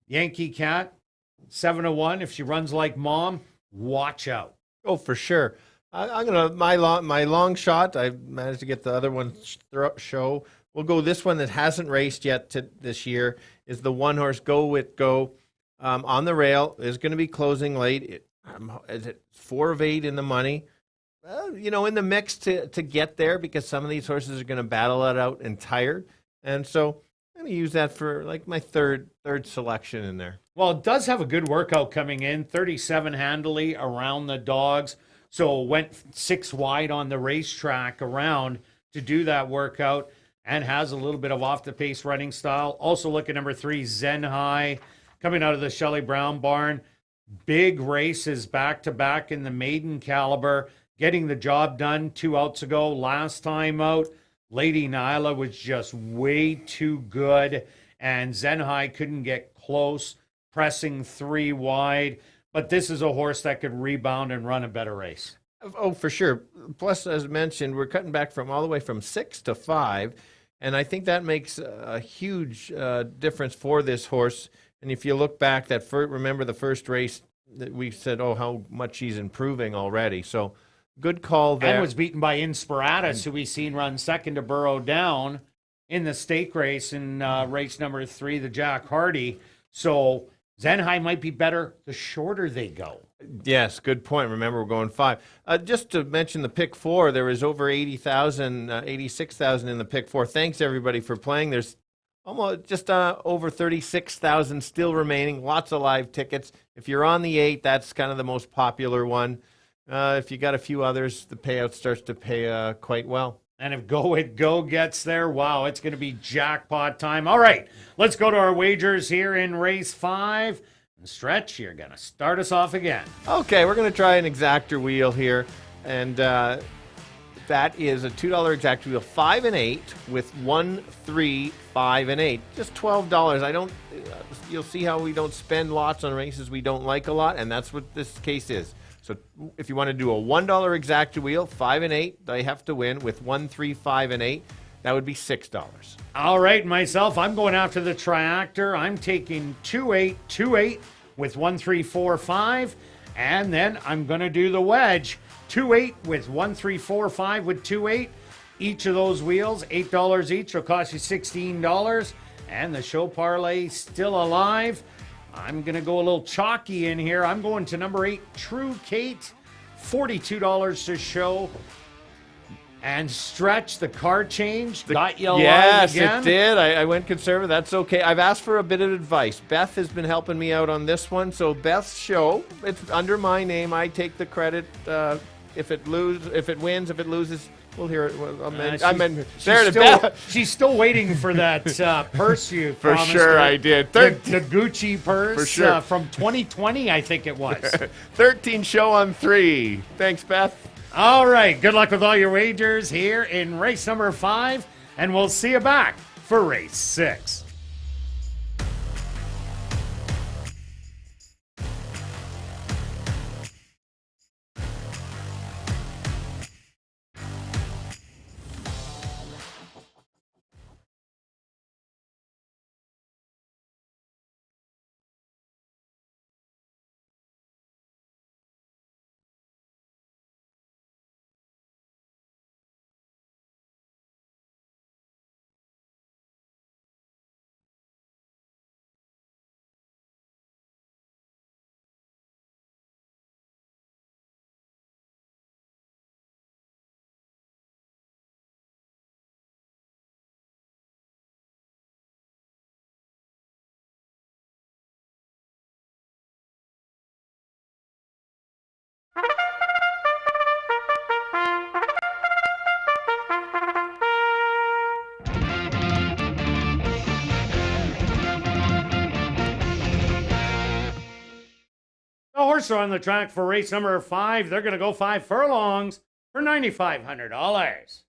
Yankee Cat, 7-1. If she runs like mom, watch out. Oh, for sure. I'm gonna my long shot. I managed to get the other one show. We'll go this one that hasn't raced yet this year is the one horse Go Wit Go on the rail. Is going to be closing late. Is it 4 of 8 in the money? In the mix to get there because some of these horses are going to battle it out and tired. And so I'm going to use that for like my third selection in there. Well, it does have a good workout coming in, 37 handily around the dogs. So went 6 wide on the racetrack around to do that workout and has a little bit of off-the-pace running style. Also look at number 3, Zen High, coming out of the Shelley Brown barn. Big races back-to-back in the maiden caliber, getting the job done 2 outs ago. Last time out, Lady Nyla was just way too good, and Zen High couldn't get close, pressing 3 wide. But this is a horse that could rebound and run a better race. Oh, for sure. Plus, as mentioned, we're cutting back from all the way from 6 to 5, and I think that makes a huge difference for this horse. And if you look back, remember the first race that we said, oh, how much she's improving already. So good call there. And was beaten by Inspiratus, who we seen run second to Burrow Down in the stake race in race number 3, the Jack Hardy. So Zen High might be better the shorter they go. Yes, good point. Remember, we're going 5. Just to mention the pick 4, there was over 80,000, 86,000 in the pick 4. Thanks, everybody, for playing. There's almost just over 36,000 still remaining. Lots of live tickets. If you're on the 8, that's kind of the most popular one. If you got a few others, the payout starts to pay quite well. And if Go It Go gets there, wow, it's going to be jackpot time. All right, let's go to our wagers here in race 5. And Stretch, you're going to start us off again. Okay, we're going to try an exactor wheel here. And that is a $2 exactor wheel, 5 and 8 with 1, 3, 5 and 8. Just $12. You'll see how we don't spend lots on races we don't like a lot, and that's what this case is. So if you want to do a $1 exacta wheel, 5 and 8, they have to win with 1, 3, 5 and 8. That would be $6. All right, myself, I'm going after the triactor. I'm taking 2, 8, 2, 8 with 1, 3, 4, 5. And then I'm going to do the wedge. 2, 8 with 1, 3, 4, 5 with 2, 8. Each of those wheels, $8 each, will cost you $16. And the show parlay still alive. I'm going to go a little chalky in here. I'm going to number 8, True Kate, $42 to show. And Stretch, the car change, got you alive yes, again. Yes, it did. I went conservative. That's okay. I've asked for a bit of advice. Beth has been helping me out on this one. So Beth's show, it's under my name. I take the credit if it wins, if it loses, we'll hear it. Well, she's still waiting for that purse you For promised sure her. I did. The Gucci purse For sure. from 2020, I think it was. 13 show on 3. Thanks, Beth. All right. Good luck with all your wagers here in race number 5, and we'll see you back for race 6. The horse are on the track for race number 5. They're going to go 5 furlongs for $9,500.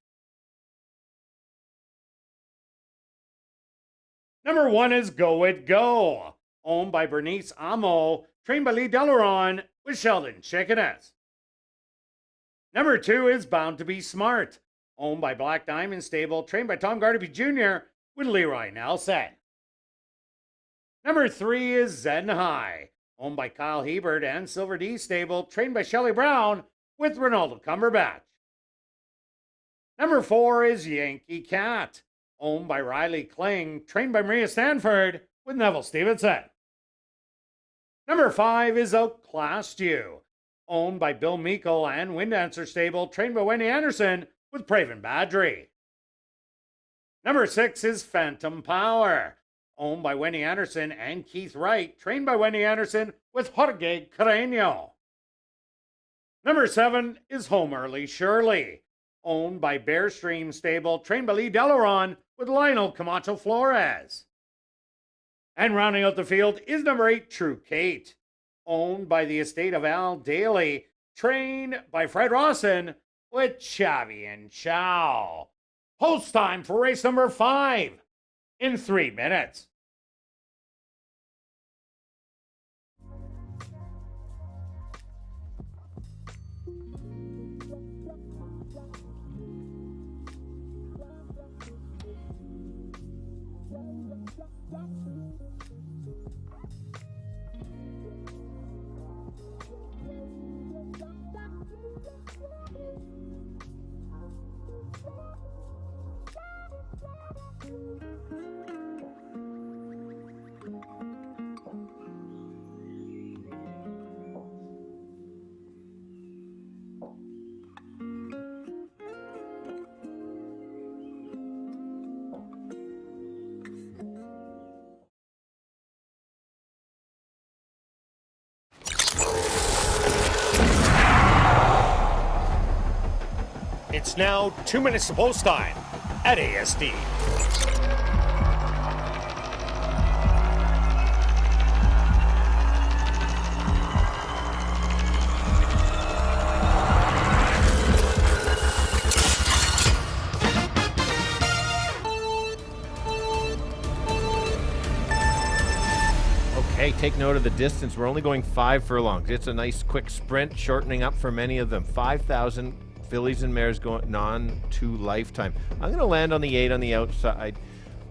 Number 1 is Go It Go, owned by Bernice Amo, trained by Lee Delaron with Sheldon Chickeness. Number 2 is Bound to Be Smart, owned by Black Diamond Stable, trained by Tom Gardaby Jr. with Leroy Nelson. Number 3 is Zen High, owned by Kyle Hebert and Silver D Stable, trained by Shelley Brown with Ronaldo Cumberbatch. Number 4 is Yankee Cat, owned by Riley Kling, trained by Maria Stanford with Neville Stevenson. Number 5 is Outclassed You, owned by Bill Meikle and Wind Dancer Stable, trained by Wendy Anderson with Praven Badri. Number 6 is Phantom Power, owned by Wendy Anderson and Keith Wright, trained by Wendy Anderson with Jorge Carreño. Number 7 is Home Early Shirley, owned by Bearstream Stable, trained by Lee Delaron with Lionel Camacho Flores. And rounding out the field is number 8, True Kate, owned by the estate of Al Daly, trained by Fred Rawson with Chavi and Chow. Post time for race number 5 in 3 minutes. It's now 2 minutes to post time at ASD. Okay, take note of the distance. We're only going 5 furlongs. It's a nice quick sprint, shortening up for many of them. 5,000 fillies and mares going on to lifetime. I'm going to land on the 8 on the outside.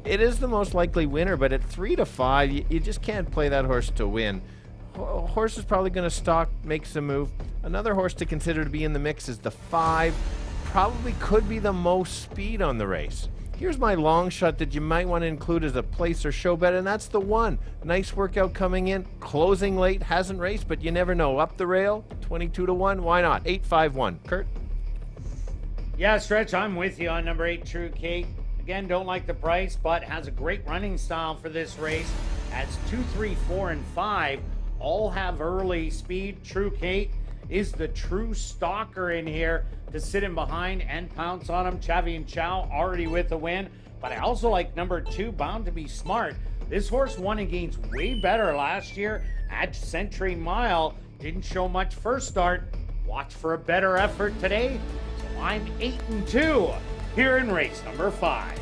It is the most likely winner, but at 3 to 5, you just can't play that horse to win. Horse is probably going to stalk, make some move. Another horse to consider to be in the mix is the 5. Probably could be the most speed on the race. Here's my long shot that you might want to include as a place or show bet, and that's the 1. Nice workout coming in, closing late, hasn't raced, but you never know. Up the rail, 22 to 1, why not? 8-5-1. Kirt? Yeah, Stretch, I'm with you on number 8, True Kate. Again, don't like the price, but has a great running style for this race. As 2, 3, 4, and 5 all have early speed. True Kate is the true stalker in here to sit in behind and pounce on him. Chavi and Chow already with the win. But I also like number 2, Bound to Be Smart. This horse won and gains way better last year at Century Mile. Didn't show much first start. Watch for a better effort today. So I'm 8-2 here in race number 5.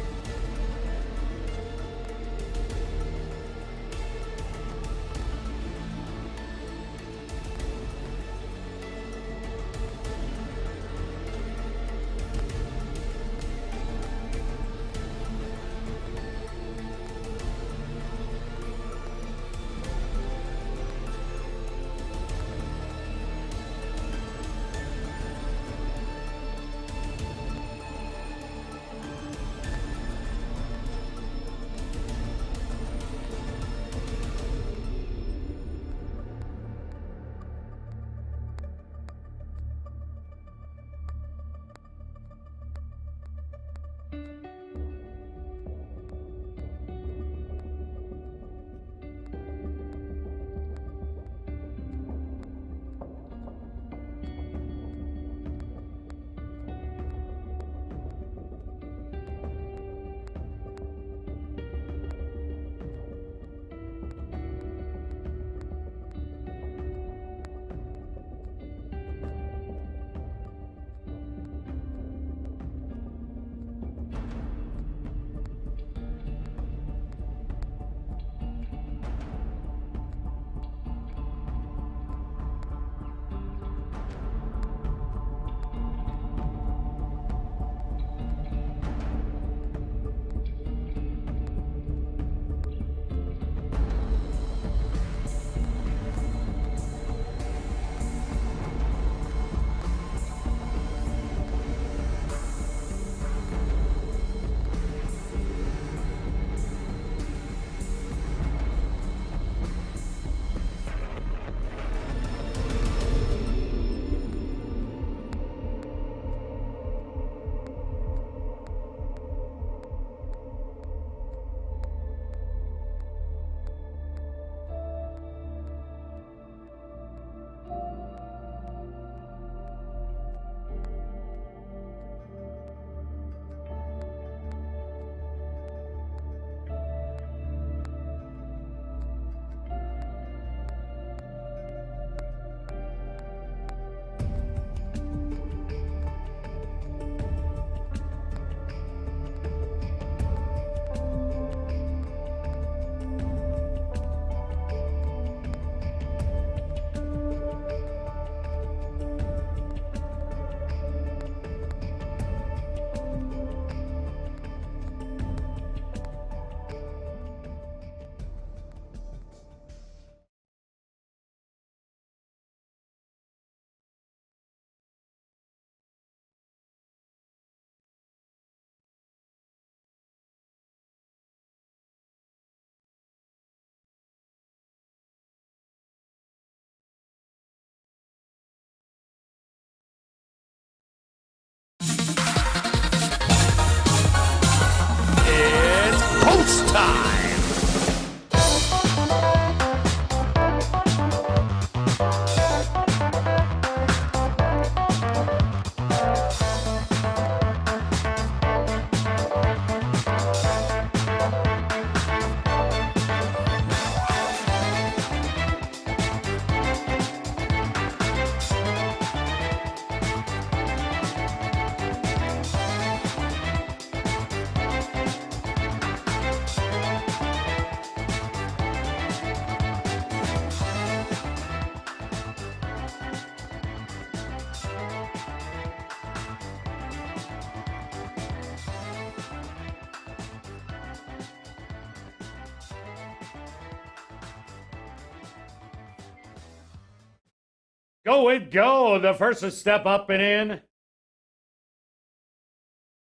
Go it go. The first to step up and in.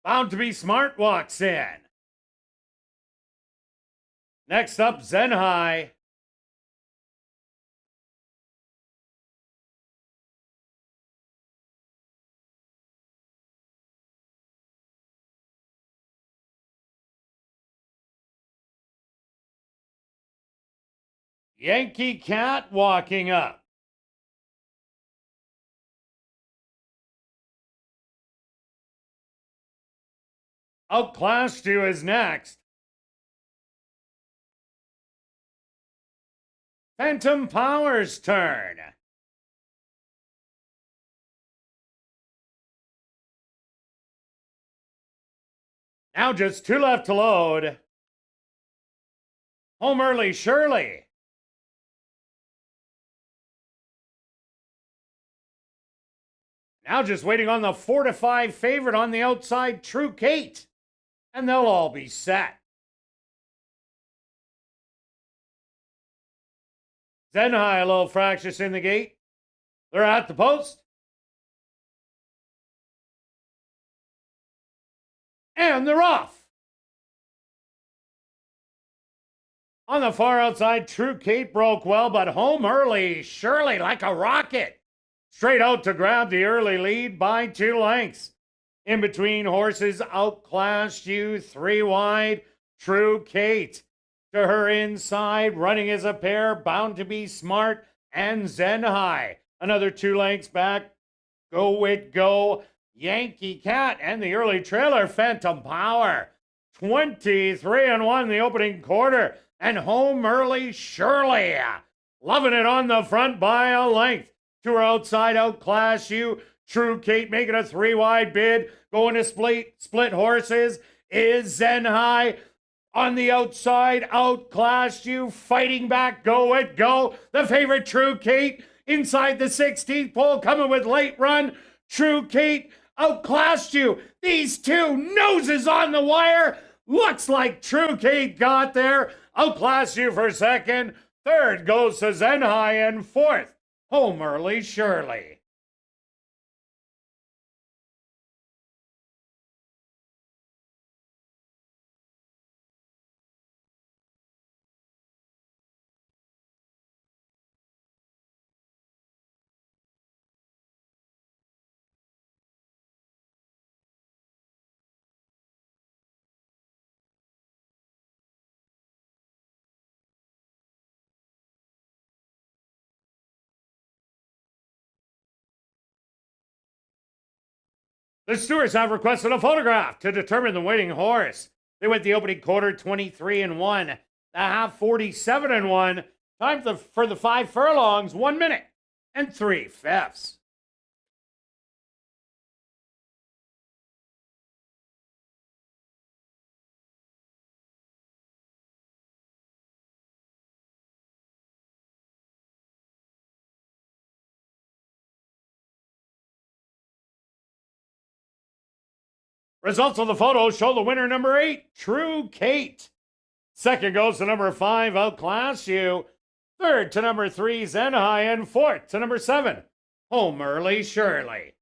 Bound to Be Smart walks in. Next up, Zen High. Yankee Cat walking up. Outclassed You is next. Phantom Power's turn. Now just 2 left to load. Home Early Shirley. Now just waiting on the 4-5 favorite on the outside, True Kate. And they'll all be set. Zenhai a little fractious in the gate. They're at the post. And they're off. On the far outside, True Kate broke well, but Home Early Shirley like a rocket. Straight out to grab the early lead by 2 lengths. In between horses, Outclassed You, 3 wide, True Kate. To her inside, running as a pair, Bound to Be Smart, and Zenhai. Another 2 lengths back, Go It Go, Yankee Cat, and the early trailer, Phantom Power. 23-1 the opening quarter, and Home Early Shirley. Loving it on the front by a length. To her outside, Outclass You. True Kate making a 3 wide bid. Going to split horses is Zenhai. On the outside, Outclassed You, fighting back, Go It Go. The favorite, True Kate, inside the 16th pole, coming with late run. True Kate, Outclassed You. These 2 noses on the wire. Looks like True Kate got there. Outclassed You for second. Third goes to Zenhai, and fourth, Home Early Shirley. The stewards have requested a photograph to determine the winning horse. They went the opening quarter 23-1, the half 47-1. Time for the 5 furlongs, 1 minute and 3/5. Results of the photos show the winner, number 8, True Kate. Second goes to number 5, Outclass You. Third to number 3, Zenhai. And fourth to number 7, Home Early Shirley.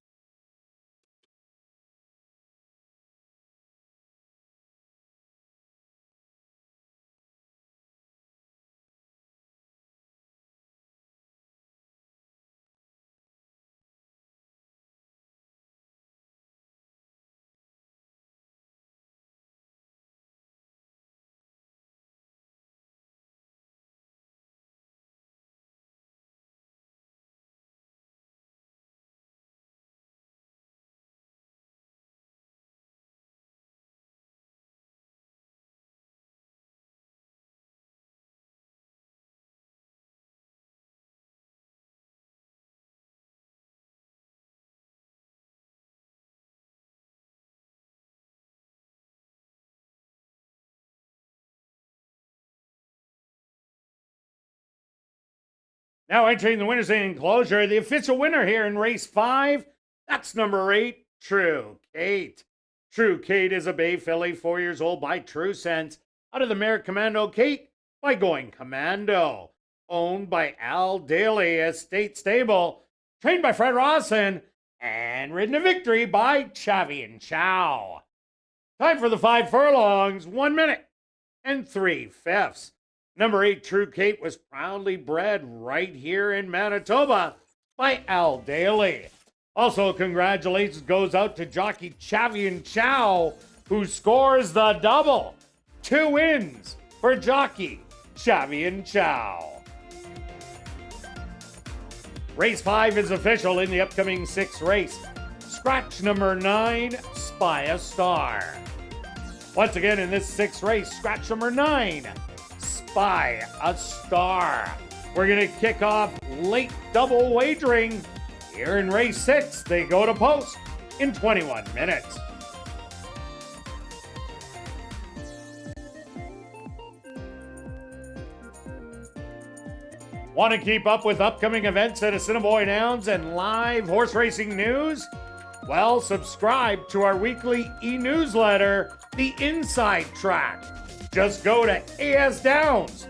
Now entering the winner's enclosure, the official winner here in race 5, that's number 8, True Kate. True Kate is a bay filly, 4 years old by True Sense, out of the mare Commando Kate by Going Commando. Owned by Al Daly Estate Stable, trained by Fred Rawson, and ridden to victory by Chavi and Chow. Time for the 5 furlongs, 1 minute and 3/5. Number 8, True Kate, was proudly bred right here in Manitoba by Al Daly. Also, congratulations goes out to jockey Chavi and Chow, who scores the double. 2 wins for jockey Chavi and Chow. Race 5 is official in the upcoming 6th race. Scratch number 9, Spy a Star. Once again, in this sixth race, scratch number 9, Spy a Star. We're going to kick off late double wagering. Here in race 6, they go to post in 21 minutes. Want to keep up with upcoming events at Assiniboia Downs and live horse racing news? Well, subscribe to our weekly e-newsletter, The Inside Track. Just go to asdowns.com.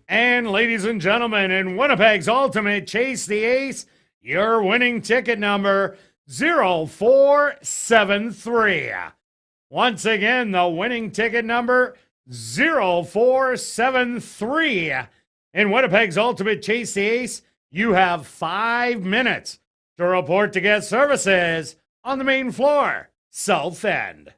And ladies and gentlemen, in Winnipeg's Ultimate Chase the Ace, your winning ticket number 0473. Once again, the winning ticket number 0473. In Winnipeg's Ultimate Chase the Ace, you have 5 minutes To report to get services on the main floor, South End.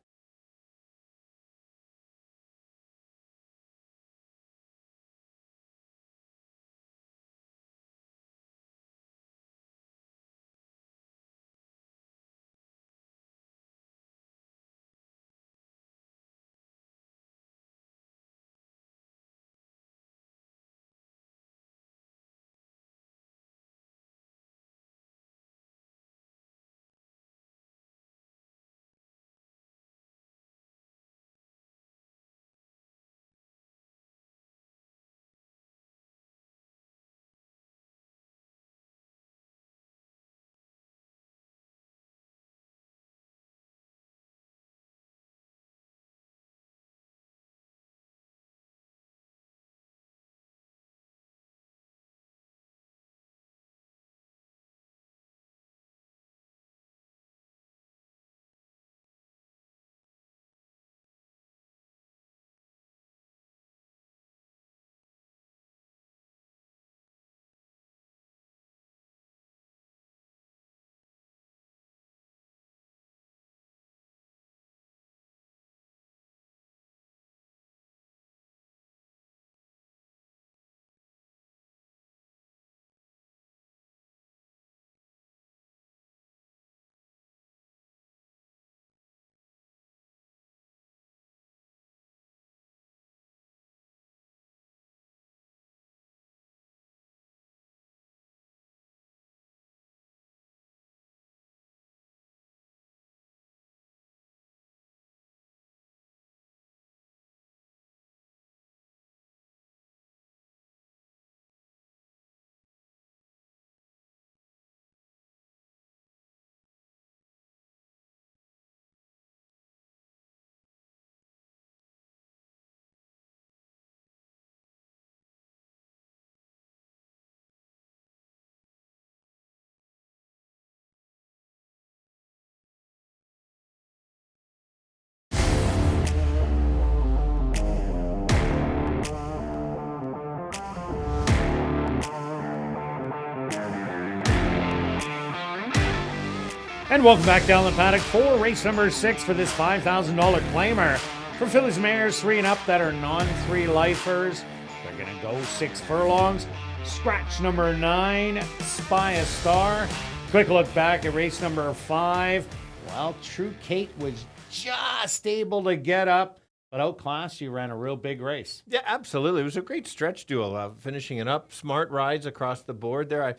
And welcome back down the paddock for race number 6 for this $5,000 claimer. For fillies and mares 3 and up that are non-3 lifers, they're going to go 6 furlongs. Scratch number 9, Spy a Star. Quick look back at race number 5. Well, True Kate was just able to get up, but outclassed, she ran a real big race. Yeah, absolutely. It was a great stretch duel, finishing it up. Smart rides across the board there.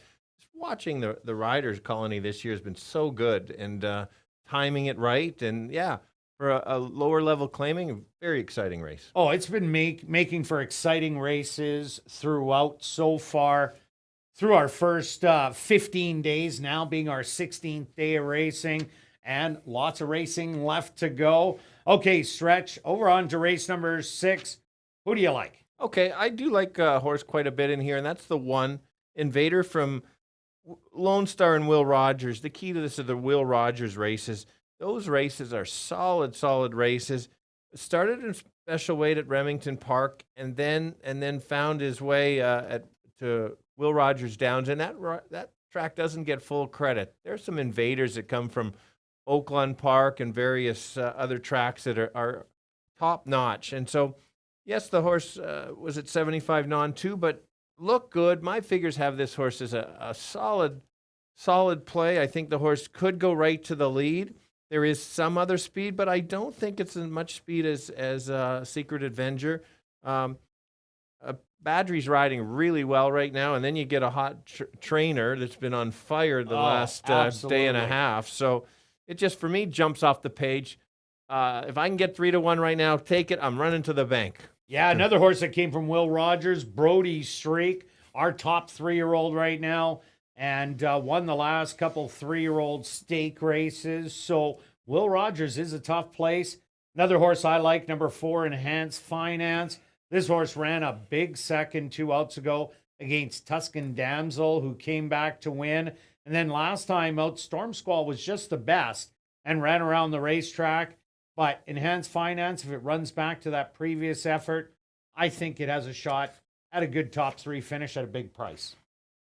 Watching the riders colony this year has been so good, and timing it right, and yeah, for a lower level claiming, a very exciting race. Oh, it's been making for exciting races throughout so far. Through our first 15 days, now being our 16th day of racing, and lots of racing left to go. Okay, Stretch, over on to race number 6. Who do you like? Okay, I do like a horse quite a bit in here, and that's the one, Invader from Lone Star and Will Rogers. The key to this are the Will Rogers races. Those races are solid races. Started in special weight at Remington Park, and then found his way to Will Rogers Downs, and that track doesn't get full credit. There's some Invaders that come from Oakland Park and various other tracks that are top notch. And so, yes, the horse was at 75 non-2, but look good. My figures have this horse as a solid play. I think the horse could go right to the lead. There is some other speed, but I don't think it's as much speed as Secret Avenger. Badry's riding really well right now, and then you get a hot trainer that's been on fire the last day and a half. So it just, for me, jumps off the page. If I can get 3-1 right now, take it. I'm running to the bank. Yeah, another horse that came from Will Rogers, Brody Streak, our top 3-year-old right now, and won the last couple 3-year-old stake races. So Will Rogers is a tough place. Another horse I like, number 4, Enhanced Finance. This horse ran a big second 2 outs ago against Tuscan Damsel, who came back to win. And then last time out, Storm Squall was just the best and ran around the racetrack. But Enhanced Finance, if it runs back to that previous effort, I think it has a shot at a good top 3 finish at a big price.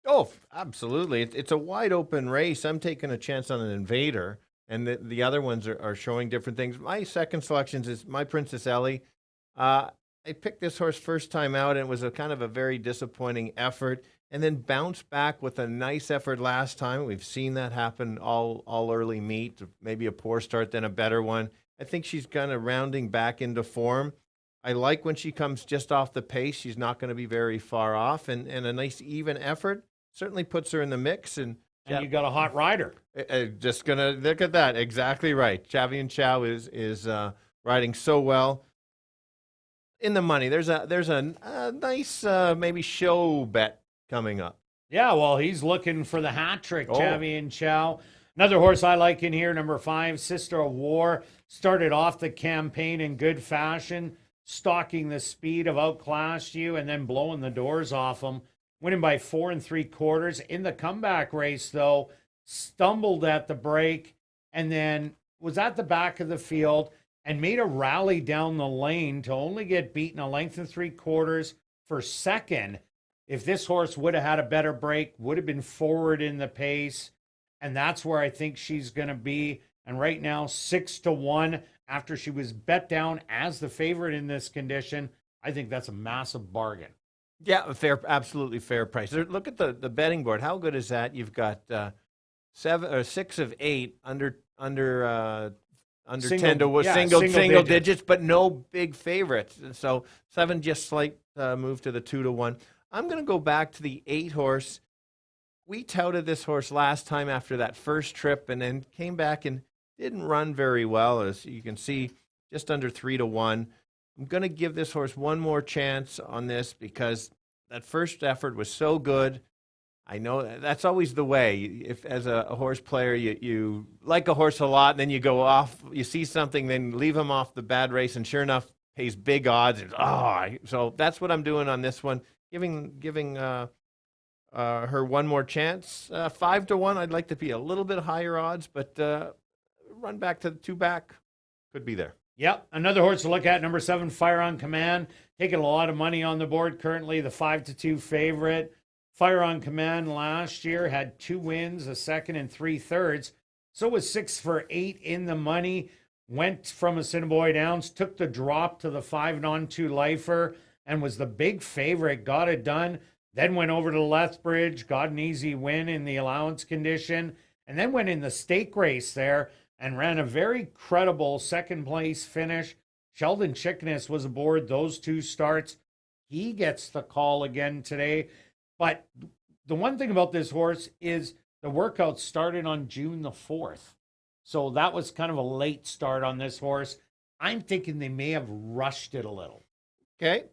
Oh, absolutely. It's a wide open race. I'm taking a chance on an Invader, and the other ones are showing different things. My second selections is My Princess Ellie. I picked this horse first time out, and it was a kind of a very disappointing effort, and then bounced back with a nice effort last time. We've seen that happen all early meet, maybe a poor start, then a better one. I think she's kind of rounding back into form. I like when she comes just off the pace. She's not going to be very far off, and a nice even effort certainly puts her in the mix. And you got a hot rider. Just going to look at that. Exactly right. Chavian Chow is riding so well. In the money, there's a nice maybe show bet coming up. Yeah, well, he's looking for the hat trick, Chavian Chow. Another horse I like in here, number 5, Sister of War. Started off the campaign in good fashion, stalking the speed of Outclass You and then blowing the doors off him. Winning by 4 3/4. In the comeback race, though, stumbled at the break and then was at the back of the field and made a rally down the lane to only get beaten a length and 3/4 for second. If this horse would have had a better break, would have been forward in the pace. And that's where I think she's going to be. And right now, 6-1 after she was bet down as the favorite in this condition. I think that's a massive bargain. Yeah, absolutely fair price. Look at the betting board. How good is that? You've got 6 of 8 under 10 to single digits, but no big favorites. So 7 just slight move to the 2-1. I'm going to go back to the 8 horse. We touted this horse last time after that first trip, and then came back and didn't run very well, as you can see, just under 3-1. I'm going to give this horse one more chance on this because that first effort was so good. I know that's always the way. If as a horse player, you like a horse a lot, and then you go off, you see something, then leave him off the bad race, and sure enough, pays big odds. So that's what I'm doing on this one, giving her one more chance. 5-1, I'd like to be a little bit higher odds, but run back to the 2 back could be there. Yep, another horse to look at, number 7, Fire on Command. Taking a lot of money on the board currently, the 5-2 favorite. Fire on Command last year had 2 wins, a second and 3/3. So was 6 for 8 in the money. Went from Assiniboia Downs, took the drop to the 5-2 lifer, and was the big favorite. Got it done. Then went over to Lethbridge, got an easy win in the allowance condition, and then went in the stake race there and ran a very credible second-place finish. Sheldon Chickeness was aboard those 2 starts. He gets the call again today. But the one thing about this horse is the workout started on June the 4th. So that was kind of a late start on this horse. I'm thinking they may have rushed it a little. Okay.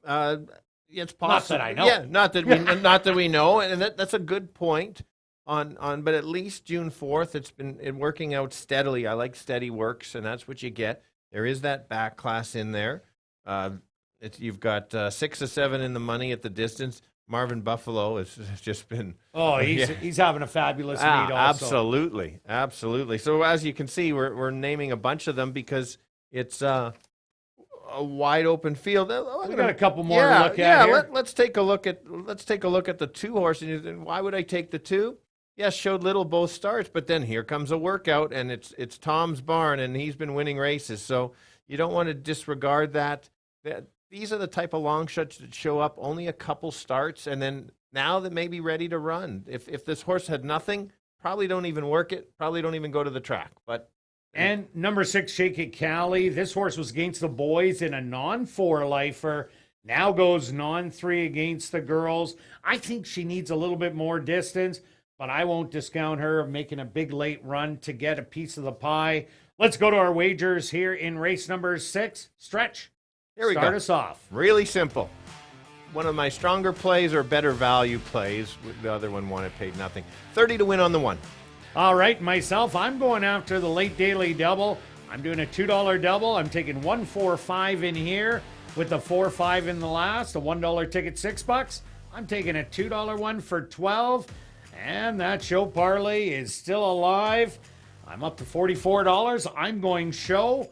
It's possible. Not that I know. Yeah, not that we know. And that's a good point. But at least June 4th, it's been working out steadily. I like steady works, and that's what you get. There is that back class in there. You've got 6 of 7 in the money at the distance. Marvin Buffalo has just been. Oh, he's having a fabulous meet also. Absolutely. So as you can see, we're naming a bunch of them because it's a wide open field. We've got a couple more to look at here. Let's take a look at the 2 horses. And why would I take the 2? Yes, showed little both starts, but then here comes a workout, and it's Tom's Barn, and he's been winning races. So you don't want to disregard that. These are the type of long shots that show up only a couple starts, and then now they may be ready to run. If this horse had nothing, probably don't even work it, probably don't even go to the track. And number 6, Shake It Cali. This horse was against the boys in a non-4 lifer. Now goes non-3 against the girls. I think she needs a little bit more distance, but I won't discount her making a big late run to get a piece of the pie. Let's go to our wagers here in race number 6. Stretch. Here we go. Start us off. Really simple. One of my stronger plays or better value plays. The other one won, it paid nothing. 30 to win on the 1. All right, myself, I'm going after the late daily double. I'm doing a $2 double. I'm taking 145 in here with the 4-5 in the last. A $1 ticket, $6. I'm taking a $2 one for 12. And that show parlay is still alive. I'm up to $44. I'm going show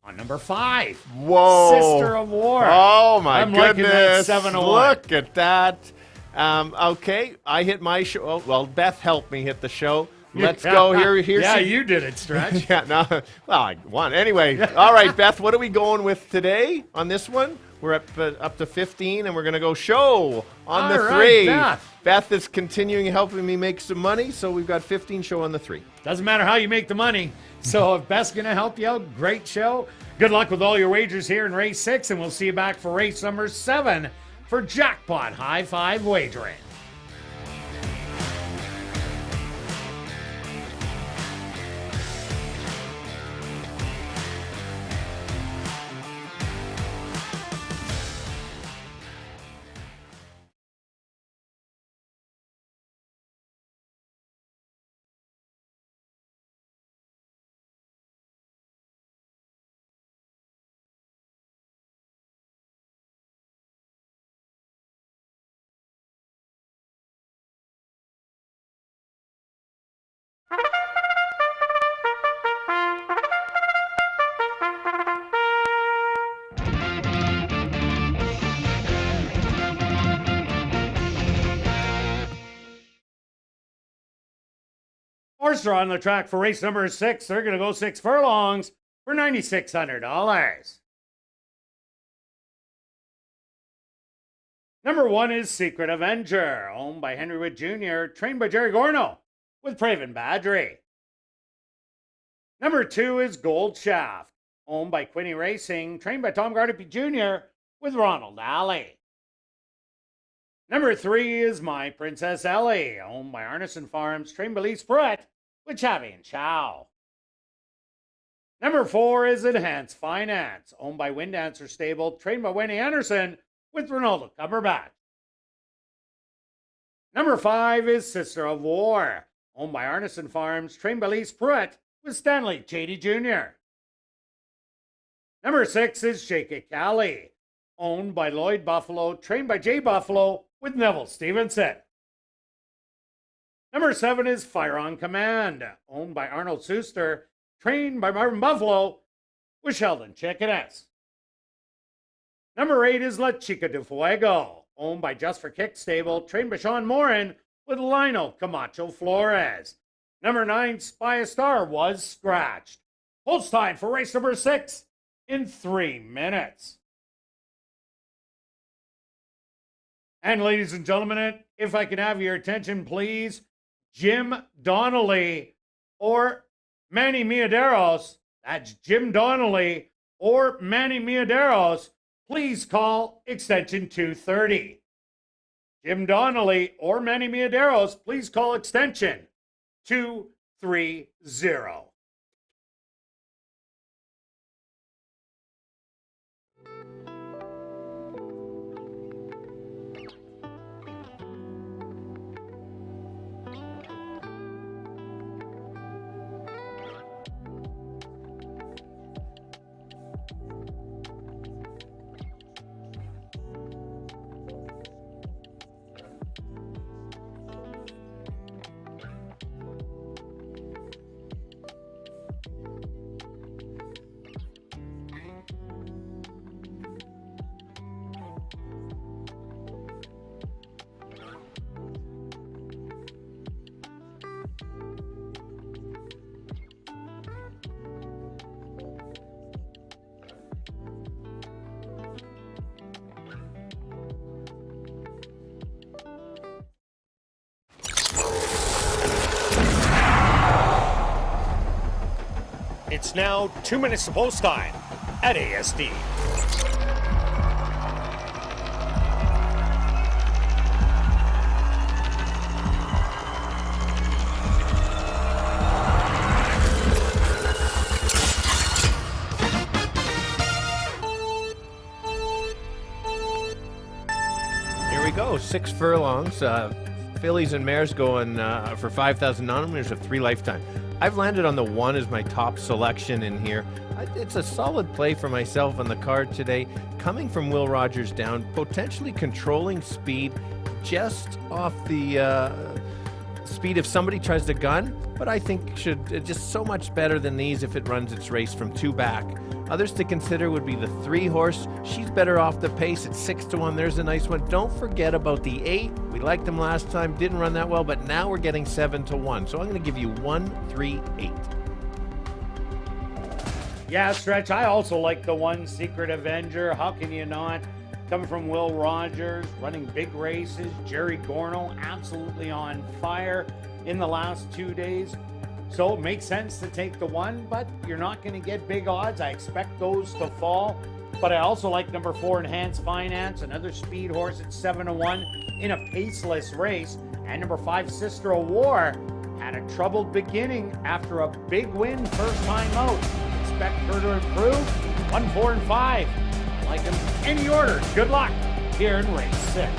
on number 5. Whoa. Sister of War. Oh, my I'm goodness. liking that 7-1. Look at that. Okay, I hit my show. Oh, well, Beth helped me hit the show. Let's go here. Yeah, you did it, Stretch. Yeah, no, well, I won. Anyway, all right, Beth, what are we going with today on this one? We're up to 15, and we're going to go show on the All 3. right, Beth is continuing helping me make some money, so we've got 15 show on the 3. Doesn't matter how you make the money. So if Beth's going to help you out, great show. Good luck with all your wagers here in race 6, and we'll see you back for race number 7 for Jackpot High 5 Wagering. Horses are on the track for race number 6. They're going to go 6 furlongs for $9,600. Number 1 is Secret Avenger, owned by Henry Wood Jr., trained by Jerry Gorno with Praven Badri. Number 2 is Gold Shaft, owned by Quinny Racing, trained by Tom Gardapi Jr. with Ronald Alley. Number 3 is My Princess Ellie, owned by Arneson Farms, trained by Lise Pruitt with Chavi and Chow. Number 4 is Enhanced Finance, owned by Wind Dancer Stable, trained by Wendy Anderson with Ronaldo Cumberbatch. Number 5 is Sister of War, owned by Arneson Farms, trained by Lise Pruitt with Stanley Chady Jr. Number 6 is Shake It Cali, owned by Lloyd Buffalo, trained by Jay Buffalo with Neville Stevenson. Number 7 is Fire on Command, owned by Arnold Suster, trained by Marvin Buffalo with Sheldon Chickanes. Number 8 is La Chica de Fuego, owned by Just for Kick Stable, trained by Sean Morin with Lionel Camacho Flores. Number 9, Spy a Star, was scratched. Holds time for race number 6 in 3 minutes. And ladies and gentlemen, if I can have your attention, please, Jim Donnelly or Manny Miaderos, that's Jim Donnelly or Manny Miaderos, please call extension 230. Jim Donnelly or Manny Miaderos, please call extension 230. It's now 2 minutes to post time at ASD. Here we go, 6 furlongs. Fillies and mares going for 5,000 non-winners of 3 lifetime. I've landed on the 1 as my top selection in here. It's a solid play for myself on the card today. Coming from Will Rogers down, potentially controlling speed just off the speed if somebody tries to gun. but I think should just so much better than these if it runs its race from 2 back. Others to consider would be the 3 horse. She's better off the pace at 6-1. There's a nice one. Don't forget about the 8. We liked them last time, didn't run that well, but now we're getting 7-1. So I'm going to give you 1, 3, 8. Yeah, Stretch, I also like the 1 Secret Avenger. How can you not? Coming from Will Rogers, running big races. Jerry Gorno, absolutely on fire in the last 2 days. So it makes sense to take the 1, but you're not going to get big odds. I expect those to fall. But I also like number 4, Enhanced Finance, another speed horse at 7-1 in a paceless race. And number 5, Sister of War, had a troubled beginning after a big win first time out. Expect her to improve. 1, 4, and 5. I like them any order. Good luck here in race 6.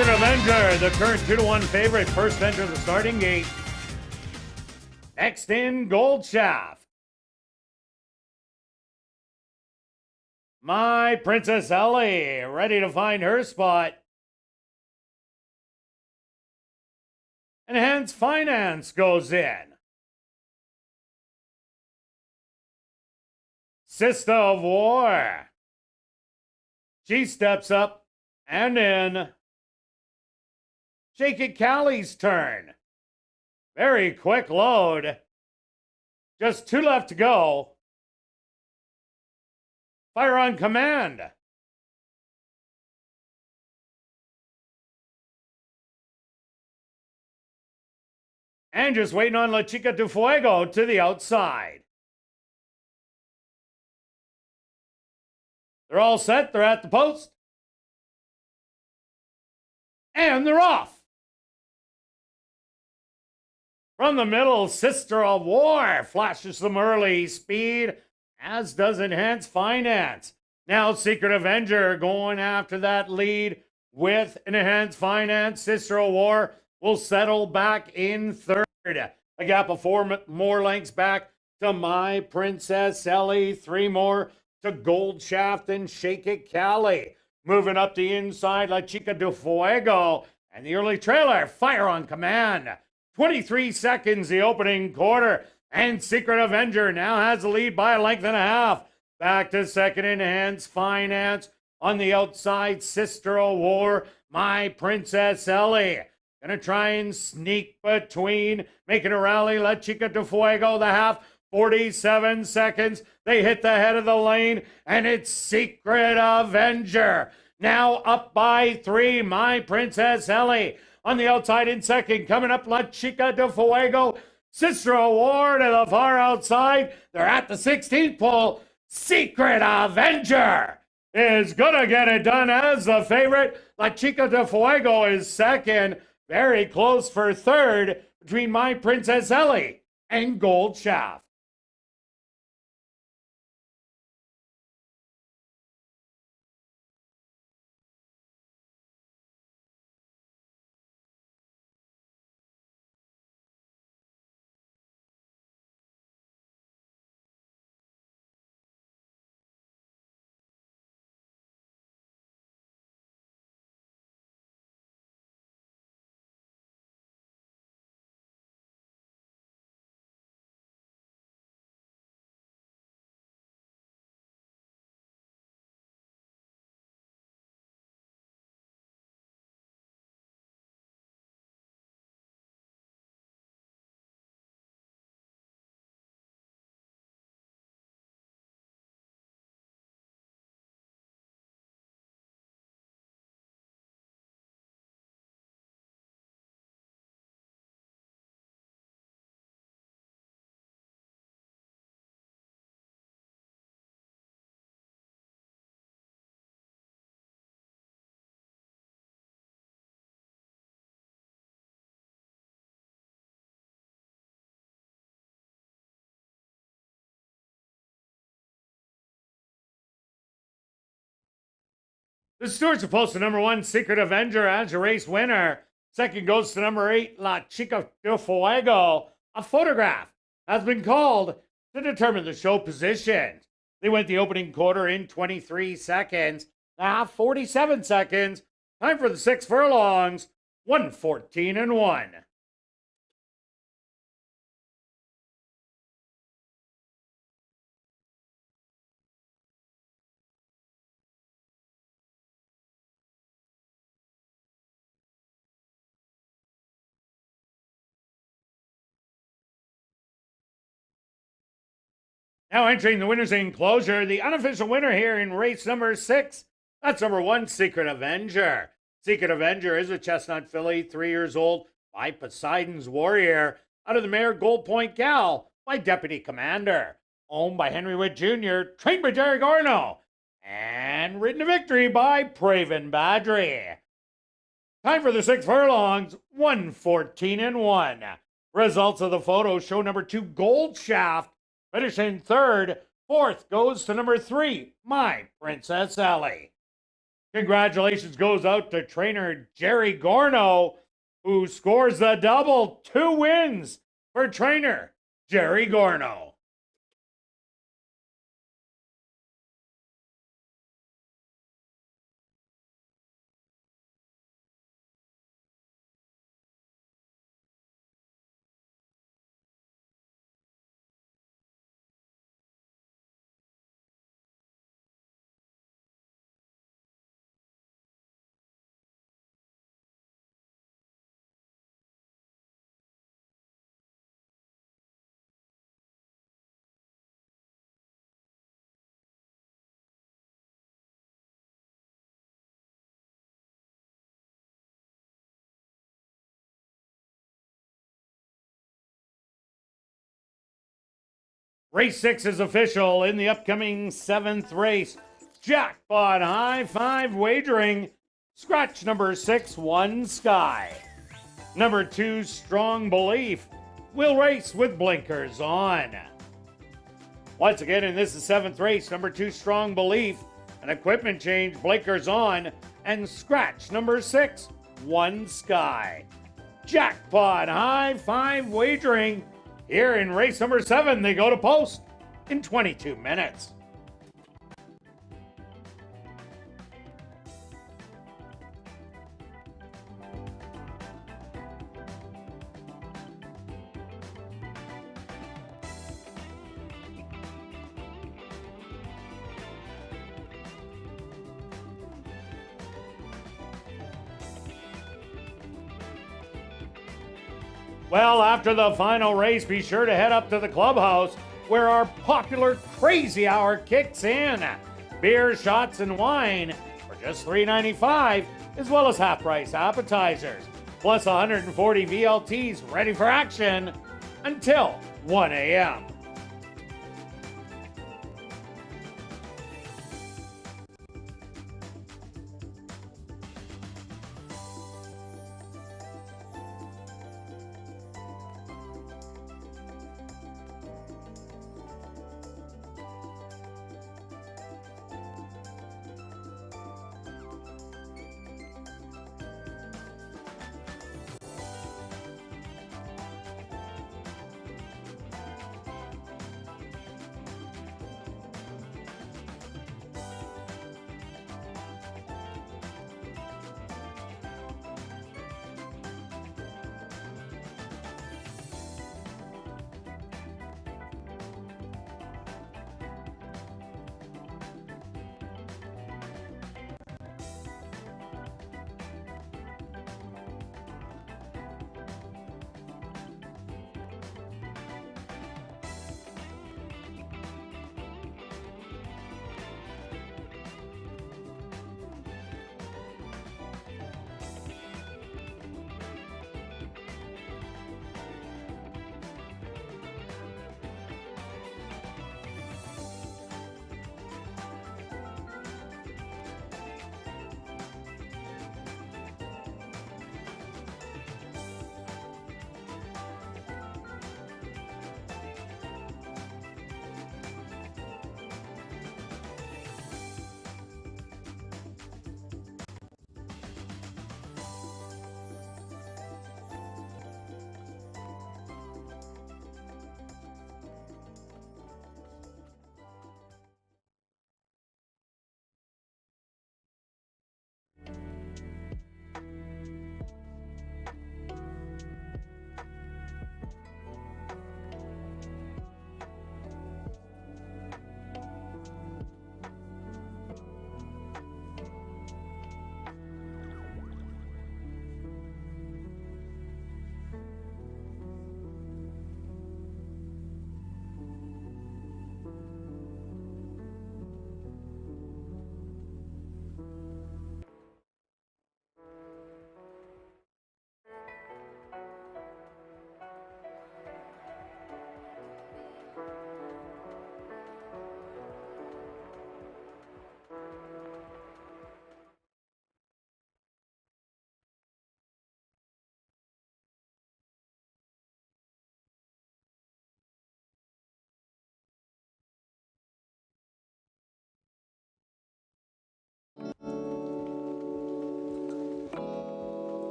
Kirt Avenger, the current 2-1 favorite, first enter the starting gate. Next in, Gold Shaft. My Princess Ellie, ready to find her spot. Enhanced Finance goes in. Sister of War. She steps up and in. Shake It Callie's turn. Very quick load. Just 2 left to go. Fire on command. And just waiting on La Chica de Fuego to the outside. They're all set. They're at the post. And they're off. From the middle, Sister of War flashes some early speed, as does Enhanced Finance. Now Secret Avenger going after that lead with Enhanced Finance. Sister of War will settle back in third. A gap of 4 more lengths back to My Princess Ellie. 3 more to Gold Shaft and Shake It Cali. Moving up the inside, La Chica de Fuego. And the early trailer, Fire on Command. 23 seconds the opening quarter. And Secret Avenger now has the lead by a length and a half. Back to second, Enhanced Finance. On the outside, Sister of War, My Princess Ellie. Gonna try and sneak between, making a rally. La Chica de Fuego, the half, 47 seconds. They hit the head of the lane, and it's Secret Avenger. Now up by 3, My Princess Ellie. On the outside in second, coming up, La Chica de Fuego. Sister of War to the far outside. They're at the 16th pole. Secret Avenger is gonna get it done as the favorite. La Chica de Fuego is second. Very close for third between My Princess Ellie and Gold Shaft. The stewards are posted to number 1, Secret Avenger, as your race winner. Second goes to number 8, La Chica de Fuego. A photograph has been called to determine the show position. They went the opening quarter in 23 seconds. The half, 47 seconds. Time for the 6 furlongs, 1:14 and 1. Now entering the winner's enclosure, the unofficial winner here in race number 6. That's number 1, Secret Avenger. Secret Avenger is a chestnut filly, 3 years old, by Poseidon's Warrior, out of the mare Gold Point Gal by Deputy Commander. Owned by Henry Witt Jr., trained by Jerry Garno, and ridden to victory by Praven Badri. Time for the 6 furlongs, 1:14 and 1. Results of the photo show number 2, Gold Shaft, finishing third. Fourth goes to number 3, My Princess Ellie. Congratulations goes out to trainer Jerry Garno, who scores the double. 2 wins for trainer Jerry Garno. Race 6 is official in the upcoming 7th race. Jackpot High 5 wagering Scratch number 6, One Sky. Number 2, Strong Belief, will race with blinkers on. Once again, in this is 7th race, number 2, Strong Belief, an equipment change, blinkers on, and scratch number 6, One Sky. Jackpot high five wagering. Here in race number 7, they go to post in 22 minutes. Well, after the final race, be sure to head up to the clubhouse where our popular Crazy Hour kicks in. Beer, shots, and wine for just $3.95, as well as half-price appetizers, plus 140 VLTs ready for action until 1 a.m.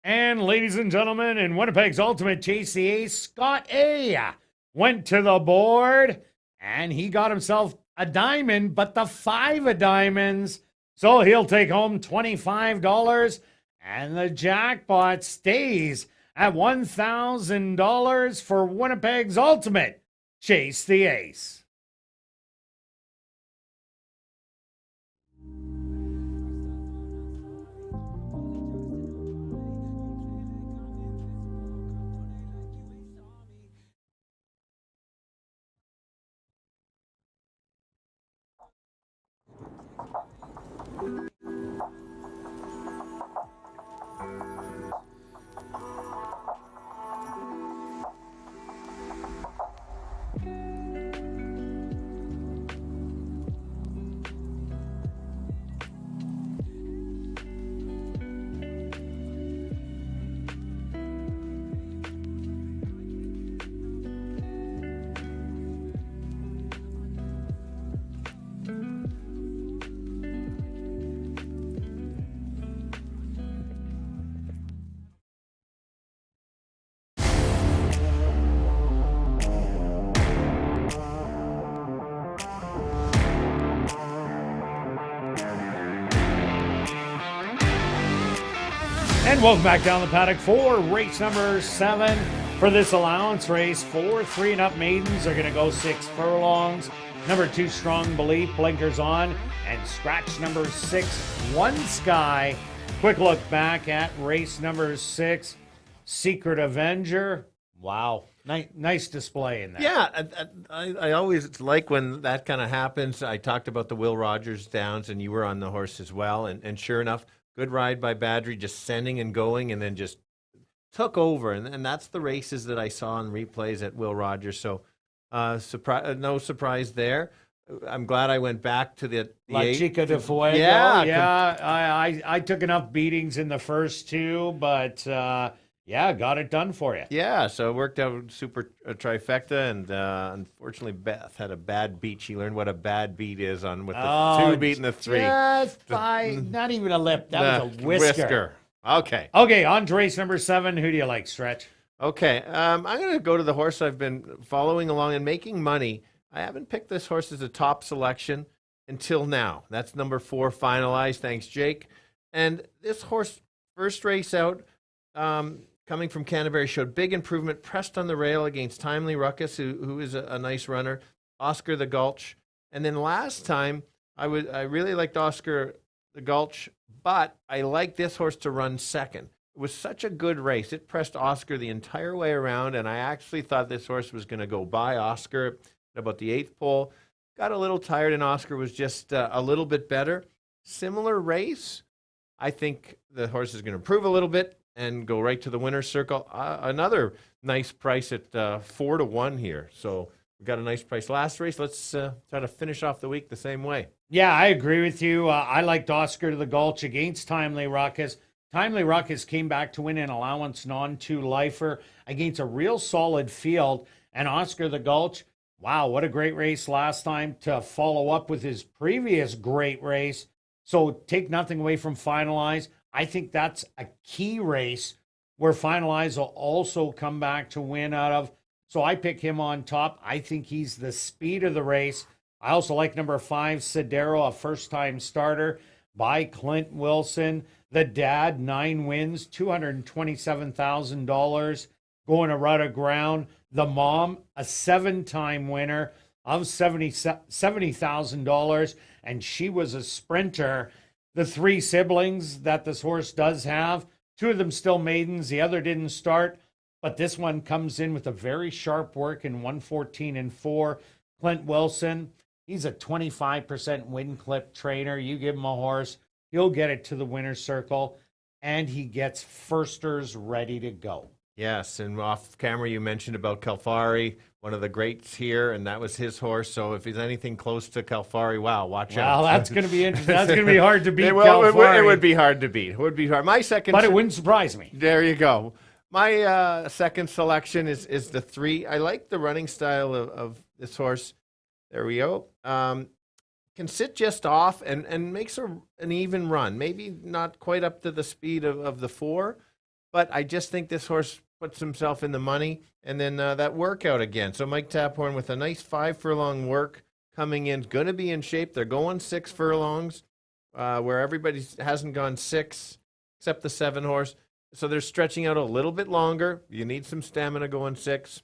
And ladies and gentlemen, in Winnipeg's Ultimate Chase the Ace, Scott A went to the board and he got himself a diamond, but the 5 of diamonds. So he'll take home $25 and the jackpot stays at $1,000 for Winnipeg's Ultimate Chase the Ace. And welcome back down the paddock for race number 7 for this allowance race. 4 3 and up maidens are going to go 6 furlongs. Number 2, Strong Belief, blinkers on. And scratch number 6, One Sky. Quick look back at race number 6, Secret Avenger. Wow. Nice display in there. Yeah, I always like when that kind of happens. I talked about the Will Rogers Downs, and you were on the horse as well. And sure enough, good ride by Badri, just sending and going, and then just took over. And that's the races that I saw on replays at Will Rogers. So no surprise there. I'm glad I went back to the La Chica de Fuego. Yeah. I took enough beatings in the first 2, but yeah, got it done for you. Yeah, so it worked out super trifecta, and unfortunately Beth had a bad beat. She learned what a bad beat is with the 2 beating the 3. Just by not even a lip. That was a whisker. Okay. Okay, on to race number 7. Who do you like, Stretch? Okay, I'm going to go to the horse I've been following along and making money. I haven't picked this horse as a top selection until now. That's number 4, Finalized. Thanks, Jake. And this horse, first race out, coming from Canterbury, showed big improvement, pressed on the rail against Timely Ruckus, who is a nice runner, Oscar the Gulch. And then last time, I really liked Oscar the Gulch, but I like this horse to run second. It was such a good race. It pressed Oscar the entire way around, and I actually thought this horse was going to go by Oscar at about the 8th pole. Got a little tired, and Oscar was just a little bit better. Similar race. I think the horse is going to improve a little bit and go right to the winner's circle. Another nice price at 4-1 here. So we got a nice price last race. Let's try to finish off the week the same way. Yeah, I agree with you. I liked Oscar to the Gulch against Timely Ruckus. Timely Ruckus came back to win an allowance non-2 lifer against a real solid field. And Oscar the Gulch, wow, what a great race last time to follow up with his previous great race. So take nothing away from Finalize. I think that's a key race where Finalize will also come back to win out of. So I pick him on top. I think he's the speed of the race. I also like number 5, Sidero, a first-time starter by Clint Wilson. The dad, 9 wins, $227,000 going a rut of ground. The mom, a 7-time winner of $70,000, and she was a sprinter. The 3 siblings that this horse does have, 2 of them still maidens, the other didn't start, but this one comes in with a very sharp work in 114-4. Clint Wilson, he's a 25% win clip trainer. You give him a horse, he'll get it to the winner's circle, and he gets firsters ready to go. Yes, and off camera you mentioned about Calfari, one of the greats here, and that was his horse. So if he's anything close to Calfari, wow, watch out. Well, that's going to be interesting. That's going to be hard to beat Calfari. It would be hard to beat. It would be hard. My second, but it wouldn't surprise me. There you go. My second selection is the 3. I like the running style of this horse. There we go. Can sit just off and makes an even run. Maybe not quite up to the speed of the 4. but I just think this horse puts himself in the money, and then that workout again. So Mike Taphorn with a nice 5 furlong work coming in, going to be in shape. They're going 6 furlongs, where everybody hasn't gone 6 except the 7 horse. So they're stretching out a little bit longer. You need some stamina going 6.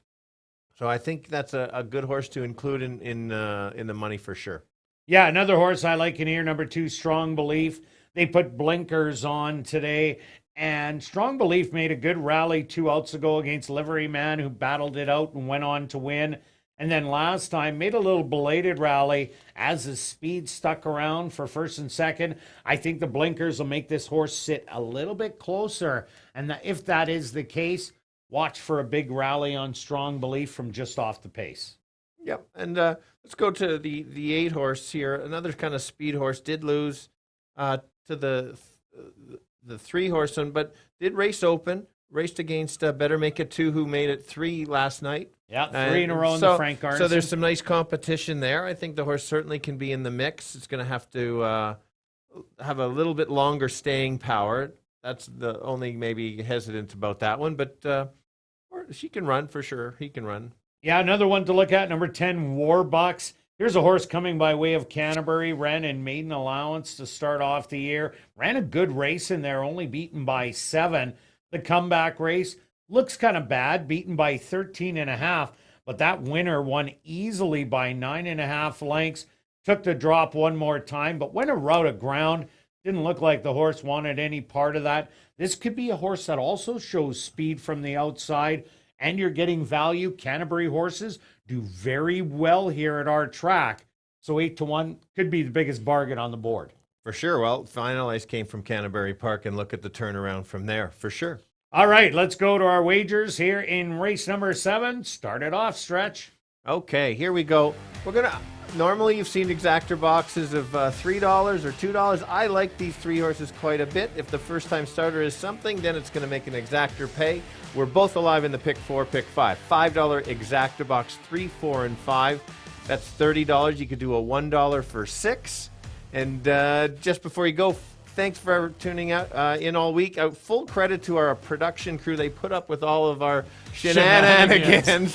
So I think that's a good horse to include in the money for sure. Yeah, another horse I like in here, number 2, Strong Belief. They put blinkers on today, and Strong Belief made a good rally 2 outs ago against Livery Man, who battled it out and went on to win. And then last time made a little belated rally as the speed stuck around for first and second. I think the blinkers will make this horse sit a little bit closer. And if that is the case, watch for a big rally on Strong Belief from just off the pace. Yep. And let's go to the 8 horse here. Another kind of speed horse. Did lose to the 3 horse one, but did race open. Raced against Better Make It 2, who made it 3 last night. Yeah, 3 in a row in the Frank Arneson. So there's some nice competition there. I think the horse certainly can be in the mix. It's going to have to have a little bit longer staying power. That's the only maybe hesitant about that one, but she can run for sure. He can run. Yeah, another one to look at, number 10, Warbucks. Here's a horse coming by way of Canterbury. Ran in maiden allowance to start off the year. Ran a good race in there, only beaten by 7. The comeback race looks kind of bad, beaten by 13.5, but that winner won easily by 9.5 lengths. Took the drop one more time, but went a route of ground. Didn't look like the horse wanted any part of that. This could be a horse that also shows speed from the outside, and you're getting value. Canterbury horses do very well here at our track. So 8-1 could be the biggest bargain on the board. For sure. Well, finalize came from Canterbury Park, and look at the turnaround from there, for sure. All right, let's go to our wagers here in race number 7. Start it off, Stretch. Okay, here we go. We're going to... Normally, you've seen exactor boxes of $3 or $2. I like these 3 horses quite a bit. If the first-time starter is something, then it's going to make an exactor pay. We're both alive in the pick 4, pick 5. $5 exactor box, 3, 4, and 5. That's $30. You could do a $1 for 6. And just before you go, thanks for tuning out in all week. Full credit to our production crew. They put up with all of our shenanigans.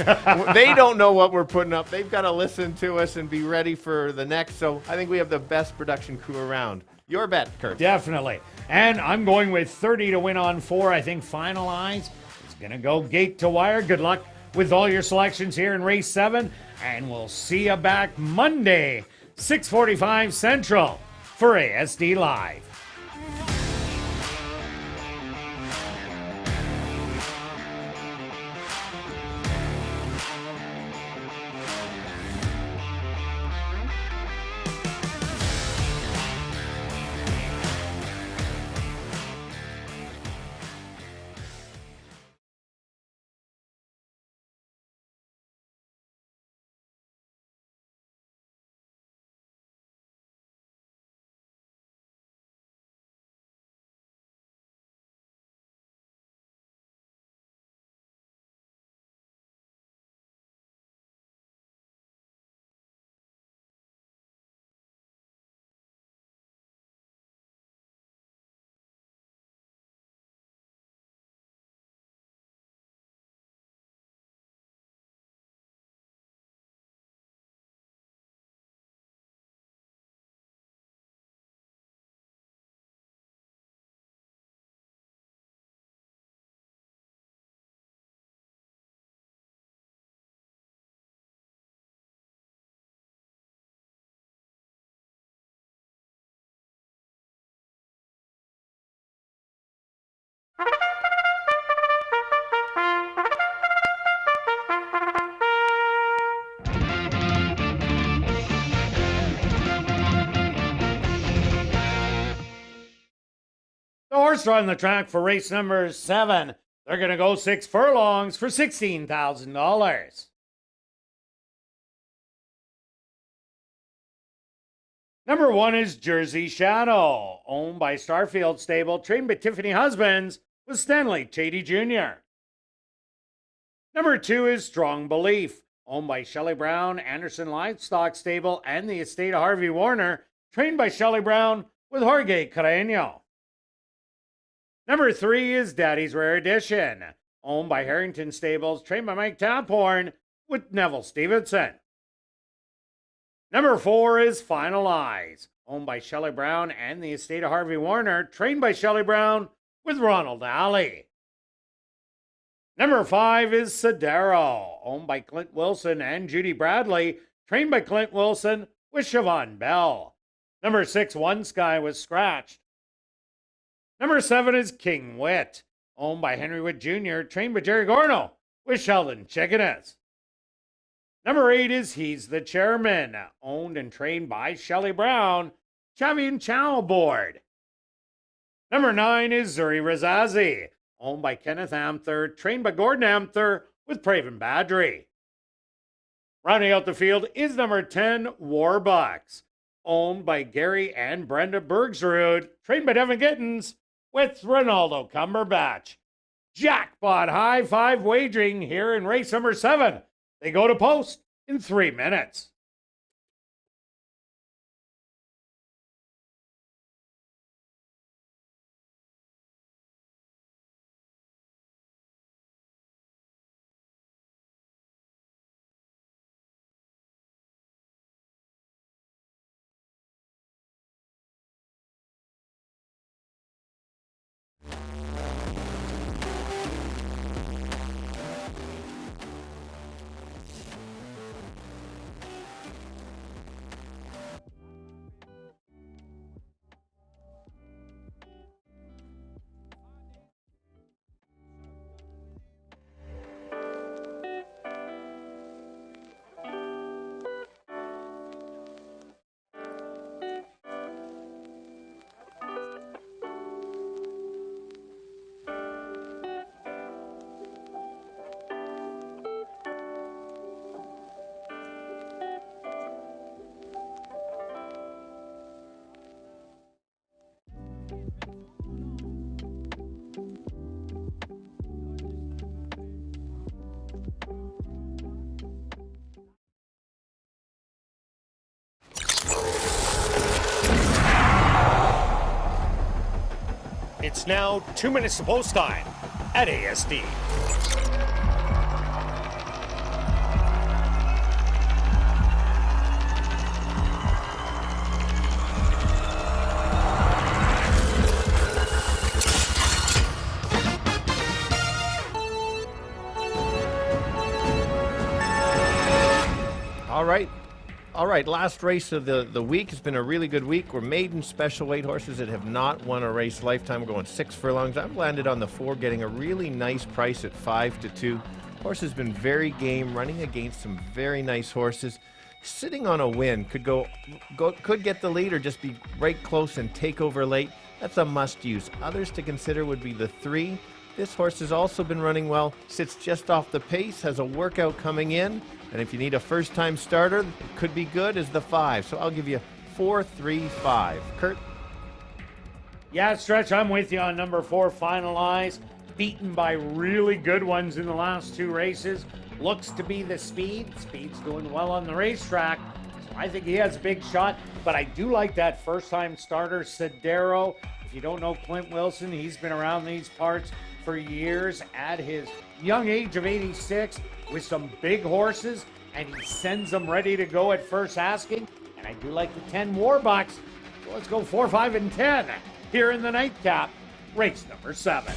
They don't know what we're putting up. They've got to listen to us and be ready for the next. So I think we have the best production crew around. Your bet, Kirt. Definitely. And I'm going with 30 to win on 4. I think Finalize is going to go gate to wire. Good luck with all your selections here in race 7. And we'll see you back Monday, 6:45 Central for ASD Live. The horse on the track for race number 7. They're going to go 6 furlongs for $16,000. Number 1 is Jersey Shadow, owned by Starfield Stable, trained by Tiffany Husbands with Stanley Chady Jr. Number 2 is Strong Belief, owned by Shelley Brown, Anderson Livestock Stable, and the estate of Harvey Warner, trained by Shelley Brown with Jorge Carreño. Number 3 is Daddy's Rare Edition, owned by Harrington Stables, trained by Mike Taphorn with Neville Stevenson. Number 4 is Final Eyes, owned by Shelley Brown and the estate of Harvey Warner, trained by Shelley Brown with Ronald Alley. Number 5 is Sodero, owned by Clint Wilson and Judy Bradley, trained by Clint Wilson with Siobhan Bell. Number 6, One Sky, was scratched. Number 7 is King Wit, owned by Henry Witt Jr., trained by Jerry Gorno with Sheldon Chickeness. Number 8 is He's the Chairman, owned and trained by Shelley Brown, Chavi and Chow board. Number 9 is Zuri Razazi, owned by Kenneth Amther, trained by Gordon Amther with Praven Badri. Rounding out the field is number 10, Warbucks, owned by Gary and Brenda Bergsrud, trained by Devin Gittins with Ronaldo Cumberbatch. Jackpot high five wagering here in race number 7. They go to post in 3 minutes. It's now 2 minutes to post time at ASD. All right, last race of the week. It's been a really good week. We're maiden special weight horses that have not won a race lifetime. We're going 6 furlongs. I've landed on the 4, getting a really nice price at 5-2. Horse has been very game, running against some very nice horses. Sitting on a win, could get the lead or just be right close and take over late. That's a must use. Others to consider would be the 3. This horse has also been running well, sits just off the pace, has a workout coming in, and if you need a first-time starter, could be good as the 5. So I'll give you 4-3-5. Kirt? Yeah, Stretch, I'm with you on number 4, Final Eyes. Beaten by really good ones in the last 2 races. Looks to be the speed. Speed's doing well on the racetrack. So I think he has a big shot, but I do like that first-time starter, Sodero. If you don't know Clint Wilson, he's been around these parts for years at his young age of 86 with some big horses, and he sends them ready to go at first asking. And I do like the 10 Warbucks. So let's go 4, 5, and 10 here in the nightcap, race number 7.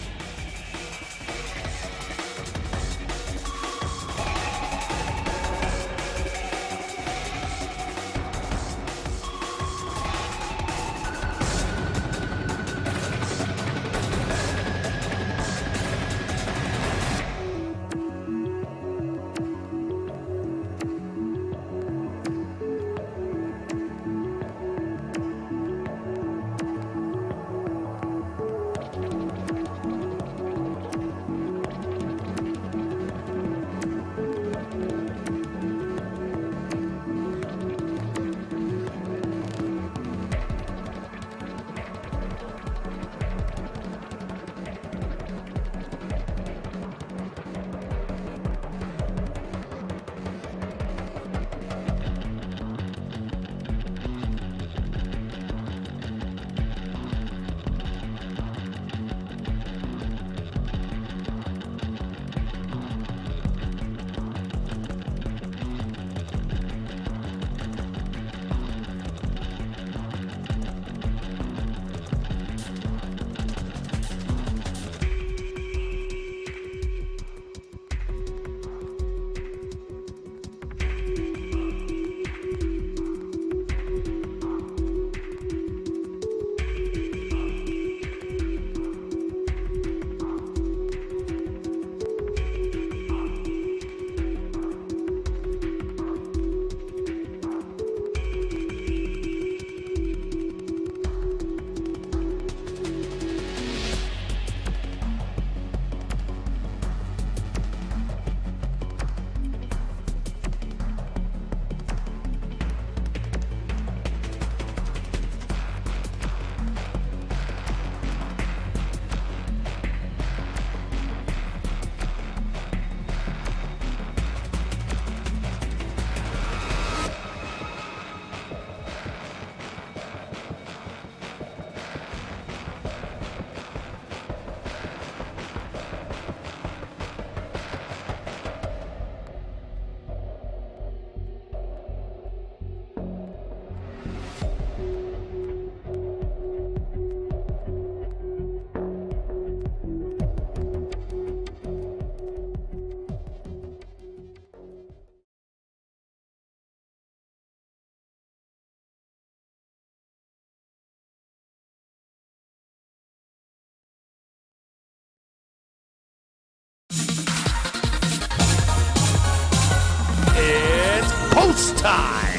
time.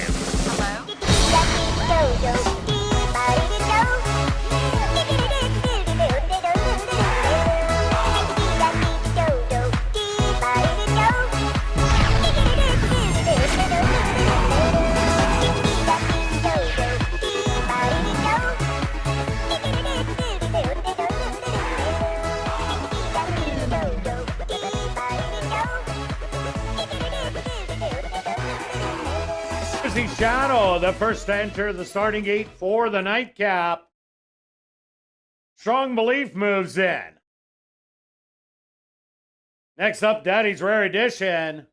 Jersey Shadow, the first to enter the starting gate for the nightcap. Strong Belief moves in. Next up, Daddy's Rare Edition.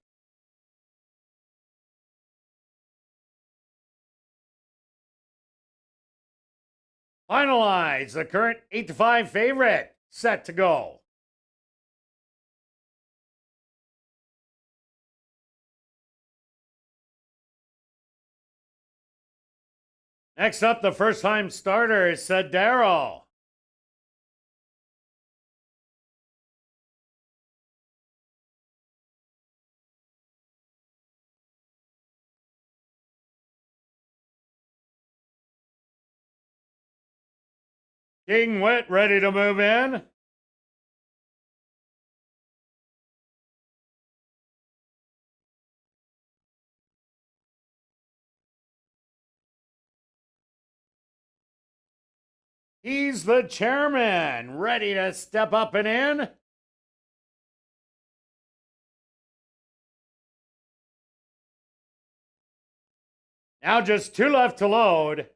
Finalize the current 8-5 favorite, set to go. Next up, the first-time starter is Sadero. King Wit ready to move in. He's the chairman, ready to step up and in. Now just 2 left to load.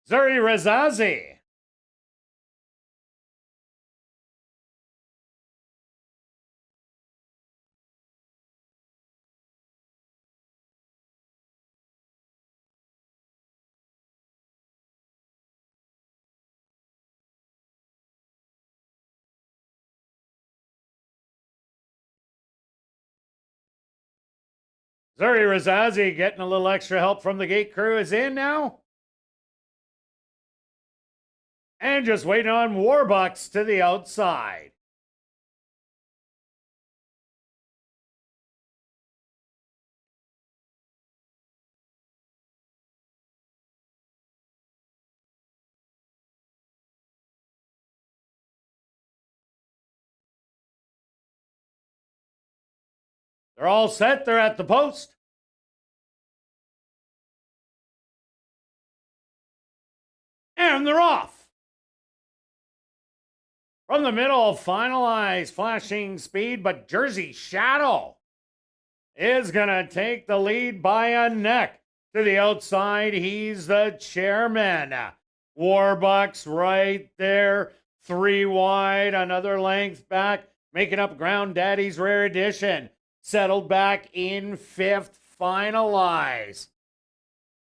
Zuri Razazi. Zuri Razazi getting a little extra help from the gate crew is in now. And just waiting on Warbucks to the outside. They're all set. They're at the post. And they're off. From the middle, finalize, flashing speed, but Jersey Shadow is going to take the lead by a neck. To the outside, he's the chairman. Warbucks right there, 3 wide, another length back, making up ground. Daddy's Rare Edition settled back in 5th, finalize.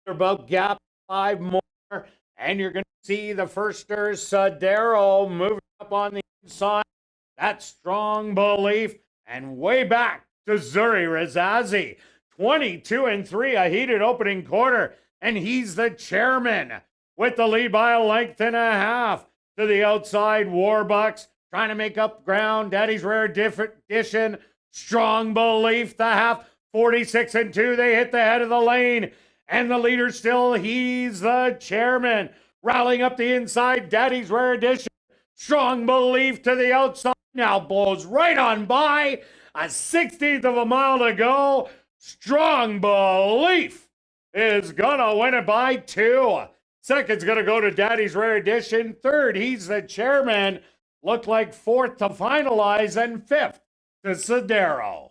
About gap 5 more, and you're going to see the firster Sadero moving up on the inside. That's Strong Belief, and way back to Zuri Razazi. 22-3, a heated opening quarter, and he's the chairman with the lead by a length and a half. To the outside, Warbucks trying to make up ground. Daddy's Rare Edition, Strong Belief, the half, 46-2. They hit the head of the lane, and the leader still, he's the chairman. Rallying up the inside, Daddy's Rare Edition, Strong Belief to the outside. Now blows right on by. A 16th of a mile to go. Strong Belief is gonna win it by 2. Second's gonna go to Daddy's Rare Edition. Third, he's the chairman. Looked like 4th to finalize, and 5th to Sadero.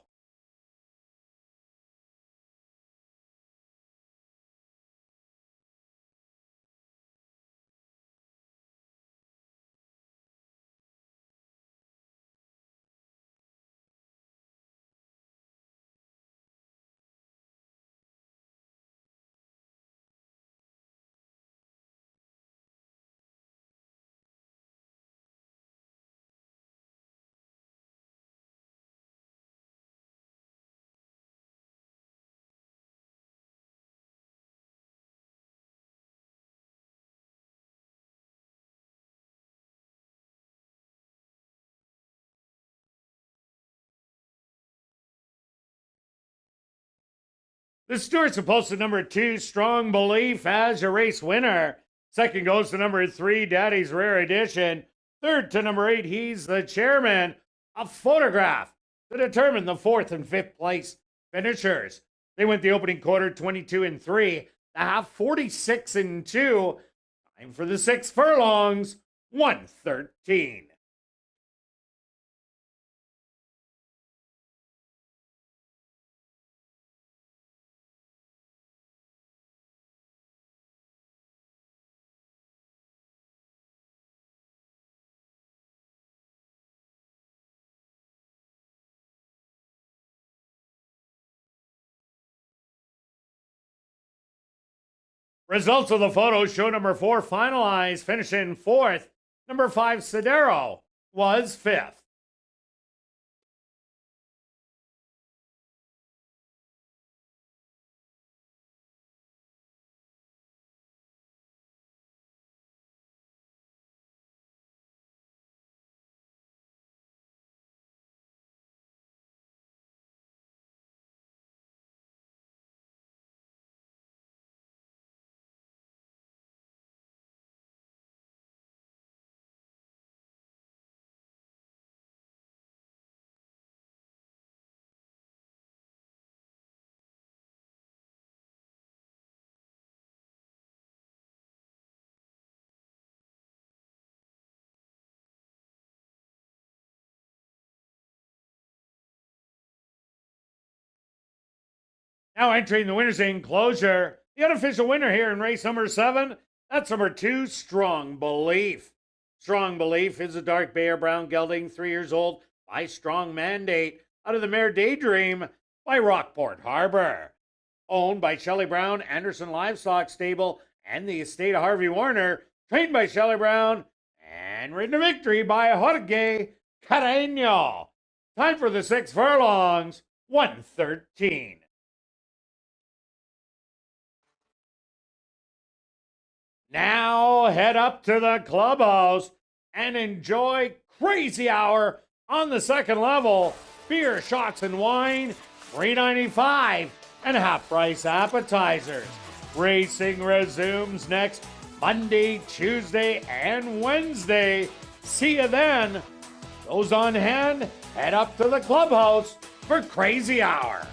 The Stewart's supposed to number 2, Strong Belief, as your race winner. Second goes to number 3, Daddy's Rare Edition. Third to number 8, He's the Chairman. A Photograph to determine the 4th and 5th place finishers. They went the opening quarter 22-3, the half 46-2. Time for the 6 furlongs, 1:13. Results of the photos show number 4 finalized, finishing 4th. Number 5 Sidero was 5th. Now entering the winner's enclosure, the unofficial winner here in race number 7, that's number 2, Strong Belief. Strong Belief is a dark bay or brown gelding, 3 years old, by Strong Mandate, out of the mare Daydream by Rockport Harbor. Owned by Shelley Brown, Anderson Livestock Stable, and the estate of Harvey Warner, trained by Shelley Brown, and ridden to victory by Jorge Carreño. Time for the 6 furlongs, 1:13. Now head up to the clubhouse and enjoy Crazy Hour on the second level. Beer, shots, and wine, $3.95, and half-price appetizers. Racing resumes next Monday, Tuesday, and Wednesday. See you then. Those on hand, head up to the clubhouse for Crazy Hour.